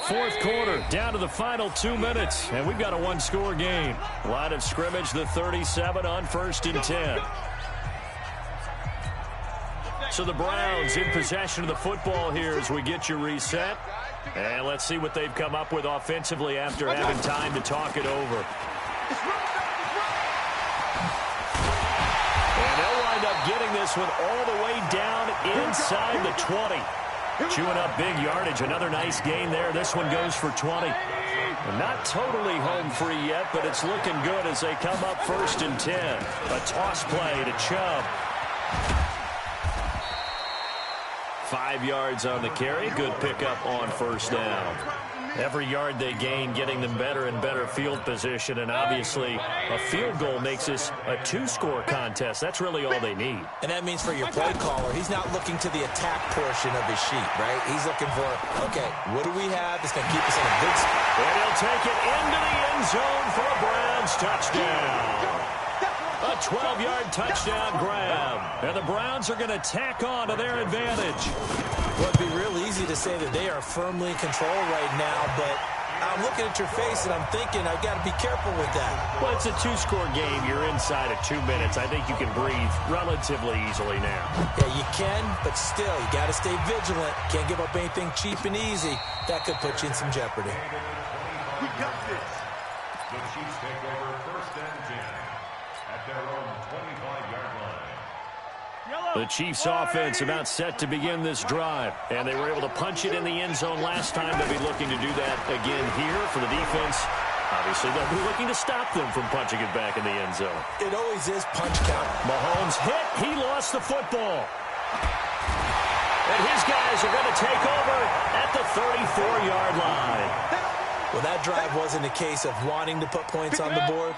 Fourth quarter, down to the final 2 minutes, and we've got a 1-score game. Line of scrimmage, the 37 on 1st and 10. So the Browns in possession of the football here as we get you reset. And let's see what they've come up with offensively after having time to talk it over. And they'll wind up getting this one all the way down inside the 20. Chewing up big yardage. Another nice gain there. This one goes for 20. And not totally home free yet, but it's looking good as they come up 1st and 10. A toss play to Chubb. 5 yards on the carry. Good pickup on 1st down. Every yard they gain, getting them better and better field position, and obviously a field goal makes this a 2-score contest. That's really all they need. And that means for your play caller, he's not looking to the attack portion of his sheet, right? He's looking for, okay, what do we have that's going to keep us in a good spot? And he'll take it into the end zone for a Browns touchdown. A 12-yard touchdown grab. And the Browns are going to tack on to their advantage. Well, it'd be real easy to say that they are firmly in control right now, but I'm looking at your face and I'm thinking I've got to be careful with that. Well, it's a 2-score game. You're inside of 2 minutes. I think you can breathe relatively easily now. Yeah, you can, but still, you got to stay vigilant. Can't give up anything cheap and easy. That could put you in some jeopardy. We got this. The Chiefs take over 1st and 10 at their own 25-yard line. The Chiefs offense about set to begin this drive, and they were able to punch it in the end zone last time. They'll be looking to do that again here for the defense. Obviously, they'll be looking to stop them from punching it back in the end zone. It always is punch count. Mahomes hit. He lost the football. And his guys are going to take over at the 34-yard line. Well, that drive wasn't a case of wanting to put points on the board.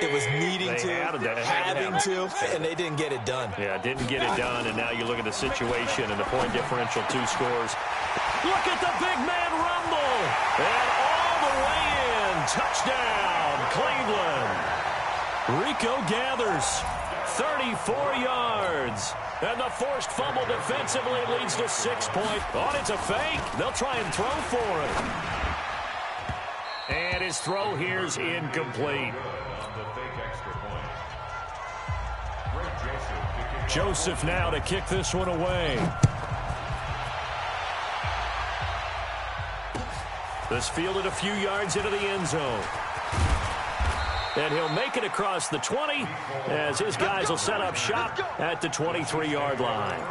It was needing to, having to, and they didn't get it done. Yeah, didn't get it done, and now you look at the situation and the point differential, 2 scores. Look at the big man rumble. And all the way in. Touchdown, Cleveland. Rico gathers 34 yards. And the forced fumble defensively leads to 6 points. Oh, it's a fake. They'll try and throw for it. And his throw here's incomplete. Joseph now to kick this one away. This fielded a few yards into the end zone. And he'll make it across the 20 as his guys will set up shop at the 23-yard line.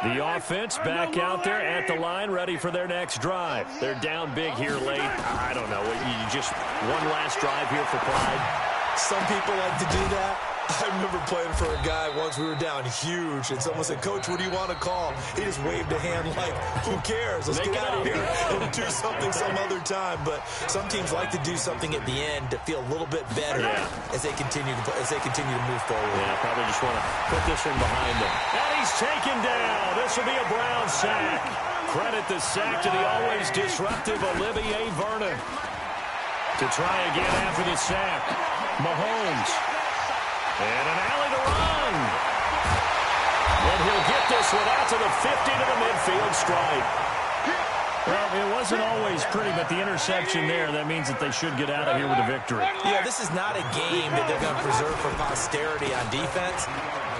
The offense back out there at the line, ready for their next drive. They're down big here late. I don't know. You just one last drive here for pride. Some people like to do that. I remember playing for a guy once. We were down huge, and someone said, "Coach, what do you want to call?" He just waved a hand like, "Who cares? Let's get out of here and do something some other time." But some teams like to do something at the end to feel a little bit better as they continue to move forward. Yeah, probably just want to put this one behind them. And he's taken down. This will be a Brown sack. Credit the sack to the always disruptive Olivier Vernon. To try again after the sack, Mahomes. And an alley to run. And he'll get this one out to the 50 to the midfield stripe. Well, it wasn't always pretty, but the interception there, that means that they should get out of here with a victory. Yeah, this is not a game that they're going to preserve for posterity on defense,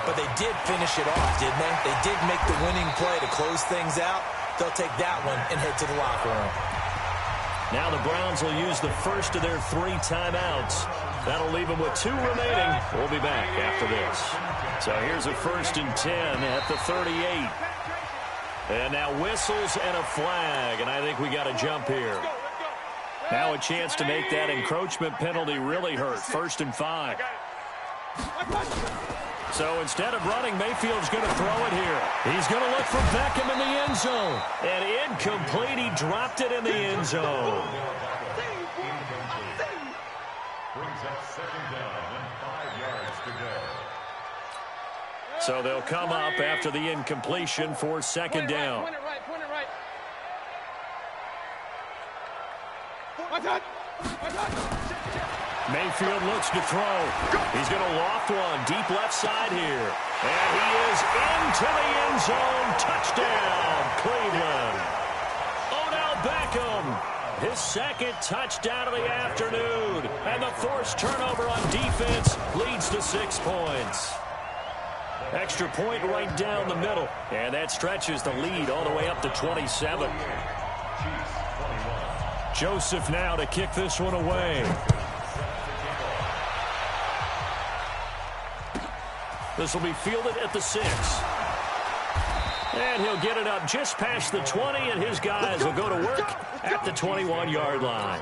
but they did finish it off, didn't they? They did make the winning play to close things out. They'll take that one and head to the locker room. Now the Browns will use the first of their 3 timeouts. That'll leave them with 2 remaining. We'll be back after this. So here's a 1st and 10 at the 38. And now whistles and a flag, and I think we got a jump here. Now a chance to make that encroachment penalty really hurt. 1st and 5. So instead of running, Mayfield's going to throw it here. He's going to look for Beckham in the end zone. And incomplete. He dropped it in the end zone. Brings up 2nd down and 5 yards to go. So they'll come up after the incompletion for 2nd down. Point it right. Mayfield looks to throw. He's going to loft one deep left side here. And he is into the end zone. Touchdown, Cleveland. Odell Beckham, his 2nd touchdown of the afternoon. And the forced turnover on defense leads to 6 points. Extra point right down the middle. And that stretches the lead all the way up to 27. Joseph now to kick this one away. This will be fielded at the 6. And he'll get it up just past the 20, and his guys will go to work at the 21-yard line.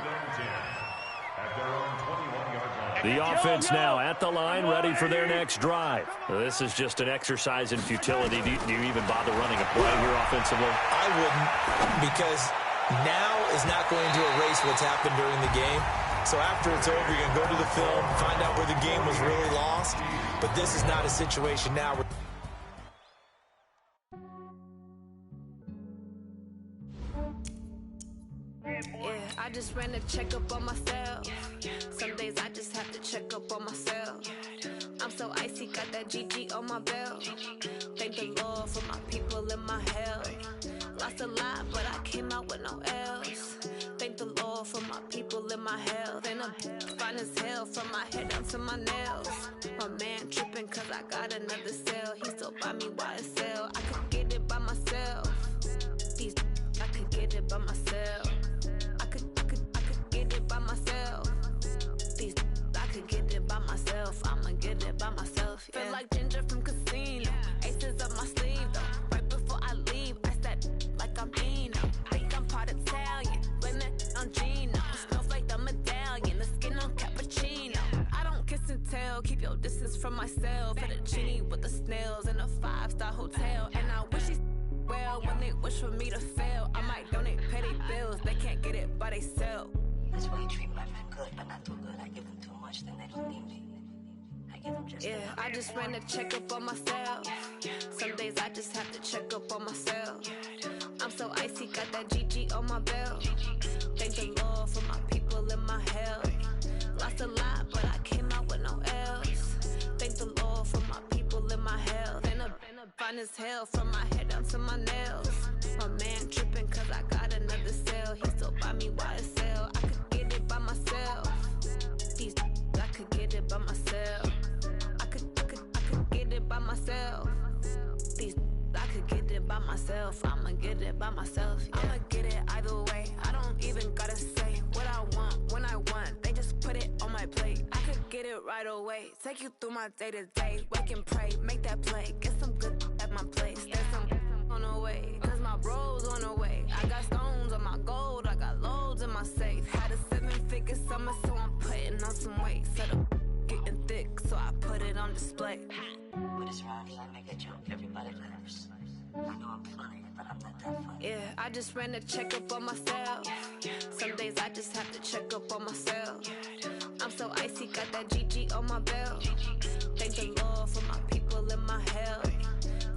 The offense now at the line, ready for their next drive. This is just an exercise in futility. Do you even bother running a play here offensively? I wouldn't, because now is not going to erase what's happened during the game. So after it's over, you're going to go to the film, find out where the game was really lost. But this is not a situation now where... I just ran a checkup on myself. Some days I just have to check up on myself. I'm so icy, got that GG on my belt. Thank the Lord for my people in my health. Lost a lot, but I came out with no else. Thank the Lord for my people in my health. And I'm fine as hell from my head down to my nails. My man tripping cause I got another cell. He still buy me YSL. I could get it by myself. These I could get it by myself. I could get it by myself. These I could get it by myself. I'ma get it by myself. Yeah. Feel like Ginger from Casino. Aces up my sleeve though. Right before I leave, I said like I'm Eno. Think I'm part Italian. Blame it on Gino. Smells like the medallion. The skin on cappuccino. I don't kiss and tell. Keep your distance from myself. Hit a genie with the snails in a 5-star hotel. And I wish he's well when they wish for me to fail. I might donate petty bills. They can't get it by themselves. That's why you treat my friend good, but not too good. I give them too much, then they don't need me. I give them just enough. I just ran a checkup on myself. Some days I just have to check up on myself. I'm so icy, got that GG on my belt. Thank the Lord for my people in my health. Lost a lot, but I came out with no else. Thank the Lord for my people in my health. And I'm fine as hell from my head down to my nails. My man tripping cause I got another cell. He still buy me YSL. I could get it by myself. These I could get it by myself. I could get it by myself. These I could get it by myself. I'ma get it by myself. Yeah. I'ma get it either way. I don't even gotta say what I want when I want. They just put it on my plate. I could get it right away. Take you through my day to day. Wake and pray, make that play. Get some good at my place. There's some on the way. Cause my bro's on the way. I got stones on my gold. I got loads in my safe. Had a 7-figure summer, so I'm putting on some weight. Set up getting thick, so I put it on display. With this round, I make a joke, everybody laughs. I know I'm funny, but I'm not that funny. Yeah, I just ran a checkup on myself. Some days I just have to check up on myself. I'm so icy, got that GG on my belt. Thank the Lord for my people in my health.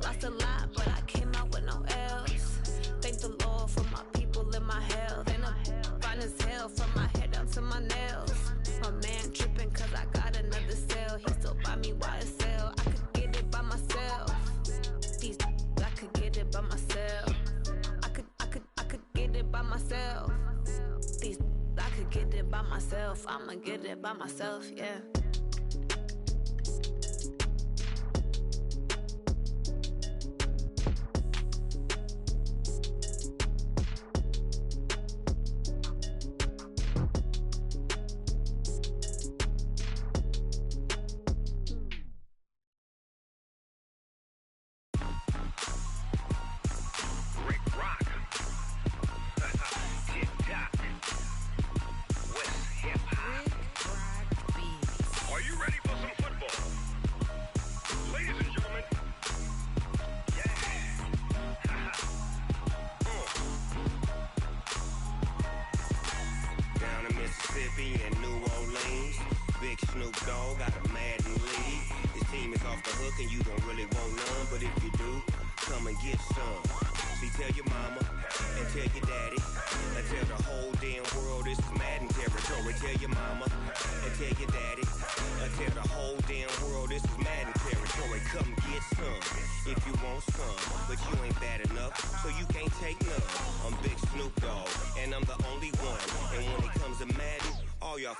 Lost a lot, but I came out with no else. Thank the Lord for my people in my health. And I'm fine as hell from my head down to my nails. My man tripping cause I got another cell. He still buy me YSL. I could get it by myself. These I could get it by myself. I could get it by myself. These I could get it by myself. I'ma get it by myself, yeah.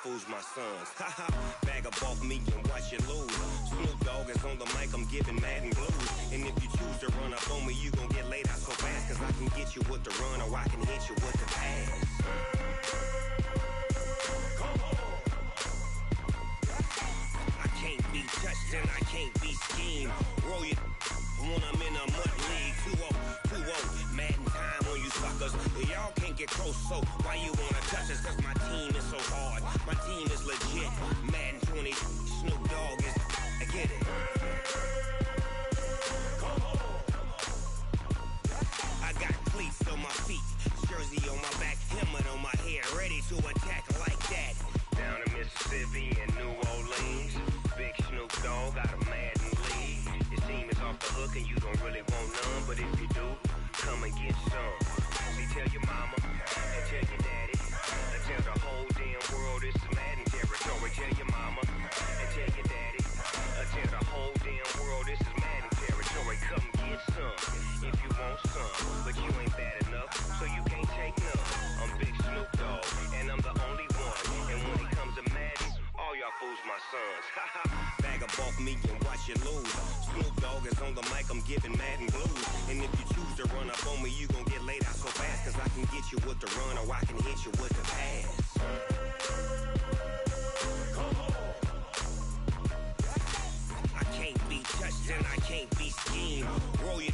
Fools my sons. Haha, bag up off me and watch you lose. Snoop Dogg is on the mic, I'm giving Madden blues. And if you choose to run up on me, you gon' get laid out so fast. Cause I can get you with the run or I can hit you with the pass. Come on. I can't be touched and I can't be schemed. Roll you when I'm in a mud league. 2-0, 2-0, Madden time on you suckers. Y'all can't get close, so why you wanna touch us? Cause my team is so hard. My team is legit. Madden 20, Snoop Dogg is. I get it. I got cleats on my feet, jersey on my back, helmet on my head, ready to attack like that. Down in Mississippi and New Orleans, Big Snoop Dogg got a Madden league. Your team is off the hook and you don't really want none, but if you do, come and get some. See, tell your mama and tell your daddy, and tell the whole damn world it's Madden territory. Tell your mama and tell your daddy, and tell the whole damn world this is Madden territory. Come get some if you want some, but you ain't bad enough, so you can't take none. I'm Big Snoop Dogg, and I'm the only one. And when it comes to Madden, all y'all fools my sons. Bag a bulk me and watch you lose. Snoop Dogg is on the mic, I'm giving Madden blues. And if you choose to run up on me, you gon' get laid out so fast. Cause I can get you with the run or I can hit you with the pass. I can't be touched and I can't be schemed. Roll you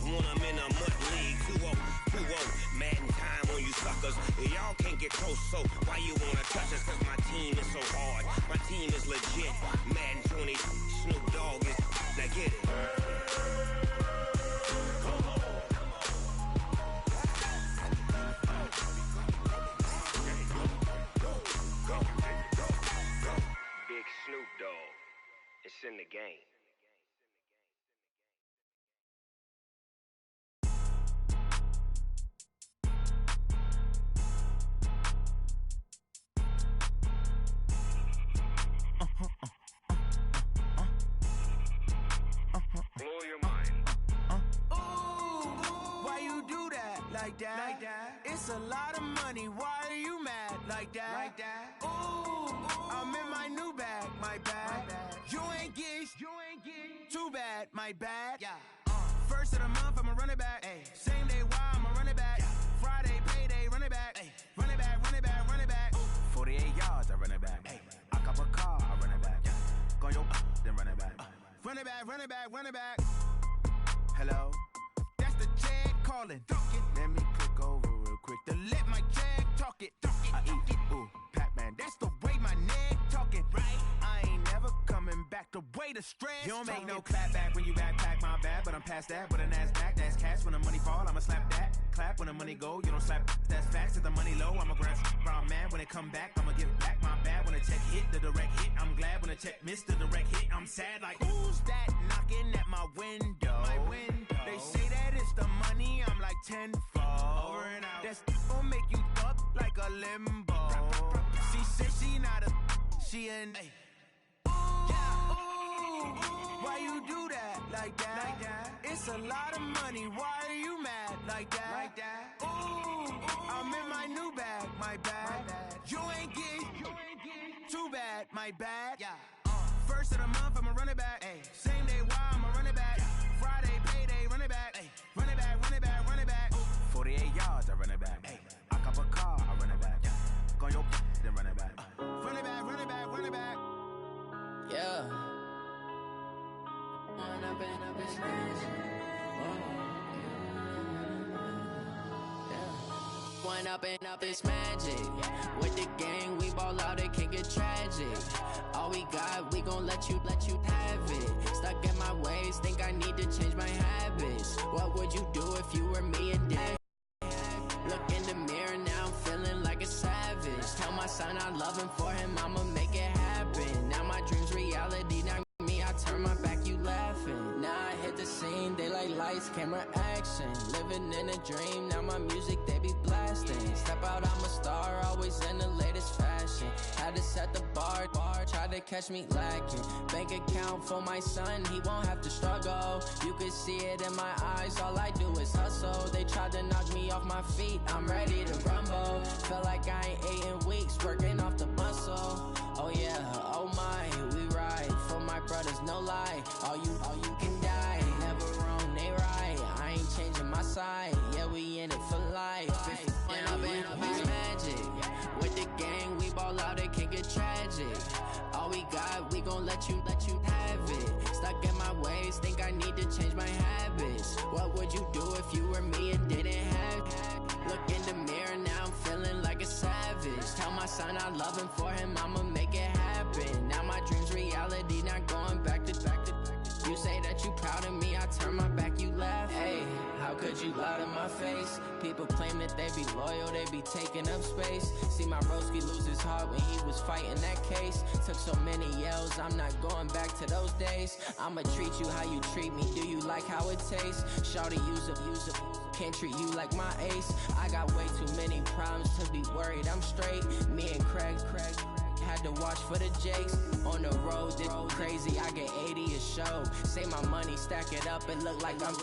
when I'm in a mud league. 2-0, 2-0, Madden time on you suckers. Y'all can't get close, so why you wanna touch us? Cause my team is so hard. My team is legit. Madden 20, Snoop Dogg is. Now get it. Big Snoop Dogg. It's in the game. Blow your mind. Ooh, why you do that? Like that? It's a lot of money. Why are you mad? Like that? Ooh, I'm in my new bag. My bad. You ain't get too bad. My bad. First of the month, I'ma run it back. Same day, why I'ma run it back. Friday, payday, run it back. Run it back, run it back, run it back. 48 yards, I run it back. I cop a car, I run it back. Go your then run it back. Run it back, run it back, run it back. Hello? That's the jag calling. Let me click over real quick to let my jag talk it. I eat, ooh, Pac-Man. That's the way my neck talking. Right? I ain't never coming back the way the stress. You don't make no clap back when you backpack, my bad. But I'm past that with a NASDAQ. That's cash. When the money fall, I'ma slap that. Clap when the money go, you don't slap. That's facts. If the money low, I'ma grab brown man. When it come back, I'ma give back my bad. When the check hit, the direct hit. I'm glad when the check missed the direct hit. I'm sad like, who's that knocking at my window? My window. They say that it's the money, I'm like tenfold. Over and out. That's gon' make you up like a limbo. She said she not a, she an. Why you do that? Like that? It's a lot of money. Why are you mad? Like that? Ooh, I'm in my new bag. My bad. You ain't get too bad. My bad. First of the month, I'ma run it back. Same day, why I'ma run it back. Friday, payday, run it back. Run it back, run it back, run it back. 48 yards, I run it back. I cop a car, I run it back. Go your then run it back. Run it back, run it back, run it back. Yeah. Run up and up his hands. One up and up is magic. With the gang, we ball out, it can get tragic. All we got, we gon' let you have it. Stuck in my ways, think I need to change my habits. What would you do if you were me and did? Look in the mirror, now I'm feeling like a savage. Tell my son I love him, for him I'ma make it happen. Now my dream's reality, now me, I turn my back, you laughing. Now I hit the scene, they like lights, camera, action. Living in a dream, now my music, they be blasting. Step out, I'm a star, always in the latest fashion. Had to set the bar, try to catch me lacking. Bank account for my son, he won't have to struggle. You could see it in my eyes, all I do is hustle. They tried to knock me off my feet, I'm ready to rumble. Felt like I ain't ate in weeks, working off the muscle. Oh yeah, oh my, we ride for my brothers, no lie. All you can die, never wrong, they right. I ain't changing my side, yeah, we in it for life. When up and up is magic. With the gang, we ball out, it can get tragic. All we got, we gon' let you have it. Stuck in my ways, think I need to change my habits. What would you do if you were me and didn't have? Look in the mirror, now I'm feeling like a son, I love him for him, I'ma make it happen. Now my dream's reality, not going back to. You say that you proud of me, I turn my back, you laugh. Hey, how could you lie to my face? People claim that they be loyal, they be taking up space. See my broski lose his heart when he was fighting that case. Took so many yells, I'm not going back to those days. I'ma treat you how you treat me, do you like how it tastes? Shawty, use up, can't treat you like my ace. I got way too many problems to be worried, I'm straight. Me and Craig had to watch for the Jakes. On the road, this crazy, I get 80 a show. Say my money, stack it up, it look like I'm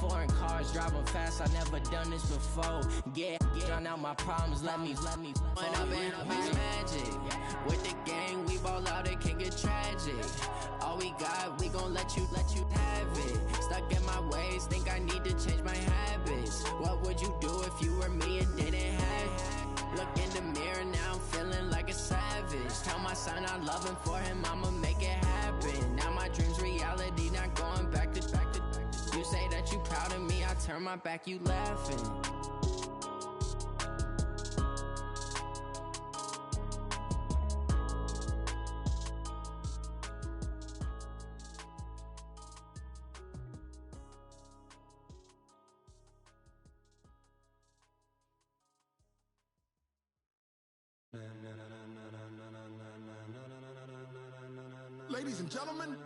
foreign cars, driving fast, I never done this before. Yeah, drown out my problems, let me When up in magic, with the gang, we ball out, it can get tragic. All we got, we gon' let you have it. Stuck in my ways, think I need to change my habits. What would you do if you were me and didn't have it? Look in the mirror, now I'm feeling like a savage. Tell my son I love him, for him I'ma make it happen. Now my dream's reality, not going back to. You say that you proud of me, I turn my back, you laughing. Ladies and gentlemen,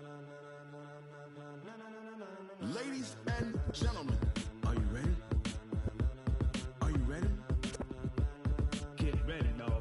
ladies and gentlemen, are you ready? Are you ready? Get ready, no.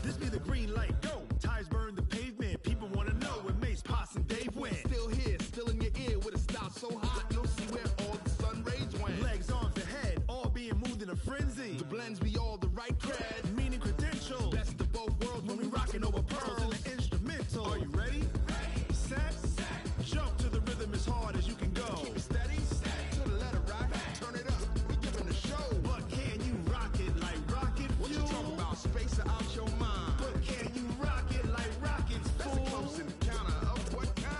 This be the green light, go. Tires burn the pavement. People wanna know where Mace, Potts, and Dave went. Still here, still in your ear with a style so hot, you'll see where all the sun rays went. Legs, arms, the head, all being moved in a frenzy. The blends be all the right cred, meaning credentials. Best of both worlds when we rockin' over pearls in the instrumental. Are you ready? Set, jump to the rhythm as hard as you can go. Keep it steady, to the letter right. Turn it up, we giving the show. But can you rock it like rocket fuel? What you talking about? Space out your mind. But can you rock it like rockets? That's a close encounter of what kind?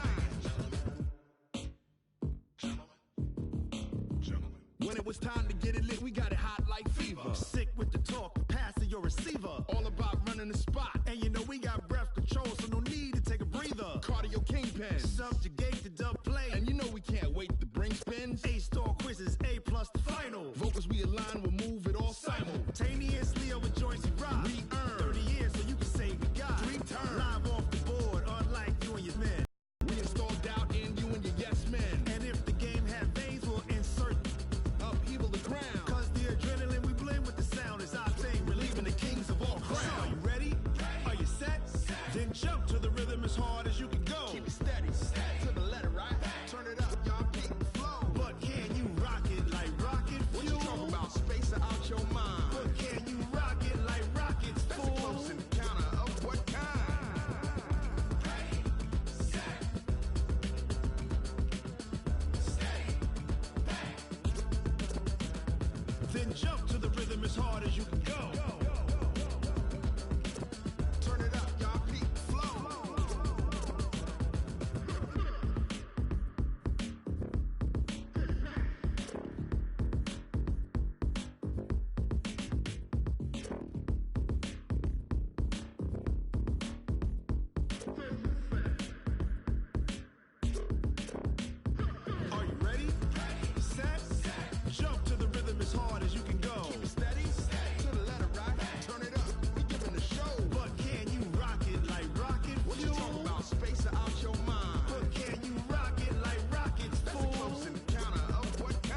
When it was time to get it lit, we got it hot like fever. Sick with the talk, pass to your receiver. All about running the spot. And you know we got breath control, so no need to take a breather. Cardio kingpin, subjugate the dub play. And you know we can't wait to bring spins. A-star quizzes, A+ the final. Vocals we align, we'll move it all simultaneously over joints we rock. We earn 30 years, so you can say we got 3 turns. Live off the board, unlike you and your men. We install doubt in you and your yes men. And if the game had veins, we'll insert upheaval the ground. Cause the adrenaline we blend with the sound is our thing, relieving the kings of all crowns. So are you ready? Are you set? Then jump to the rhythm as hard as you can go. Keep it steady, to the letter right. Turn it up, y'all keep the flow. But can you rock it like rocket fuel? What you talking about? Space out your mind. But can you rock it like rockets? That's a close encounter of what kind? Then jump to the rhythm as hard as you can go. Turn it up, y'all keep the flow. Are you ready? Set, jump to the rhythm as hard as you can go. Keep it steady, to the letter right. Turn it up, we giving the show. But can you rock it like rocket fuel? What you talking about? Space out your mind. But can you rock it like rockets? That's a close encounter of what kind?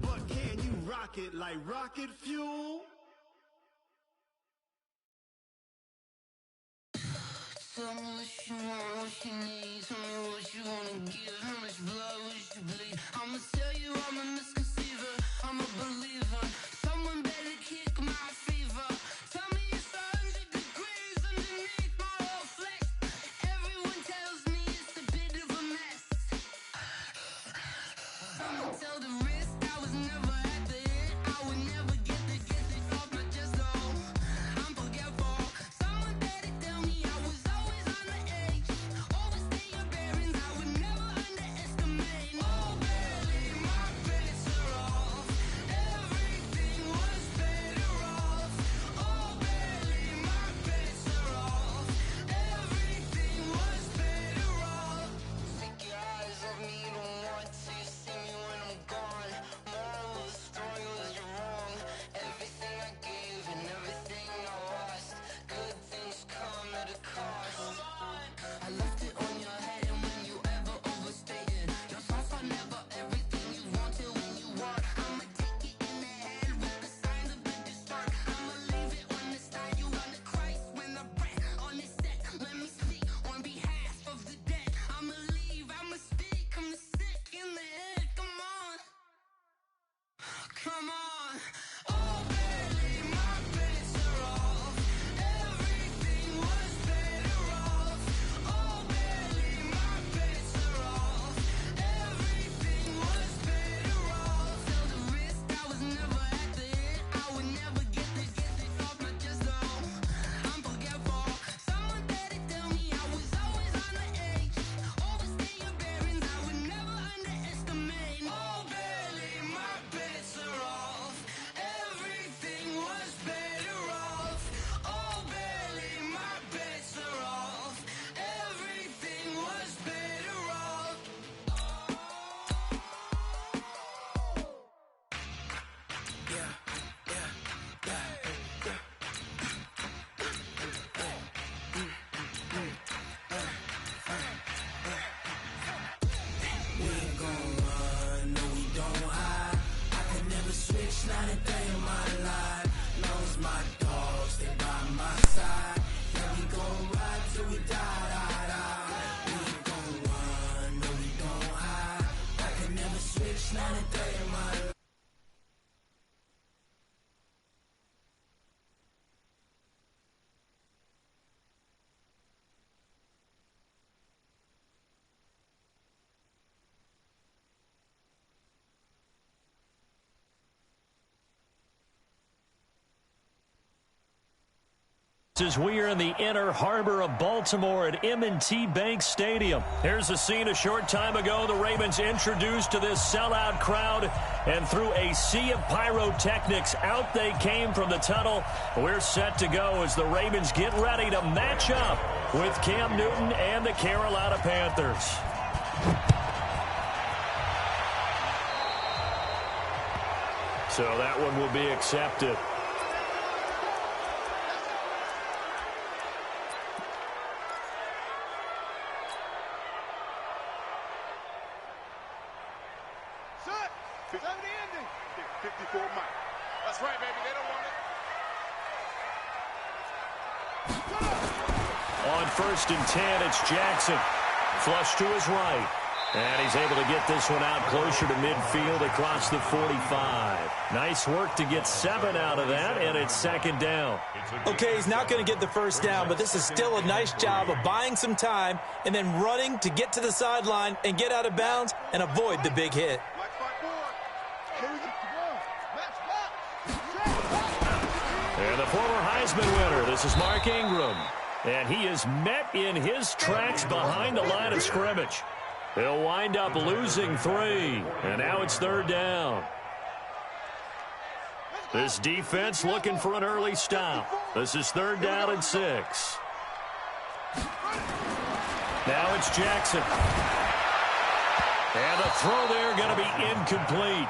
But can you rock it like rocket fuel? Tell me what you want, what you need. Tell me what you wanna give. How much blood would you bleed? I'ma tell you I'm a misconceiver. I'm a believer. Someone better kick my fever. Tell me it's 100 degrees underneath my whole flex. as we are in the inner harbor of Baltimore at M&T Bank Stadium. Here's a scene a short time ago. The Ravens introduced to this sellout crowd, and through a sea of pyrotechnics, out they came from the tunnel. We're set to go as the Ravens get ready to match up with Cam Newton and the Carolina Panthers. So that one will be accepted. Set. 70 ending. 54 Mike. That's right, baby. They don't want it. On 1st and 10, it's Jackson. Flush to his right. And he's able to get this one out closer to midfield across the 45. Nice work to get 7 out of that, and it's 2nd down. Okay, he's not going to get the first down, but this is still a nice job of buying some time and then running to get to the sideline and get out of bounds and avoid the big hit. And the former Heisman winner, this is Mark Ingram. And he is met in his tracks behind the line of scrimmage. He'll wind up losing 3, and now it's 3rd down. This defense looking for an early stop. This is 3rd down and 6. Now it's Jackson. And the throw there going to be incomplete.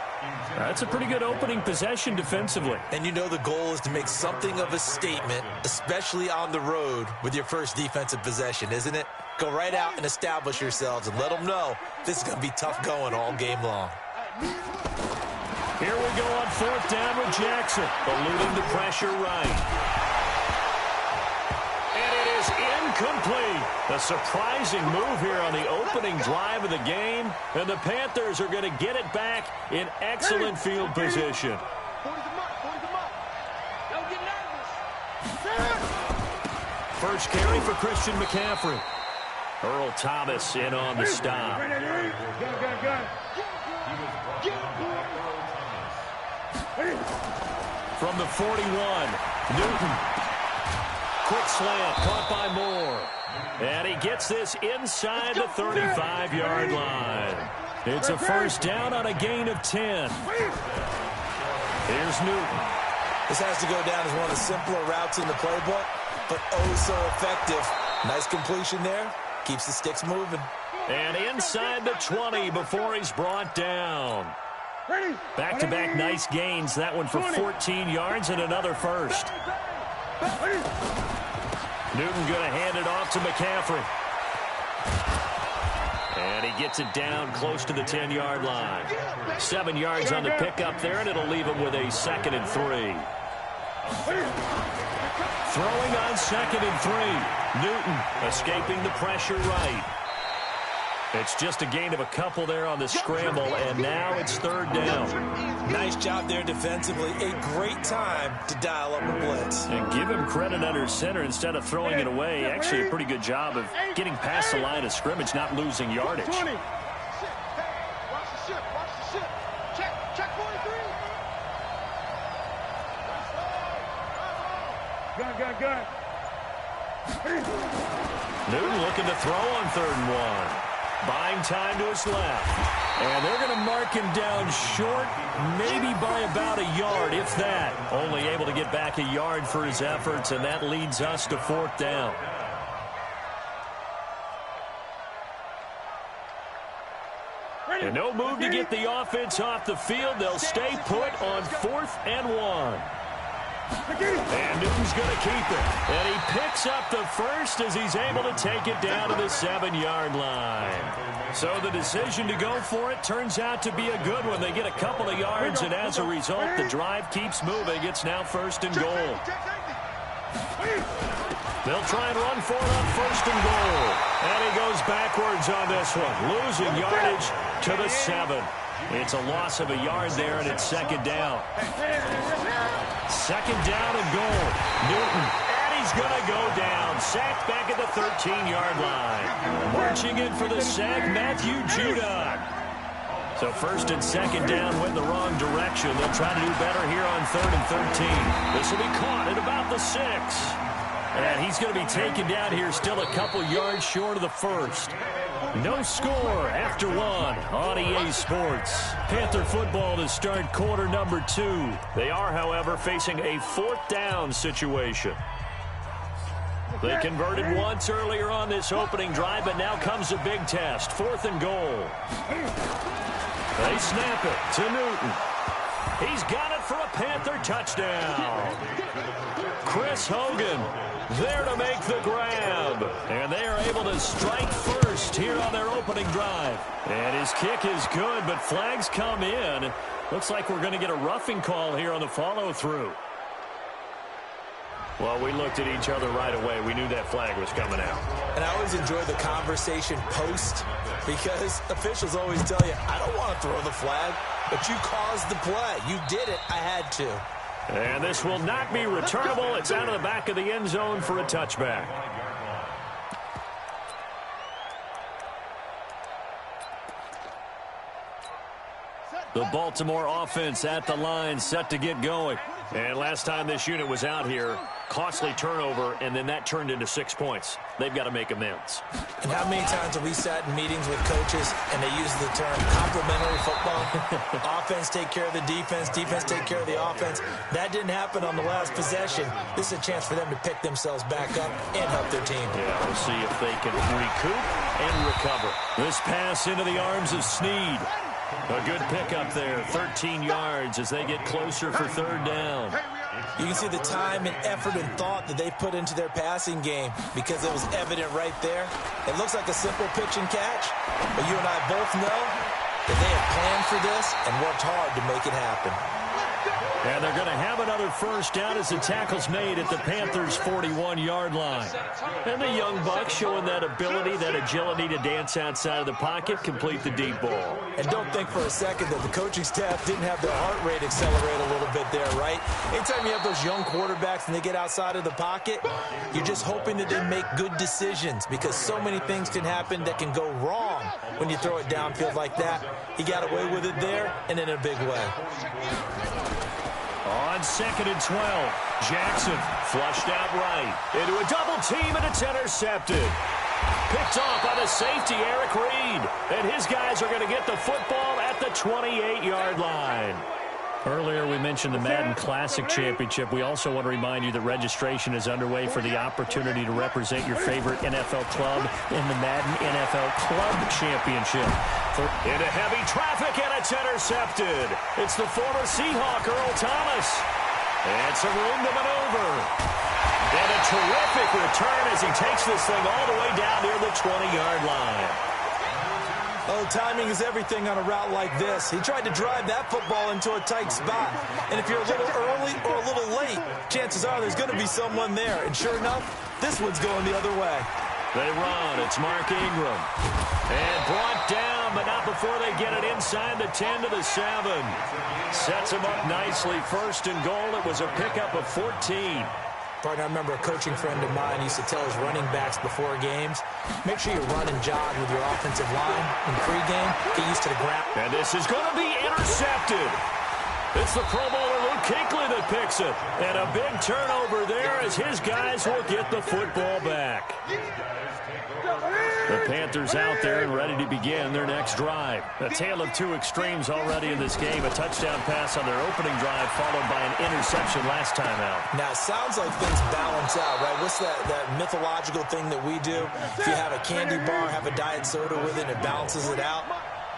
That's a pretty good opening possession defensively. And you know the goal is to make something of a statement, especially on the road with your first defensive possession, isn't it? Go right out and establish yourselves and let them know this is going to be tough going all game long. Here we go on 4th down with Jackson, eluding the pressure right. And it is incomplete. A surprising move here on the opening drive of the game, and the Panthers are going to get it back in excellent field position. First carry for Christian McCaffrey. Earl Thomas in on the stop. From the 41, Newton. Quick slant, caught by Moore. And he gets this inside the 35-yard line. It's a 1st down on a gain of 10. Here's Newton. This has to go down as one of the simpler routes in the playbook, but oh so effective. Nice completion there. Keeps the sticks moving. And inside the 20 before he's brought down. Back-to-back nice gains. That one for 14 yards and another first. Newton going to hand it off to McCaffrey. And he gets it down close to the 10-yard line. 7 yards on the pickup there, and it'll leave him with a 2nd and 3. Throwing on 2nd and 3. Newton escaping the pressure right. It's just a gain of a couple there on the scramble, and now it's 3rd down. Nice job there defensively. A great time to dial up a blitz. And give him credit under center instead of throwing it away. Actually a pretty good job of getting past the line of scrimmage, not losing yardage. Watch the ship. Check 43. Gun. Newton looking to throw on 3rd and 1. Buying time to his left. And they're going to mark him down short, maybe by about a yard, if that. Only able to get back a yard for his efforts, and that leads us to 4th down. And no move to get the offense off the field. They'll stay put on 4th and 1. And Newton's going to keep it. And he picks up the first as he's able to take it down to the 7-yard line. So the decision to go for it turns out to be a good one. They get a couple of yards, and as a result, the drive keeps moving. It's now 1st and goal. They'll try and run for it on 1st and goal. And he goes backwards on this one, losing yardage to the 7. It's a loss of a yard there, and it's 2nd down. 2nd down and goal. Newton, and he's going to go down. Sacked back at the 13-yard line. Marching in for the sack, Matthew Judon. So 1st and 2nd down went the wrong direction. They'll try to do better here on 3rd and 13. This will be caught at about the 6. And he's going to be taken down here still a couple yards short of the first. No score after one on EA Sports. Panther football to start quarter number 2. They are, however, facing a 4th down situation. They converted once earlier on this opening drive, but now comes a big test. 4th and goal. They snap it to Newton. He's got it for a Panther touchdown. Chris Hogan there to make the grab. And they are able to strike first here on their opening drive. And his kick is good, but flags come in. Looks like we're going to get a roughing call here on the follow-through. Well, we looked at each other right away. We knew that flag was coming out. And I always enjoy the conversation post because officials always tell you, I don't want to throw the flag, but you caused the play. You did it. I had to. And this will not be returnable. It's out of the back of the end zone for a touchback. The Baltimore offense at the line, set to get going. And last time this unit was out here, costly turnover, and then that turned into 6 points. They've got to make amends. And how many times have we sat in meetings with coaches and they use the term complementary football? Offense take care of the defense, defense take care of the offense. That didn't happen on the last possession. This is a chance for them to pick themselves back up and help their team. Yeah, we'll see if they can recoup and recover. This pass into the arms of Snead. A good pickup there, 13 yards as they get closer for 3rd down. You can see the time and effort and thought that they put into their passing game because it was evident right there. It looks like a simple pitch and catch, but you and I both know that they have planned for this and worked hard to make it happen. And they're going to have another 1st down as the tackle's made at the Panthers' 41-yard line. And the young bucks showing that ability, that agility to dance outside of the pocket, complete the deep ball. And don't think for a second that the coaching staff didn't have their heart rate accelerate a little bit there, right? Anytime you have those young quarterbacks and they get outside of the pocket, you're just hoping that they make good decisions because so many things can happen that can go wrong when you throw it downfield like that. He got away with it there and in a big way. On 2nd and 12, Jackson flushed out right. Into a double team, and it's intercepted. Picked off by the safety, Eric Reed. And his guys are going to get the football at the 28-yard line. Earlier, we mentioned the Madden Classic Championship. We also want to remind you that registration is underway for the opportunity to represent your favorite NFL club in the Madden NFL Club Championship. Into heavy traffic, and it's intercepted. It's the former Seahawk, Earl Thomas. And some room to maneuver. And a terrific return as he takes this thing all the way down near the 20-yard line. Oh, timing is everything on a route like this. He tried to drive that football into a tight spot. And if you're a little early or a little late, chances are there's going to be someone there. And sure enough, this one's going the other way. They run. It's Mark Ingram. And brought down, but not before they get it inside the 10 to the 7. Sets him up nicely. 1st and goal. It was a pickup of 14. Partner, I remember a coaching friend of mine used to tell his running backs before games, make sure you run and jog with your offensive line in pregame. Get used to the ground. And this is going to be intercepted. It's the Pro Bowler Luke Kuechly that picks it. And a big turnover there as his guys will get the football back. The Panthers out there and ready to begin their next drive. A tale of 2 extremes already in this game. A touchdown pass on their opening drive followed by an interception last time out. Now, it sounds like things balance out, right? What's that mythological thing that we do? If you have a candy bar, have a diet soda with it, it balances it out.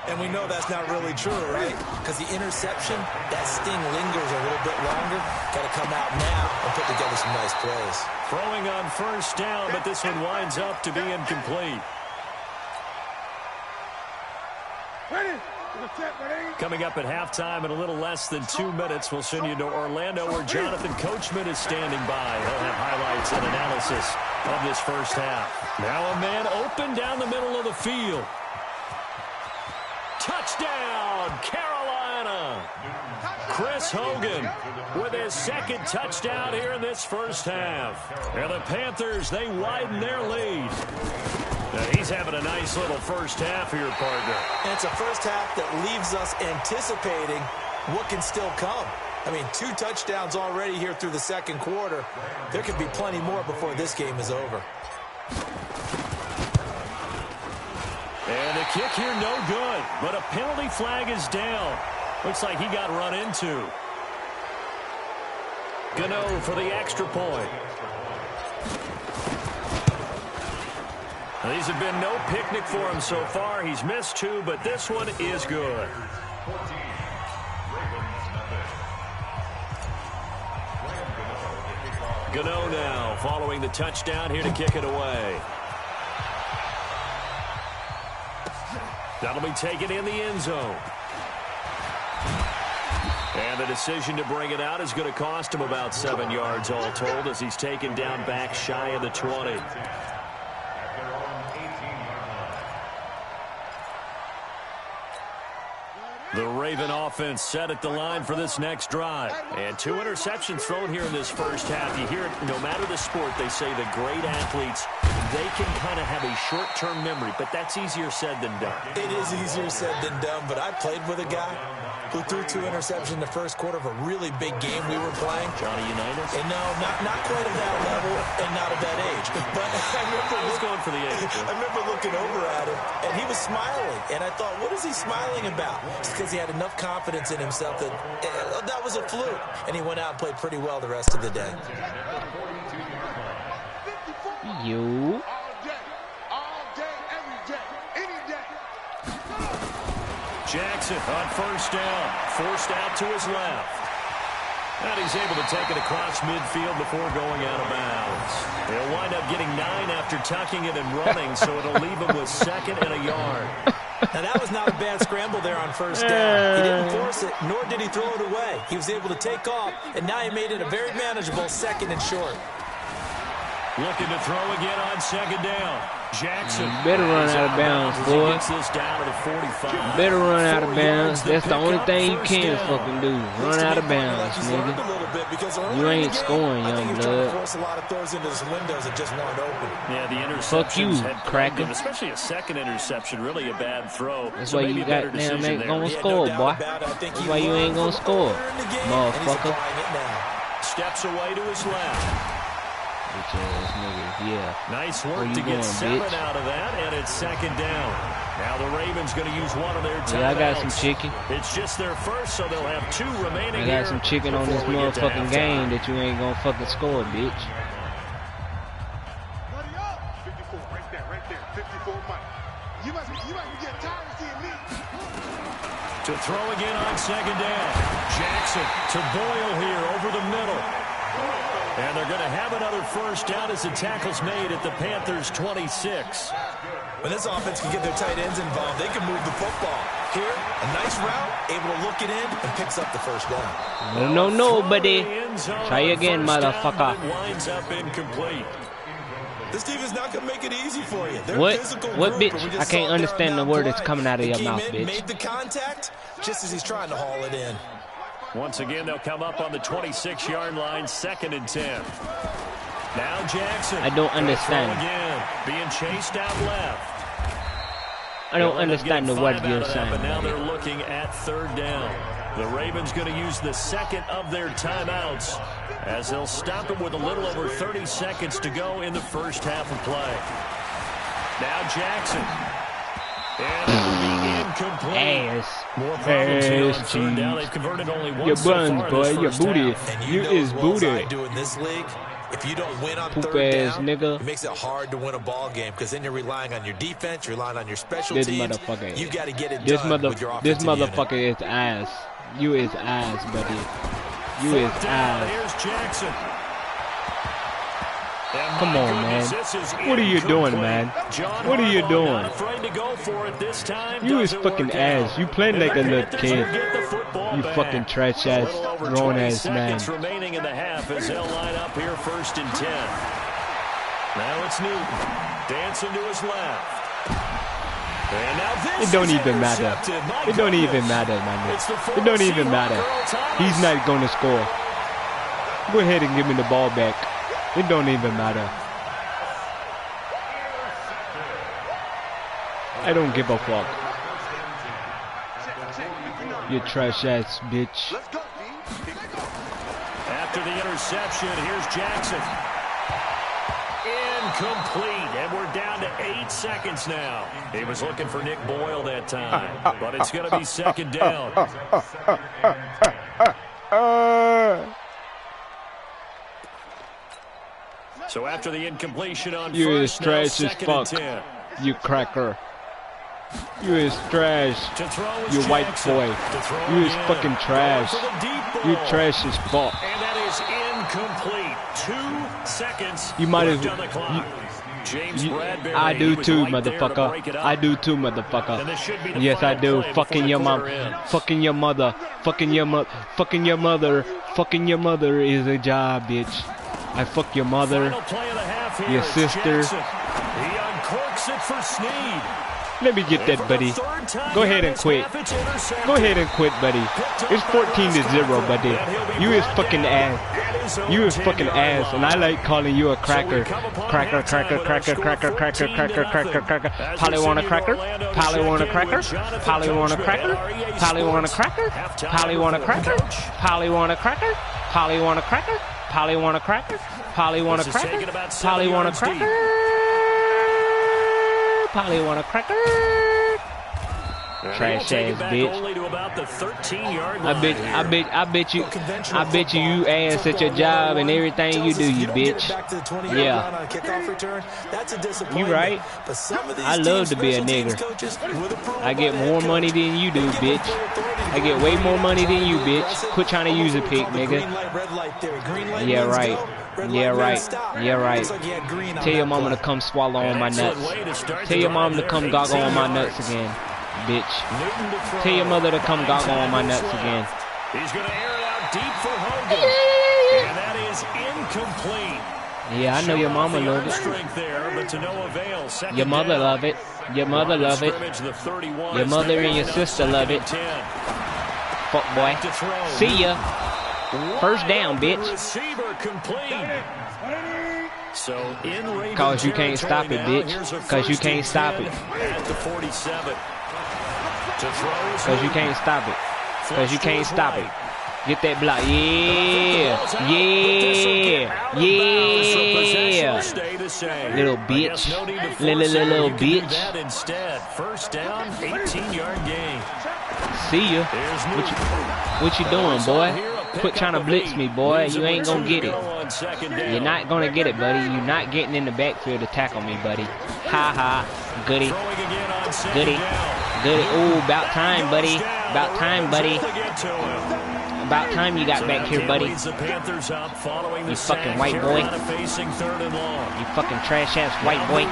And we know that's not really true, right? Because the interception, that sting lingers a little bit longer. Got to come out now and put together some nice plays. Throwing on 1st down, but this one winds up to be incomplete. Coming up at halftime in a little less than 2 minutes, we'll send you to Orlando where Jonathan Coachman is standing by. He'll have highlights and analysis of this 1st half. Now a man open down the middle of the field. Touchdown, Carolina. Chris Hogan with his 2nd touchdown here in this 1st half. And the Panthers, they widen their lead. Now he's having a nice little 1st half here, partner. And it's a 1st half that leaves us anticipating what can still come. I mean, 2 touchdowns already here through the second quarter. There could be plenty more before this game is over. And the kick here, no good. But a penalty flag is down. Looks like he got run into. Gano for the extra point. These have been no picnic for him so far. He's missed 2, but this one is good. Gano now following the touchdown here to kick it away. That'll be taken in the end zone. And the decision to bring it out is going to cost him about 7 yards all told as he's taken down back shy of the 20. The Raven offense set at the line for this next drive. And 2 interceptions thrown here in this first half. You hear it, no matter the sport, they say the great athletes, they can kind of have a short-term memory, but that's easier said than done. It is easier said than done, but I played with a guy who threw 2 interceptions in the first quarter of a really big game we were playing. Johnny Unitas? And no, not quite at that level and not at that age. But I remember going for the age. I remember looking over at him, and he was smiling. And I thought, what is he smiling about? It's because he had enough confidence in himself that that was a fluke. And he went out and played pretty well the rest of the day. You. Jackson on first down, forced out to his left. And he's able to take it across midfield before going out of bounds. He'll wind up getting 9 after tucking it and running, so it'll leave him with 2nd and a yard. Now, that was not a bad scramble there on first down. He didn't force it, nor did he throw it away. He was able to take off, and now he made it a very manageable 2nd and short. Looking to throw again on 2nd down. Jackson. You better run out of bounds, boy. Gets this down to the 45. You better run out of bounds. That's the only thing you can fucking do. Run out of bounds, nigga. You ain't scoring, young blood. Force a lot of throws into his windows that just weren't open. Yeah, the interceptions fuck you, cracker. Especially a 2nd interception, really a bad throw. That's why you got damn ain't gonna score, boy. That's why you ain't gonna score, motherfucker. Steps away to his left. Yeah. Nice work to get 7 out of that, and it's 2nd down. Now the Ravens going to use one of their timeouts. Yeah, I got some chicken. It's just their first, so they'll have 2 remaining. I got some chicken on this motherfucking game that you ain't gonna fucking score, bitch. 54, right there, 54 Mike. You must be getting tired of seeing me. To throw again on 2nd down. Jackson to Boyle here over the middle. And they're going to have another first down as the tackle's made at the Panthers' 26. When this offense can get their tight ends involved, they can move the football. Here, a nice route, able to look it in, and picks up the first down. No, buddy. Try again, motherfucker. Winds up incomplete. This team is not going to make it easy for you. They're What, group, bitch? I can't understand the word that's coming out of your mouth, bitch. Made the contact just as he's trying to haul it in. Once again, they'll come up on the 26-yard line, 2nd and 10. Now Jackson. I don't understand. Again, being chased out left. I don't understand the word you're saying. But now they're looking at 3rd down. The Ravens going to use the 2nd of their timeouts as they'll stop it with a little over 30 seconds to go in the first half of play. Now Jackson. And incomplete. Ass. More problems here on 3rd down. They've converted only one your so buns, far boy. in Your this booty. first half. You is booty. I do in this league. If you don't win on Poop 3rd ass down, nigga. it makes it hard to win a ball game because then you're relying on your defense, you're relying on your special This teams. motherfucker. You got to get it done with your This offensive motherfucker unit. is ass. You is ass, buddy. You is ass. Here's Jackson. Come on, man. What are you doing, man? What are you doing? You is fucking ass. You playing like a little kid. You fucking trash ass, grown ass man. Remaining in the half as they'll line up here 1st and 10. Now it's Newton dancing to his left. And now this It don't even matter. It don't even matter, man. It don't even matter. He's not going to score. Go ahead and give me the ball back. It don't even matter. I don't give a fuck. You trash ass bitch. after the interception. Here's Jackson. Incomplete, and we're down to 8 seconds now. He was looking for Nick Boyle that time, but it's going to be second down. So after the incompletion on you first, is trash as fuck. You cracker. You is trash. You white boy. You is fucking trash. You trash as fuck. And that is incomplete. 2 seconds. You might have. Bradbury, I do too, motherfucker. I do too, motherfucker. Yes, I do. Fucking your mom. Fucking your mother. Fucking your mother. Fucking your mother. Fucking your mother is a job, bitch. I fuck your mother. Your sister. He uncorks it for Snead. Let me get that, buddy. Go ahead and quit. Go ahead and quit, buddy. It's 14-0, buddy. You is fucking ass. You is fucking ass, and I like calling you a cracker. Cracker, cracker, cracker, cracker, cracker, cracker, cracker, cracker. Polly want a cracker? Polly want a cracker? Polly want a cracker? Polly want a cracker? Polly want a cracker? Polly want a cracker? Polly want a cracker? Polly want a cracker? Polly want a cracker? Polly want a cracker? Probably want a cracker. Trash ass bitch. I bet you ass at your job and everything you do, you bitch. Yeah. You right. I love to be a nigger. I get more money than you do, bitch. I get way more money than you, bitch. Quit trying to use a pick, nigga. Yeah, right. Yeah, right. Yeah, right. Tell your mama to come swallow on my nuts. Tell your mom to come goggle on my nuts again, bitch. Tell your mother to come goggle on my nuts again. He's going to air it out deep for Hogan. And that is incomplete. Yeah, I know your mama love it. Your mother love it. Your mother love it. Your mother and your sister love it. Fuck boy. See ya. First down, bitch. Cause you can't stop it, bitch. Cause you can't stop it. Cause you can't stop it. Cause you can't stop it. Get that block. Yeah. Yeah. Yeah. Little bitch. Little bitch. First down, 18-yard gain. See ya. What you doing, boy? Quit trying to blitz me, boy. You ain't gonna get it. You're not gonna get it, buddy. You're not getting in the backfield to tackle me, buddy. Ha ha. Goody. Goody. Goody. Ooh, about time, buddy. About time, buddy. About time you got back here, buddy. You fucking white boy. You fucking trash ass white boy.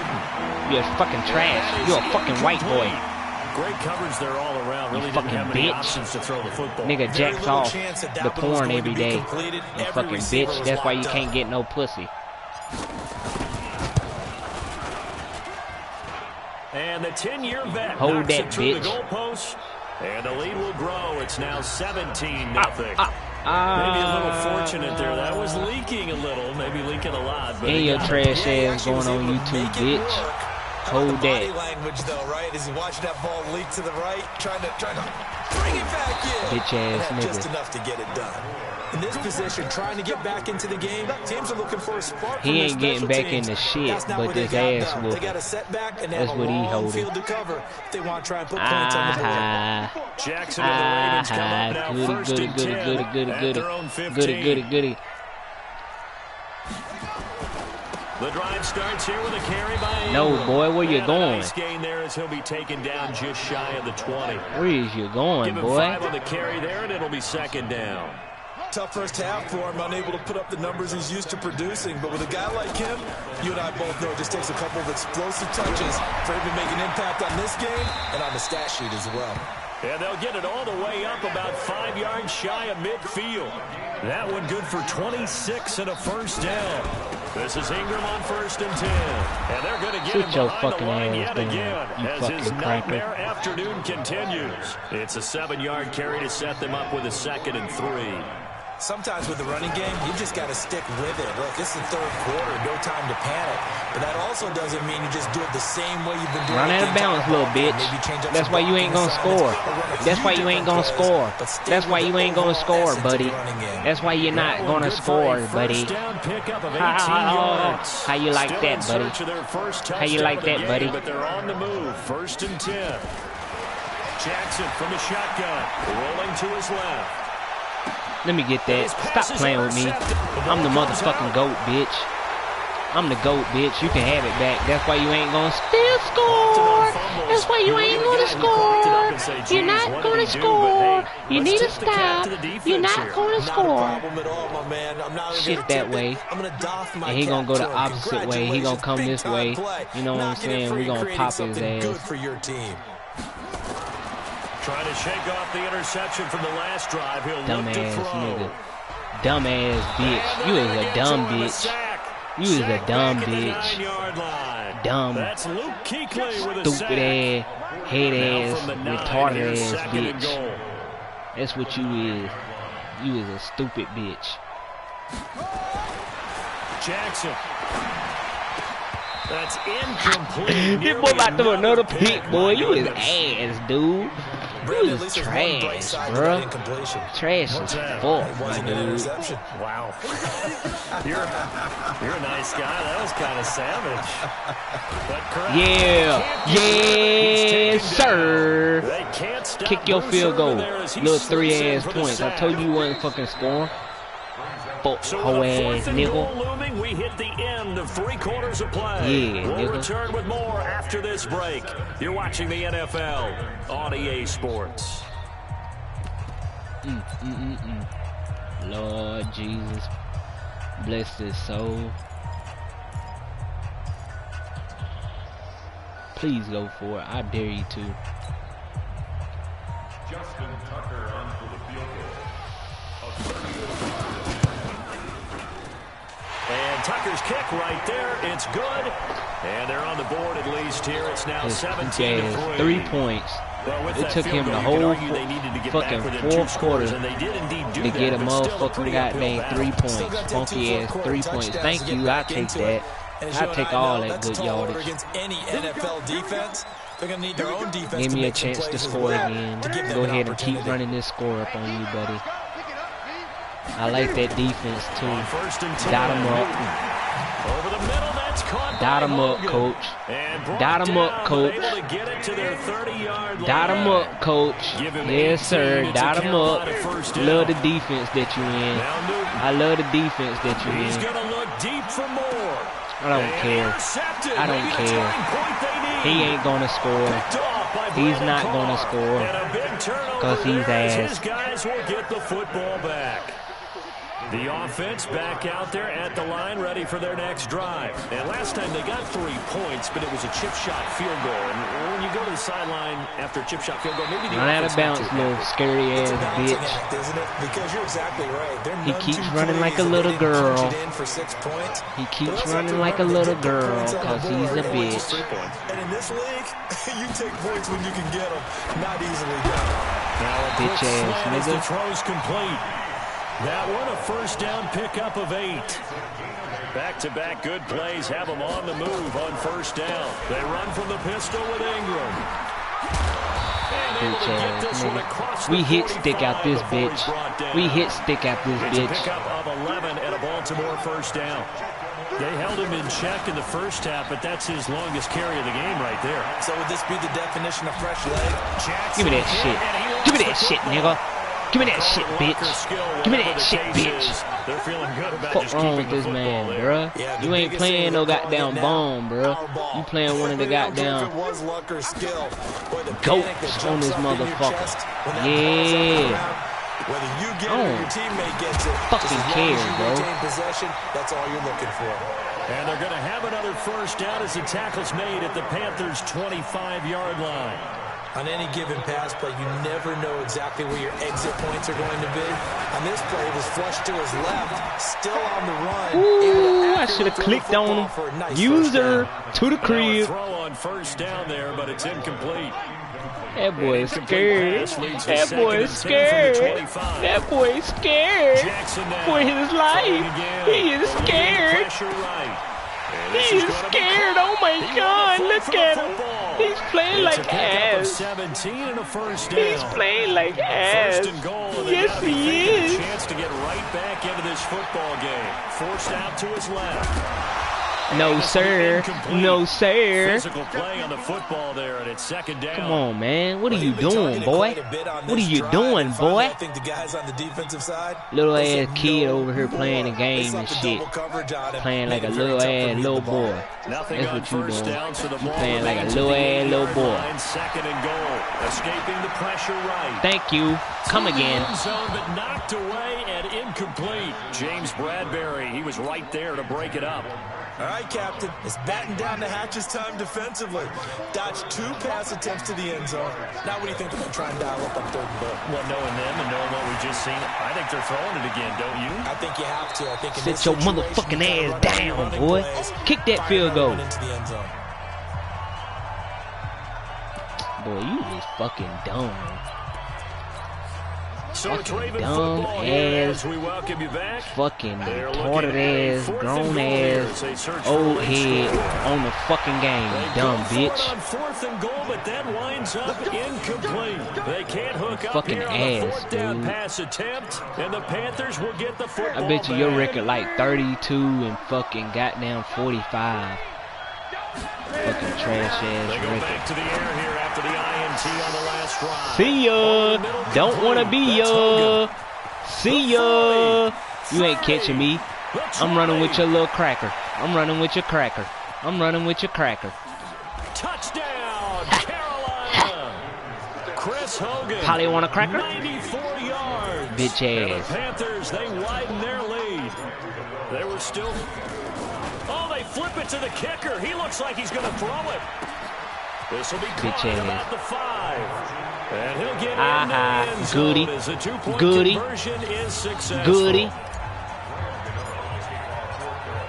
You're fucking trash. You're a fucking white boy. Great coverage there all around. Really you fucking bitch. To throw the football. Nigga jacks off the porn every day. You fucking bitch. That's why you can't get no pussy. And the 10-year vet hold that bitch. The goalpost, and the lead will grow. It's now 17-0. Maybe a little fortunate there. That was leaking a little, maybe leaking a lot. But and your trash ass going on YouTube, bitch. Hold that. Body language, though, right? Is he watching that ball leak to the right, trying to bring it back in? Bitch ass nigga. Just enough to get it done. In this position, trying to get back into the game, teams are looking for a spark. He ain't getting back into shit, but this ass whooping. They got a setback and that's what he holding. Field to cover if they want to try and put points on the board. Jackson and the Ravens come up now first and 10 at their own 15. Goody. The drive starts here with a carry by No, boy, where you going? Nice gain there as he'll be taken down just shy of the 20. Where is you going, Give him boy? 5 on the carry there, and it'll be second down. Tough first half for him, unable to put up the numbers he's used to producing. But with a guy like him, you and I both know it just takes a couple of explosive touches for him to make an impact on this game and on the stat sheet as well. And they'll get it all the way up about 5 yards shy of midfield. That one good for 26 and a first down. This is Ingram on first and 10. And they're going to get him behind the line yet again as his nightmare afternoon continues. It's a 7-yard carry to set them up with a 2nd and 3. Sometimes with the running game, you just got to stick with it. Look, it's the third quarter, no time to panic. But that also doesn't mean you just do it the same way you've been doing it. Run out of bounds, little bitch. That's why you ain't gonna score. That's why you ain't gonna score. That's why you ain't gonna score, buddy. That's why you're not gonna score, buddy. How you like that, buddy? How you like that, buddy? But they're on the move. 1st and 10. Jackson from the shotgun, rolling to his left. Let me get that. Stop playing with me. I'm the motherfucking GOAT, bitch. I'm the GOAT, bitch. You can have it back. That's why you ain't gonna still score. That's why you ain't gonna score. You're not gonna score. You need to stop. You're not gonna score. Shit that way. And he gonna go the opposite way. He gonna come this way. You know what I'm saying? We gonna pop his ass. Trying to shake off the interception from the last drive. He'll look to throw. Nigga. Dumbass bitch. You is a dumb bitch. You is a dumb bitch. Dumb. That's Luke Kuechly with a stupid ass, head ass, retarded ass bitch. That's what you is. You is a stupid bitch. Jackson. That's incomplete. This boy about to throw another pick, boy. You is ass, dude. You is trash, bro. Trash as fuck, my dude. Wow. You're a nice guy. That was kind of savage. But yeah, sir. Kick your field goal. Little 3-ass points. I told you wasn't fucking scoring. Fuck, hoe ass nigga. We hit the end of 3 quarters of play. Yeah, we'll nigga. return with more after this break. You're watching the NFL on EA Sports. Lord Jesus, bless his soul. Please go for it. I dare you to. Justin Tucker onto the field goal. And Tucker's kick right there. It's good. And they're on the board at least here. It's now 17-3. 3 points. It took him the whole fucking 4 quarters to get a motherfucking goddamn 3 points. Funky ass 3 points. Thank you. I take that. I take all that good yardage. Against any NFL defense, they're gonna need their own defense. Give me a chance to score again. Go ahead and keep running this score up on you, buddy. I like that defense too. Dot him up. Dot him up, coach. Dot him up, coach. Dot him up, coach. Yes, sir. Dot him up. Love the defense that you in. I love the defense that you in. I don't care. I don't care. He ain't gonna score. He's not gonna score. Cause he's ass. His guys will get the football back. The offense back out there at the line, ready for their next drive. And last time they got 3 points, but it was a chip shot field goal. And when you go to the sideline after a chip shot field goal, maybe the run out of bounds, little scary ass bitch. Act, isn't it? Because you're exactly right. He keeps running like a little girl. He keeps running like a little girl because he's a bitch. And in this league, you take points when you can get them. Not easily done. Now a bitch ass nigga. The throw's complete. That one a first down pickup of 8. Back-to-back good plays have them on the move on first down. They run from the pistol with Ingram. Bitch ass nigga. We hit stick out this bitch. We hit stick out this bitch. It's a pickup of 11 and a Baltimore first down. They held him in check in the first half, but that's his longest carry of the game right there. So would this be the definition of fresh leg? Give me that shit. Give me that shit, nigga. Give me that shit, bitch. Give me that shit, bitch. They're feeling good about What's wrong with this man, bruh? You ain't playing no goddamn bomb, bruh. You playing one of the goddamn goats on this motherfucker. Yeah. Whether you get it or your teammate gets it, fucking care, bro. Possession, that's all you're looking for. And they're going to have another first down as the tackle's made at the Panthers' 25-yard line. On any given pass play, you never know exactly where your exit points are going to be. On this play, it was flushed to his left, still on the run. Ooh, I should have clicked on nice user to the crib. Throw on first down there, but it's incomplete. That boy is scared. That boy is scared. That boy is scared. For his life. He is scared. He is scared. Oh my God. Look at him. He's playing like ass. 17 and a first down. He's playing like ass. First and goal, and yes, he is. A chance to get right back into this football game. Forced out to his left. No, sir. No, sir. Physical play on the football there, and it's second down. Come on, man. What are you doing, boy? What are you doing, boy? I think the guys on the defensive side, little ass kid over here playing the game and shit. Playing like a little ass little boy. That's what you doing. You playing like a little boy. Second and goal. Escaping the pressure right. Thank you. Come again. Zone, but knocked away and incomplete. James Bradbury, he was right there to break it up. All right, Captain. It's batten down the hatches time defensively. Dodged 2 pass attempts to the end zone. Now what do you think they're going to try and dial up on 3rd and goal? Well, knowing them and knowing what we just seen, I think they're throwing it again, don't you? I think you have to. I think sit your motherfucking ass down, boy. Kick that field goal. Into the end zone. Boy, you is fucking dumb. So fucking dumb ass, we welcome you back. Fucking retarded ass, grown ass, old head on the fucking game, dumb bitch. On 4th and goal, but that winds up incomplete. They can't hook up fucking here ass, on the 4th down dude. pass attempt, and the Panthers will get the football I bet you back. your record like 32 and fucking goddamn 45. Fucking trash ass They go record. back to the air here after the INT on the last drive. See ya. Don't wanna be ya. See ya. You ain't catching me. I'm running with your little cracker. I'm running with your cracker. I'm running with your cracker. Touchdown, Carolina. Chris Hogan. Polly want a cracker? 94 yards. Bitch And ass. the Panthers, they widen their lead. They were still... Oh, they flip it to the kicker. He looks like he's going to throw it. This will be caught at about the 5. And he'll get in the end zone goody. as the 2-point Goody. conversion is successful. Goody.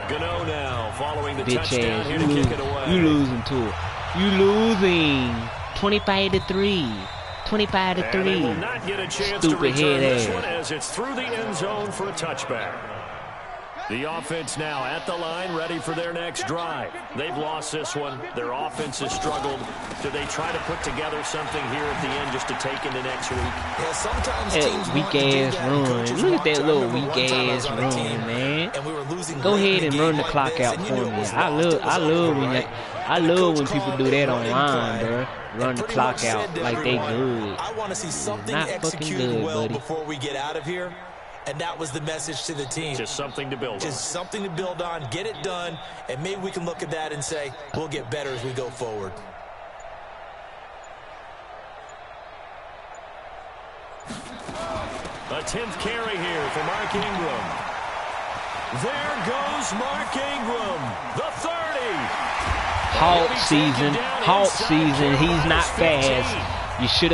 Gano now following the Bitch touchdown ass. here to kick it away. You losing to it. You losing. 25-3. 25-3. And they will not get a chance to Stupid return head this ass. one as it's through the end zone for a touchback. The offense now at the line, ready for their next drive. They've lost this one. Their offense has struggled. Do they try to put together something here at the end just to take into next week? Yeah, sometimes That teams weak ass run. Look at that little weak ass run, man. Go ahead and run the clock out for me. I love when people do that online, bro. Run the clock out like they good. I want to see something Not fucking executed good, well buddy. before we get out of here. And that was the message to the team. Just something to build on. Just something to build on, get it done, and maybe we can look at that and say, we'll get better as we go forward. A 10th carry here for Mark Ingram. There goes Mark Ingram, the 30. Hawk season. He's not fast. You should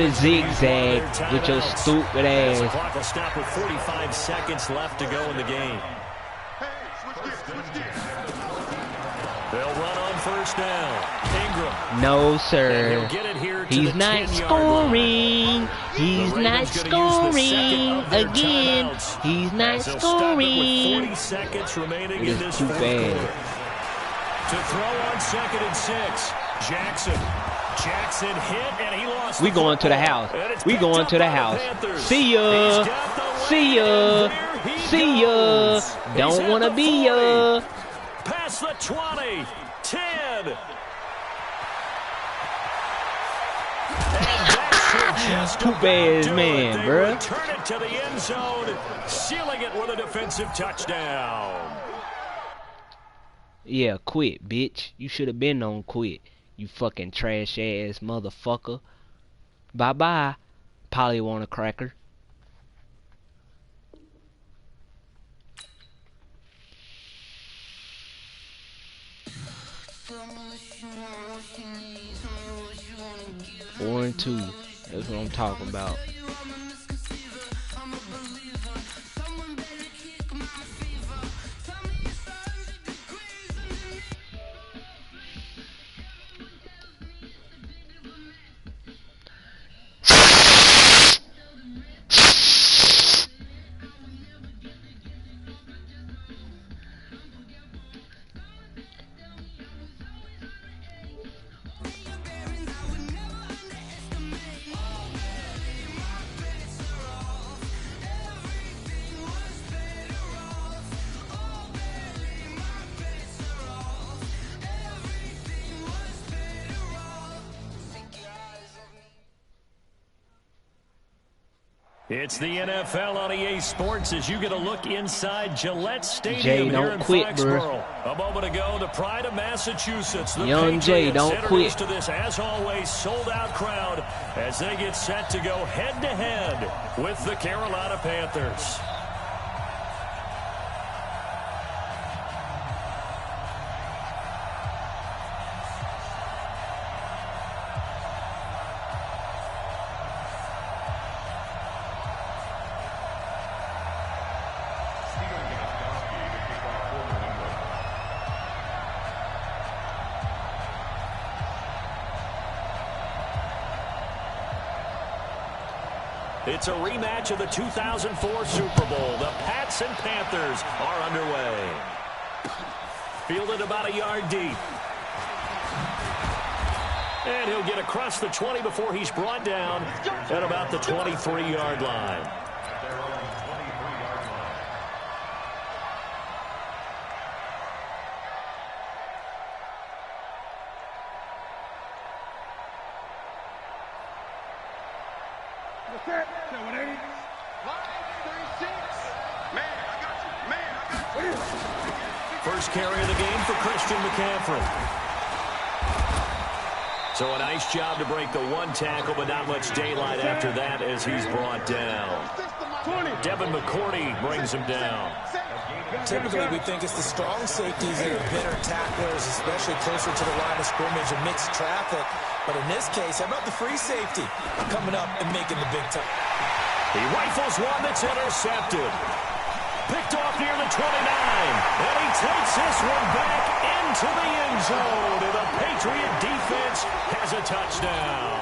have zigzagged with your stupid The ass. clock will stop with 45 seconds left to go in the game. They'll run on first down. Ingram. No, sir. And he'll get it here to He's the not 10-yard scoring. line. He's The not Ravens gonna use the second scoring of their again. timeouts He's not as they'll stop it with scoring. 40 seconds remaining It in is this too fourth bad. quarter. To throw on 2nd and 6. Jackson hit, and he lost We the going to the football. house. And it's We picked going up to the by house. Panthers. See ya. He's got the See lead, ya. and there he See ya. goes. Don't He's at wanna the be ya. 40. Past the 20. 10. Too bad, man, bruh. Return it to the end zone, sealing it with a defensive touchdown. Yeah, quit, bitch. You should have been on quit. You fucking trash ass motherfucker. Bye bye. Polly want a cracker. Tell me what you want, what you need, tell me what you wanna give. 4-2. That's what I'm talking about. It's the NFL on EA Sports as you get a look inside Gillette Stadium Jay, here in don't quit, Foxborough. bro. A moment ago, the pride of Massachusetts. The Young Jay, Patriots don't introduced quit. to this, as always, sold-out crowd as they get set to go head-to-head with the Carolina Panthers. It's a rematch of the 2004 Super Bowl. The Pats and Panthers are underway. Fielded about a yard deep. And he'll get across the 20 before he's brought down at about the 23-yard line. First carry of the game for Christian McCaffrey. So a nice job to break the one tackle, but not much daylight after that as he's brought down. Devin McCourty brings him down. Typically, we think it's the strong safeties that are better tacklers, especially closer to the line of scrimmage and mixed traffic. But in this case, how about the free safety coming up and making the big time? He rifles one that's intercepted. Picked off near the 29. And he takes this one back into the end zone. And the Patriot defense has a touchdown.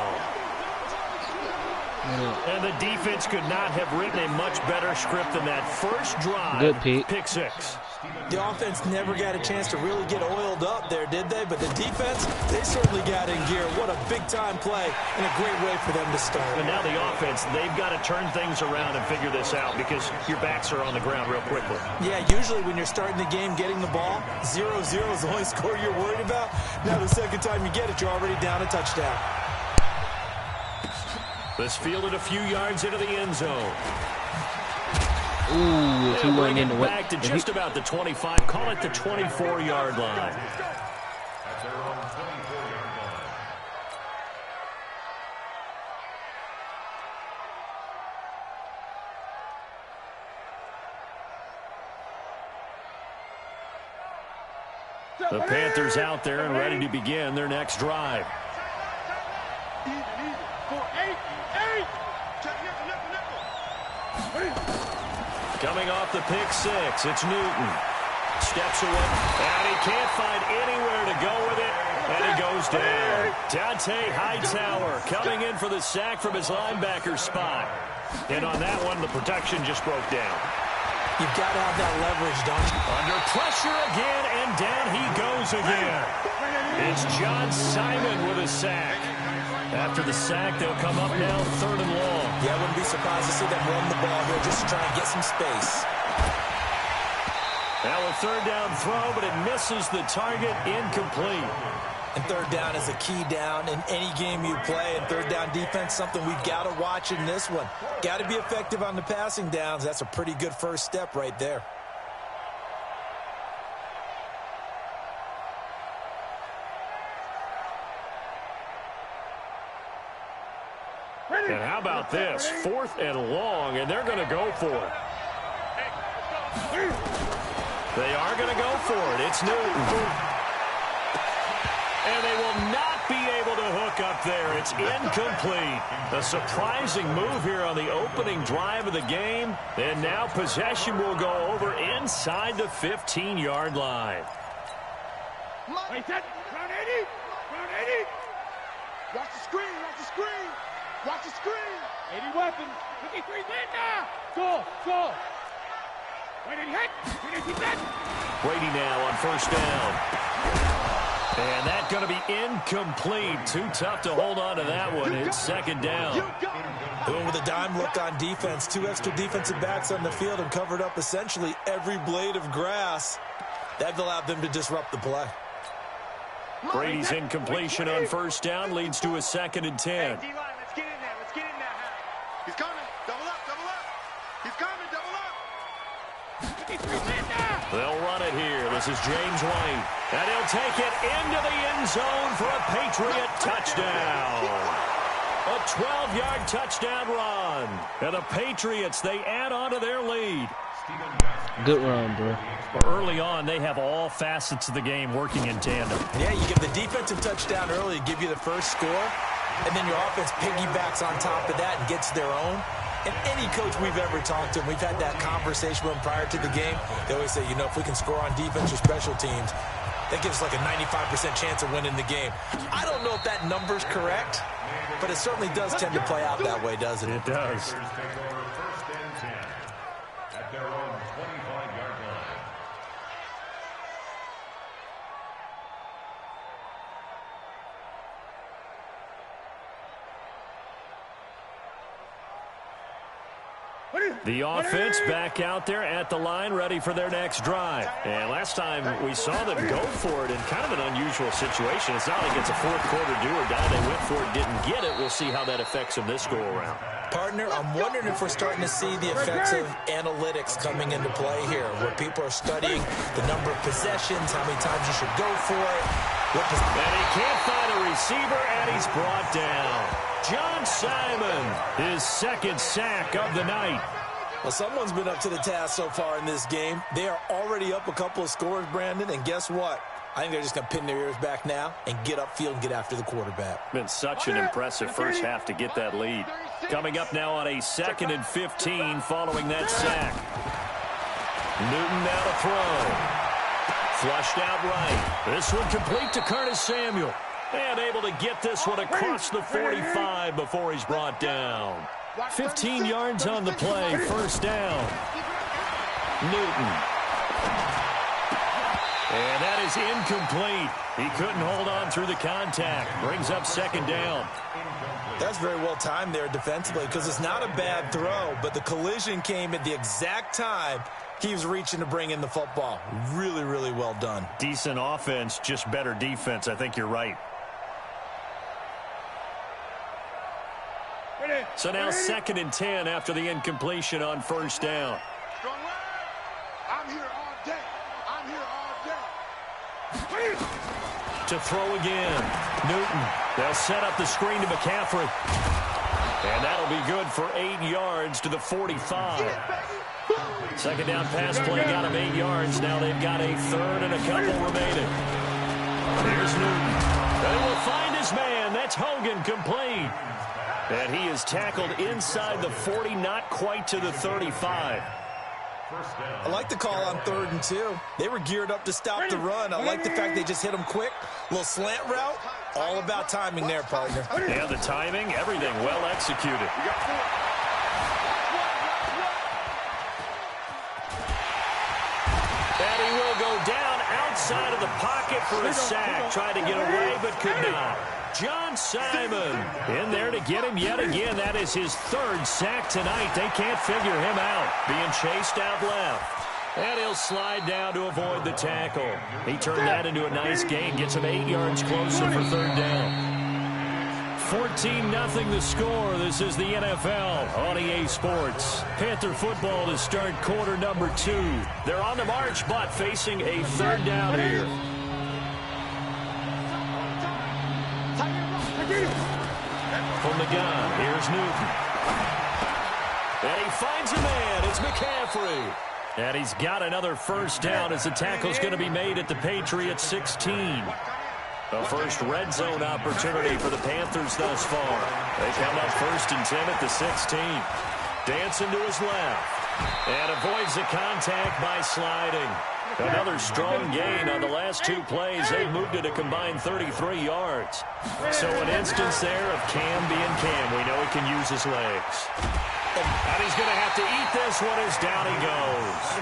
And the defense could not have written a much better script than that first drive. Good pick. Pick six. The offense never got a chance to really get oiled up there, did they? But the defense, they certainly got in gear. What a big-time play and a great way for them to start. And now the offense, they've got to turn things around and figure this out because your backs are on the ground real quickly. Yeah, usually when you're starting the game getting the ball, 0-0 is the only score you're worried about. Now the second time you get it, you're already down a touchdown. This fielded a few yards into the end zone. Ooh, if he wasn't in the way. Back to just about the 25, call it the 24-yard line. The Panthers out there and ready to begin their next drive. Coming off the pick six, it's Newton. Steps away, and he can't find anywhere to go with it, and he goes down. Dante Hightower coming in for the sack from his linebacker spot. And on that one, the protection just broke down. You've got to have that leverage, don't you? Under pressure again, and down he goes again. It's John Simon with a sack. After the sack, they'll come up now 3rd and long. Yeah, I wouldn't be surprised to see them run the ball here just to try and get some space. Now a 3rd down throw, but it misses the target, incomplete. And 3rd down is a key down in any game you play. And 3rd down defense, something we've got to watch in this one. Got to be effective on the passing downs. That's a pretty good first step right there. And how about this? 4th and long, and they're going to go for it. They are going to go for it. It's Newton. And they will not be able to hook up up there. It's incomplete. A surprising move here on the opening drive of the game. And now possession will go over inside the 15-yard line. Wait, that. Round 80. Round 80. Watch the screen. Watch the screen. Watch the screen. 80 weapons. 53 in now. Go. Wait, he hit. Brady now on first down. And that's going to be incomplete. Too tough to hold on to that one. It's second down. Going with a dime look on defense. 2 extra defensive backs on the field and covered up essentially every blade of grass. That allowed them to disrupt the play. Brady's incompletion on first down leads to a 2nd and 10. Hey, D-line, let's get in there. Let's get in there. He's coming. Double up. He's coming. Double up. They'll run it here. This is James White. And he'll take it into the end zone for a Patriot touchdown. A 12-yard touchdown run. And the Patriots, they add on to their lead. Good run, bro. Early on, they have all facets of the game working in tandem. Yeah, you give the defensive touchdown early, give you the first score, and then your offense piggybacks on top of that and gets their own. And any coach we've ever talked to, and we've had that conversation with them prior to the game, they always say, if we can score on defense or special teams, that gives us like a 95% chance of winning the game. I don't know if that number's correct, but it certainly does tend to play out that way, doesn't it? It does. At their own 25-yard line. The offense back out there at the line, ready for their next drive. And last time we saw them go for it in kind of an unusual situation. It's not like it's a fourth-quarter do-or-die. They went for it, didn't get it. We'll see how that affects them this go-around. Partner, I'm wondering if we're starting to see the effects of analytics coming into play here, where people are studying the number of possessions, how many times you should go for it. And he can't find a receiver, and he's brought down. John Simon, his 2nd sack of the night. Well, someone's been up to the task so far in this game. They are already up a couple of scores, Brandon, and guess what? I think they're just going to pin their ears back now and get upfield and get after the quarterback. Been such an impressive first half to get that lead. Coming up now on a 2nd and 15 following that sack. Newton now to throw. Flushed out right. This one complete to Curtis Samuel. And able to get this one across the 45 before he's brought down. 15 yards on the play, first down. Newton. And that is incomplete. He couldn't hold on through the contact. Brings up 2nd down. That's very well timed there defensively because it's not a bad throw, but the collision came at the exact time he was reaching to bring in the football. Really, really well done. Decent offense, just better defense. I think you're right. So now 2nd and 10 after the incompletion on first down. I'm here all day. I'm here all day. To throw again. Newton. They'll set up the screen to McCaffrey. And that'll be good for 8 yards to the 45. 2nd down pass play got him 8 yards. Now they've got a 3rd and a couple remaining. Here's Newton. They will find his man. That's Hogan, complete. And he is tackled inside the 40, not quite to the 35. I like the call on 3rd and 2. They were geared up to stop the run. I like the fact they just hit him quick. Little slant route. All about timing there, partner. Yeah, the timing, everything well executed. And he will go down outside of the pocket for a sack. Tried to get away, but could not. John Simon in there to get him yet again. That is his 3rd sack tonight. They can't figure him out. Being chased out left. And he'll slide down to avoid the tackle. He turned that into a nice gain. Gets him 8 yards closer for 3rd down. 14-0 the score. This is the NFL on EA Sports. Panther football to start quarter number 2. They're on the march, but facing a 3rd down here. From the gun, here's Newton. And he finds a man. It's McCaffrey. And he's got another first down as the tackle's going to be made at the Patriots 16. The first red zone opportunity for the Panthers thus far. They come up 1st and 10 at the 16. Dancing to his left. And avoids the contact by sliding. Another strong gain on the last 2 plays. They moved it a combined 33 yards. So an instance there of Cam being Cam. We know he can use his legs. And he's going to have to eat this one as down he goes.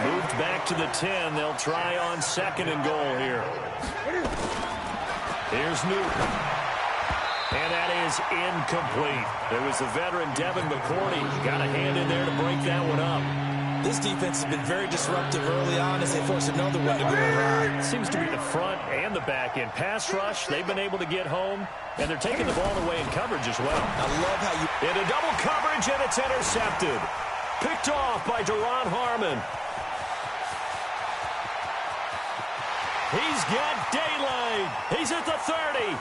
Moved back to the 10. They'll try on 2nd and goal here. Here's Newton. And that is incomplete. There was the veteran Devin McCourty. Got a hand in there to break that one up. This defense has been very disruptive early on as they force another one to go awry. Seems to be the front and the back end. Pass rush, they've been able to get home, and they're taking the ball away in coverage as well. I love how you... Into double coverage, and it's intercepted. Picked off by Deron Harmon. He's got daylight. He's at the 30.